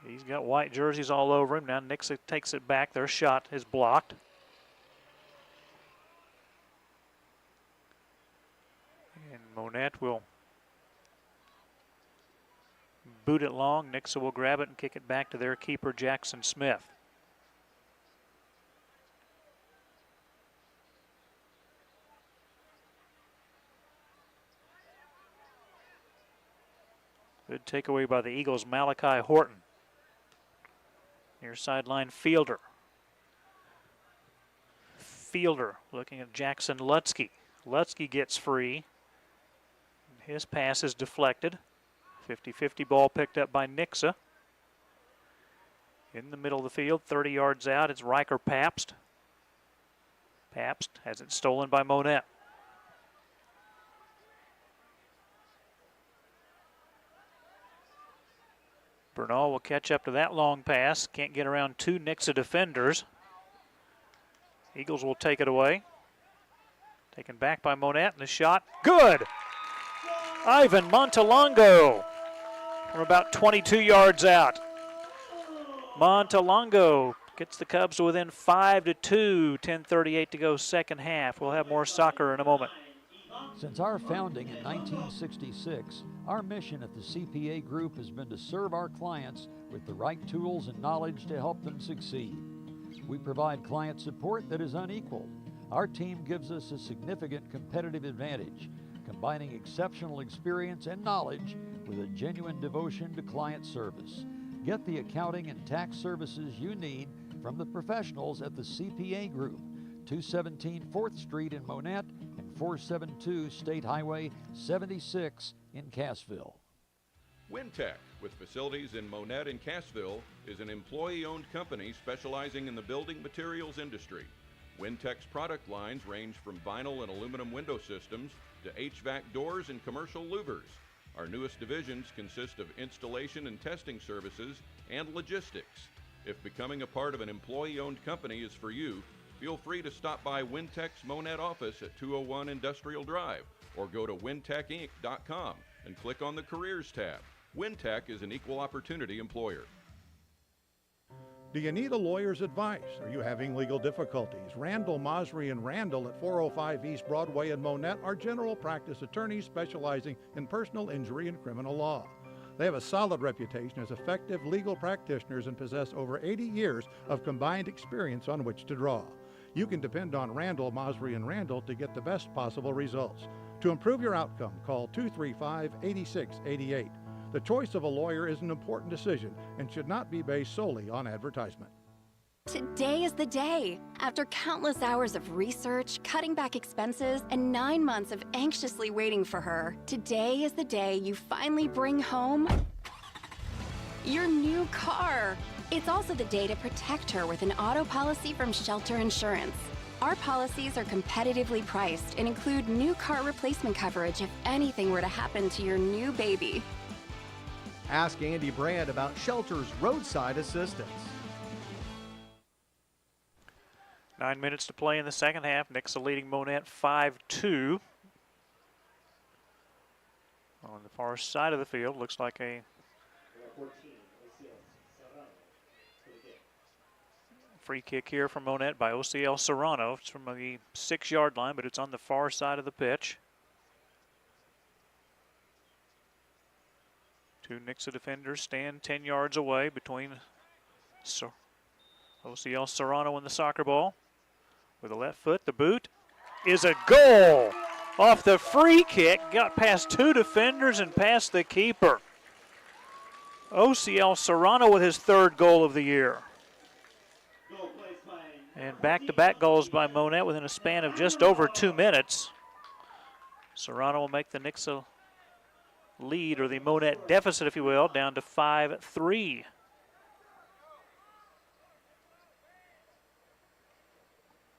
Speaker 2: He's got white jerseys all over him. Now Nixa takes it back. Their shot is blocked. And Monett will boot it long. Nixa will grab it and kick it back to their keeper, Jackson Smith. Good takeaway by the Eagles, Malachi Horton. Near sideline Fielder. Fielder looking at Jackson Lutsky. Lutsky gets free. His pass is deflected. 50-50 ball picked up by Nixa. In the middle of the field, 30 yards out, it's Riker Pabst. Pabst has it stolen by Monett. Bernal will catch up to that long pass. Can't get around two Nixa defenders. Eagles will take it away. Taken back by Monett, and the shot, good! Ivan Montalongo from about 22 yards out. Montalongo gets the Cubs to within 5-2, 10:38 to go second half. We'll have more soccer in a moment.
Speaker 14: Since our founding in 1966, our mission at the CPA Group has been to serve our clients with the right tools and knowledge to help them succeed. We provide client support that is unequaled. Our team gives us a significant competitive advantage, combining exceptional experience and knowledge with a genuine devotion to client service. Get the accounting and tax services you need from the professionals at the CPA Group, 217 4th Street in Monett and 472 State Highway 76 in Cassville.
Speaker 1: Wintech, with facilities in Monett and Cassville, is an employee-owned company specializing in the building materials industry. Wintech's product lines range from vinyl and aluminum window systems to HVAC doors and commercial louvers. Our newest divisions consist of installation and testing services and logistics. If becoming a part of an employee-owned company is for you, feel free to stop by Wintech's Monett office at 201 Industrial Drive or go to wintechinc.com and click on the Careers tab. Wintech is an equal opportunity employer.
Speaker 10: Do you need a lawyer's advice? Are you having legal difficulties? Randall, Mosry, and Randall at 405 East Broadway in Monett are general practice attorneys specializing in personal injury and criminal law. They have a solid reputation as effective legal practitioners and possess over 80 years of combined experience on which to draw. You can depend on Randall, Mosry, and Randall to get the best possible results. To improve your outcome, call 235-8688. The choice of a lawyer is an important decision and should not be based solely on advertisement.
Speaker 12: Today is the day. After countless hours of research, cutting back expenses, and 9 months of anxiously waiting for her, today is the day you finally bring home your new car. It's also the day to protect her with an auto policy from Shelter Insurance. Our policies are competitively priced and include new car replacement coverage if anything were to happen to your new baby.
Speaker 18: Ask Andy Brand about Shelter's roadside assistance.
Speaker 2: 9 minutes to play in the second half. Nixa leading Monett 5-2. On the far side of the field, looks like a free kick here from Monett by OCL Serrano. It's from the 6-yard line, but it's on the far side of the pitch. Two Nixa defenders stand 10 yards away between OCL Serrano and the soccer ball. With the left foot, the boot is a goal off the free kick. Got past two defenders and past the keeper. OCL Serrano with his third goal of the year.
Speaker 19: Goal placed by
Speaker 2: And back-to-back goals by Monett within a span of just over 2 minutes. Serrano will make the Nixa lead, or the Monett deficit, if you will, down to 5-3.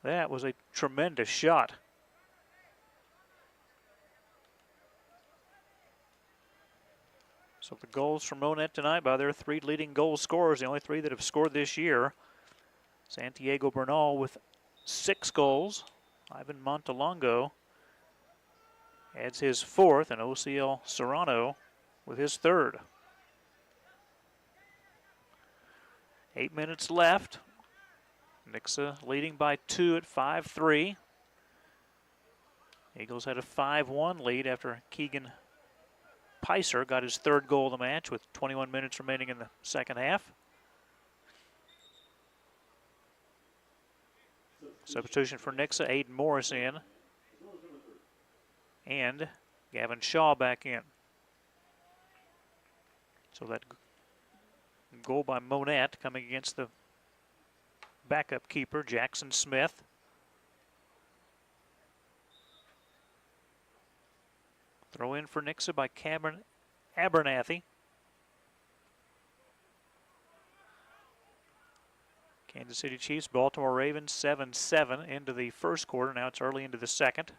Speaker 2: That was a tremendous shot. So the goals from Monett tonight by their 3 leading goal scorers, the only 3 that have scored this year. Santiago Bernal with 6 goals. Ivan Montalongo adds his 4th, and OCL Serrano with his 3rd. 8 minutes left. Nixa leading by 2 at 5-3. Eagles had a 5-1 lead after Keegan Picer got his 3rd goal of the match with 21 minutes remaining in the second half. Substitution for Nixa, Aiden Morris in. And Gavin Shaw back in. So that goal by Monett coming against the backup keeper, Jackson Smith. Throw in for Nixa by Cameron Abernathy. Kansas City Chiefs, Baltimore Ravens 7-7 into the first quarter. Now it's early into the second.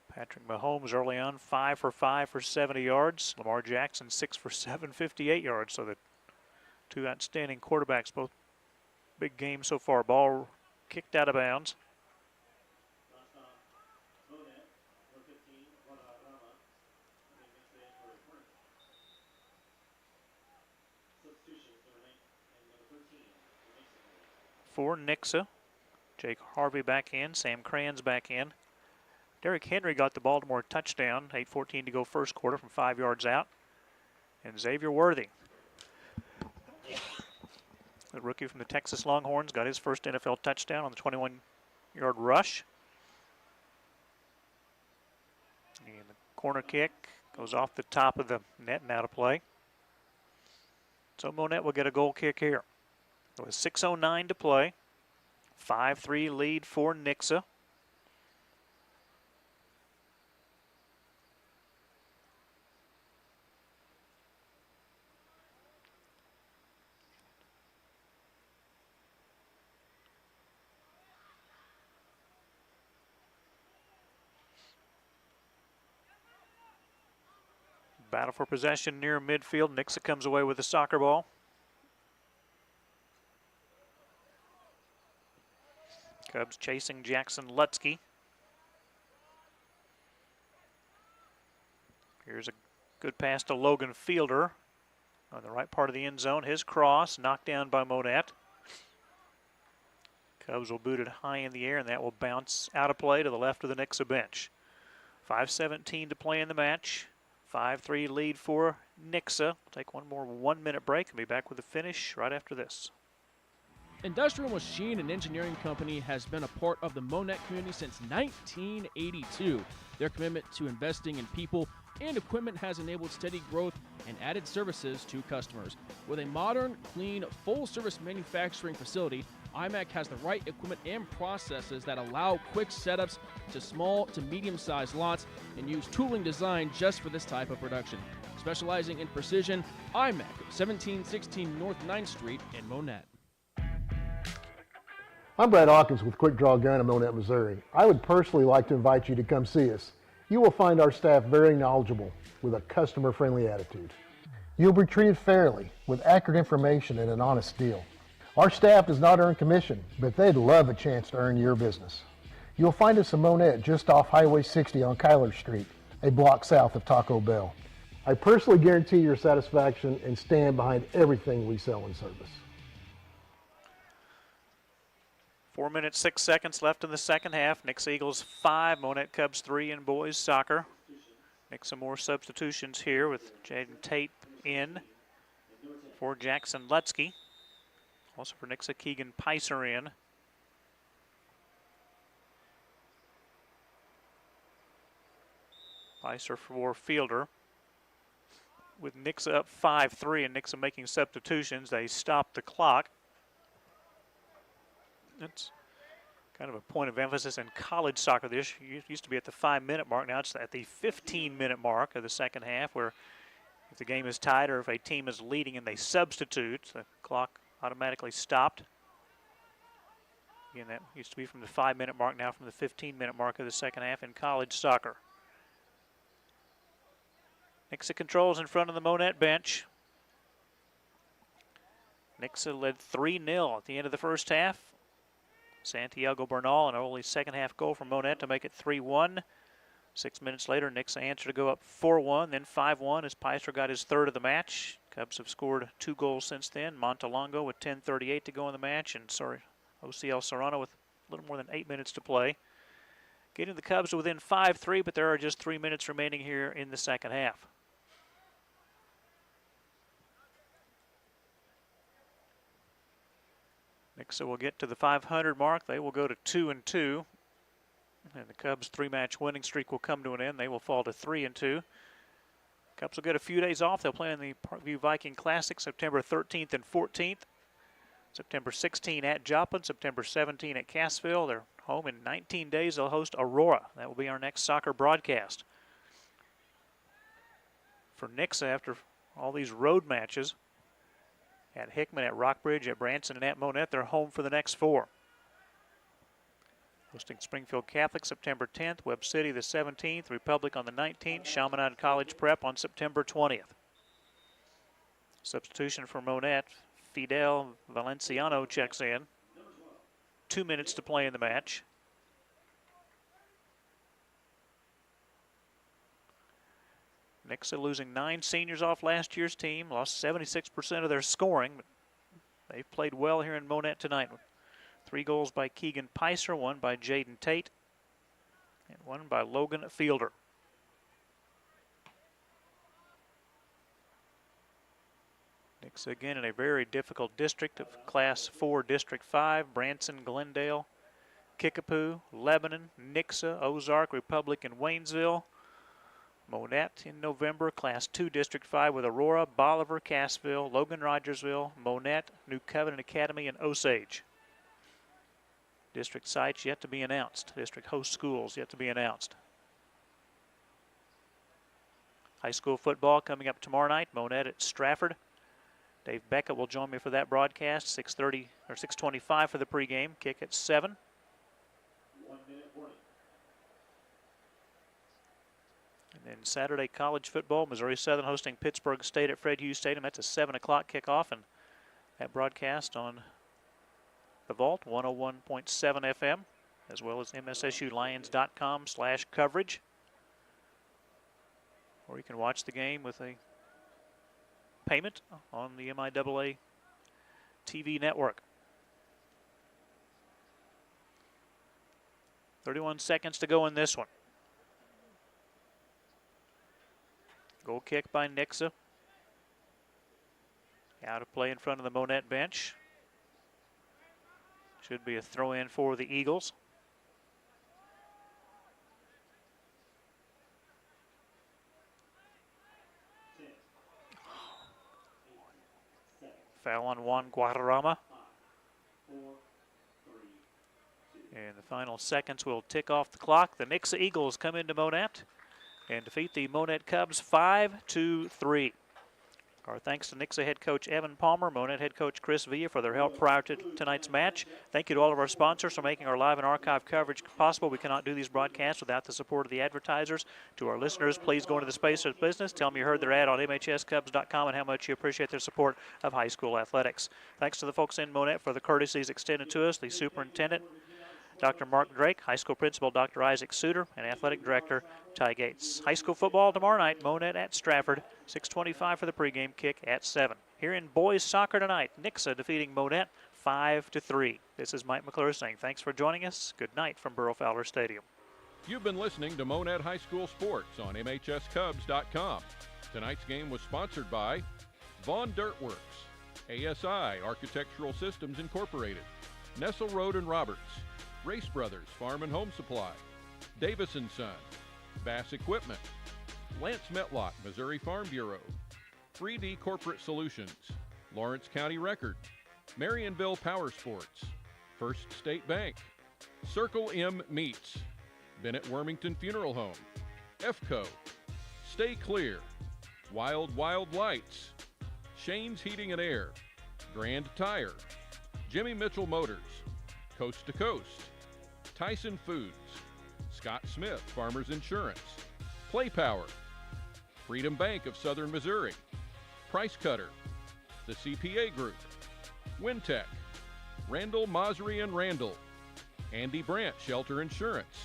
Speaker 2: Patrick Mahomes early on, 5 for 5 for 70 yards. Lamar Jackson, 6 for 7, 58 yards. So the 2 outstanding quarterbacks, both big games so far. Ball kicked out of bounds. For Nixa, Jake Harvey back in, Sam Kranz back in. Derrick Henry got the Baltimore touchdown, 8:14 to go first quarter from 5 yards out. And Xavier Worthy, the rookie from the Texas Longhorns, got his first NFL touchdown on the 21-yard rush. And the corner kick goes off the top of the net and out of play. So Monett will get a goal kick here. With 6:09 to play, 5-3 lead for Nixa. Battle for possession near midfield. Nixa comes away with the soccer ball. Cubs chasing Jackson Lutsky. Here's a good pass to Logan Fielder on the right part of the end zone. His cross knocked down by Monett. Cubs will boot it high in the air, and that will bounce out of play to the left of the Nixa bench. 5:17 to play in the match. 5-3 lead for Nixa. We'll take one more 1-minute break and be back with the finish right after this.
Speaker 17: Industrial Machine and Engineering Company has been a part of the Monett community since 1982. Their commitment to investing in people and equipment has enabled steady growth and added services to customers. With a modern, clean, full-service manufacturing facility, IMAC has the right equipment and processes that allow quick setups to small to medium-sized lots and use tooling designed just for this type of production. Specializing in precision, IMAC, 1716 North 9th Street in Monett.
Speaker 13: I'm Brad Hawkins with Quick Draw Gun in Monett, Missouri. I would personally like to invite you to come see us. You will find our staff very knowledgeable with a customer-friendly attitude. You'll be treated fairly with accurate information and an honest deal. Our staff does not earn commission, but they'd love a chance to earn your business. You'll find us in Monett just off Highway 60 on Kyler Street, a block south of Taco Bell. I personally guarantee your satisfaction and stand behind everything we sell and service.
Speaker 2: 4 minutes, 6 seconds left in the second half. Nixa Eagles 5, Monett Cubs 3 in boys soccer. Make some more substitutions here with Jaden Tate in for Jackson Lutsky. Also for Nixa, Keegan Picer in. Picer for Fielder. With Nixa up 5-3 and Nixa making substitutions, they stop the clock. That's kind of a point of emphasis in college soccer. This used to be at the 5-minute mark. Now it's at the 15-minute mark of the second half, where if the game is tied or if a team is leading and they substitute, the clock automatically stopped. Again, that used to be from the 5-minute mark, now from the 15-minute mark of the second half in college soccer. Nixa controls in front of the Monett bench. Nixa led 3-0 at the end of the first half. Santiago Bernal, an early second half goal from Monett to make it 3-1. 6 minutes later, Nixa answered to go up 4-1, then 5-1 as Picer got his third of the match. Cubs have scored 2 goals since then. Montalongo with 10:38 to go in the match, and OCL Serrano with a little more than 8 minutes to play. Getting the Cubs to within 5-3, but there are just 3 minutes remaining here in the second half. Nixa will get to the 500 mark. They will go to 2-2. And the Cubs' 3-match winning streak will come to an end. They will fall to 3-2. Cubs will get a few days off. They'll play in the Parkview Viking Classic September 13th and 14th. September 16 at Joplin, September 17 at Cassville. They're home in 19 days. They'll host Aurora. That will be our next soccer broadcast. For Nixa, after all these road matches, at Hickman, at Rockbridge, at Branson, and at Monett, they're home for the next 4. Hosting Springfield Catholic September 10th, Webb City the 17th, Republic on the 19th, Chaminade College Prep on September 20th. Substitution for Monett, Fidel Valenciano checks in. 2 minutes to play in the match. Nixa losing 9 seniors off last year's team, lost 76% of their scoring, but they've played well here in Monett tonight. 3 goals by Keegan Picer, 1 by Jaden Tate, and 1 by Logan Fielder. Nixa again in a very difficult district of Class 4 District 5, Branson, Glendale, Kickapoo, Lebanon, Nixa, Ozark, Republic, and Waynesville. Monett in November, Class 2 District 5 with Aurora, Bolivar, Cassville, Logan Rogersville, Monett, New Covenant Academy, and Osage. District sites yet to be announced. District host schools yet to be announced. High school football coming up tomorrow night. Monett at Stratford. Dave Beckett will join me for that broadcast. 6:30 or 6:25 for the pregame. Kick at 7.
Speaker 4: 1 minute warning.
Speaker 2: And then Saturday college football. Missouri Southern hosting Pittsburgh State at Fred Hughes Stadium. That's a 7 o'clock kickoff, and that broadcast on the Vault 101.7 FM, as well as mssulions.com/coverage. Or you can watch the game with a payment on the MIAA TV network. 31 seconds to go in this one. Goal kick by Nixa. Out of play in front of the Monett bench. Should be a throw-in for the Eagles. Foul on Juan Guadarrama. And the final seconds will tick off the clock. The Nixa Eagles come into Monett and defeat the Monett Cubs 5-3. Our thanks to Nixa head coach Evan Palmer, Monett head coach Chris Villa for their help prior to tonight's match. Thank you to all of our sponsors for making our live and archive coverage possible. We cannot do these broadcasts without the support of the advertisers. To our listeners, please go into the space of business. Tell them you heard their ad on MHSCubs.com and how much you appreciate their support of high school athletics. Thanks to the folks in Monett for the courtesies extended to us, the superintendent, Dr. Mark Drake, high school principal Dr. Isaac Suter, and athletic director Ty Gates. High school football tomorrow night, Monett at Stratford, 6:25 for the pregame, kick at 7. Here in boys soccer tonight, Nixa defeating Monett 5-3. This is Mike McClure saying thanks for joining us. Good night from Burrow Fowler Stadium.
Speaker 1: You've been listening to Monett High School Sports on MHSCubs.com. Tonight's game was sponsored by Vaughn Dirtworks, ASI Architectural Systems Incorporated, Nessel Road and Roberts, Race Brothers Farm and Home Supply, Davis & Son, Bass Equipment, Lance Metlock, Missouri Farm Bureau, 3D Corporate Solutions, Lawrence County Record, Marionville Power Sports, First State Bank, Circle M Meats, Bennett Wormington Funeral Home, EFCO, Stay Clear, Wild Wild Lights, Shane's Heating and Air, Grand Tire, Jimmy Mitchell Motors, Coast to Coast, Tyson Foods, Scott Smith Farmers Insurance, Play Power, Freedom Bank of Southern Missouri, Price Cutter, the CPA Group, Wintech, Randall Mosry and Randall, Andy Brandt Shelter Insurance,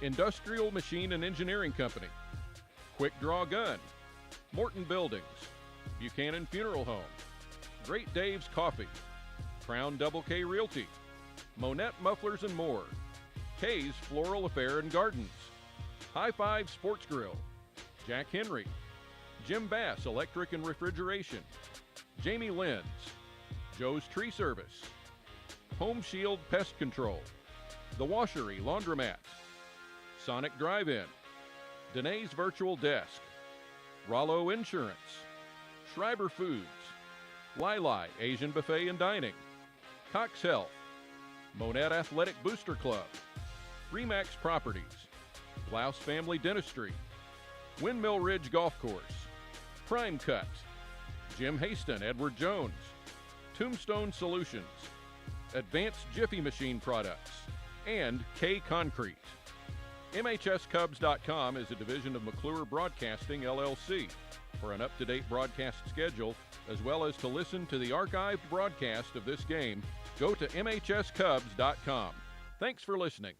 Speaker 1: Industrial Machine and Engineering Company, Quick Draw Gun, Morton Buildings, Buchanan Funeral Home, Great Dave's Coffee, Crown Double K Realty, Monett Mufflers and More, Kay's Floral Affair and Gardens, High Five Sports Grill, Jack Henry, Jim Bass Electric and Refrigeration, Jamie Lenz, Joe's Tree Service, Home Shield Pest Control, The Washery Laundromat, Sonic Drive-In, Danae's Virtual Desk, Rollo Insurance, Schreiber Foods, Lili Asian Buffet and Dining, Cox Health, Monett Athletic Booster Club, Remax Properties, Blouse Family Dentistry, Windmill Ridge Golf Course, Prime Cut, Jim Haston, Edward Jones, Tombstone Solutions, Advanced Jiffy Machine Products, and K Concrete. MHSCubs.com is a division of McClure Broadcasting, LLC. For an up-to-date broadcast schedule, as well as to listen to the archived broadcast of this game, go to MHSCubs.com. Thanks for listening.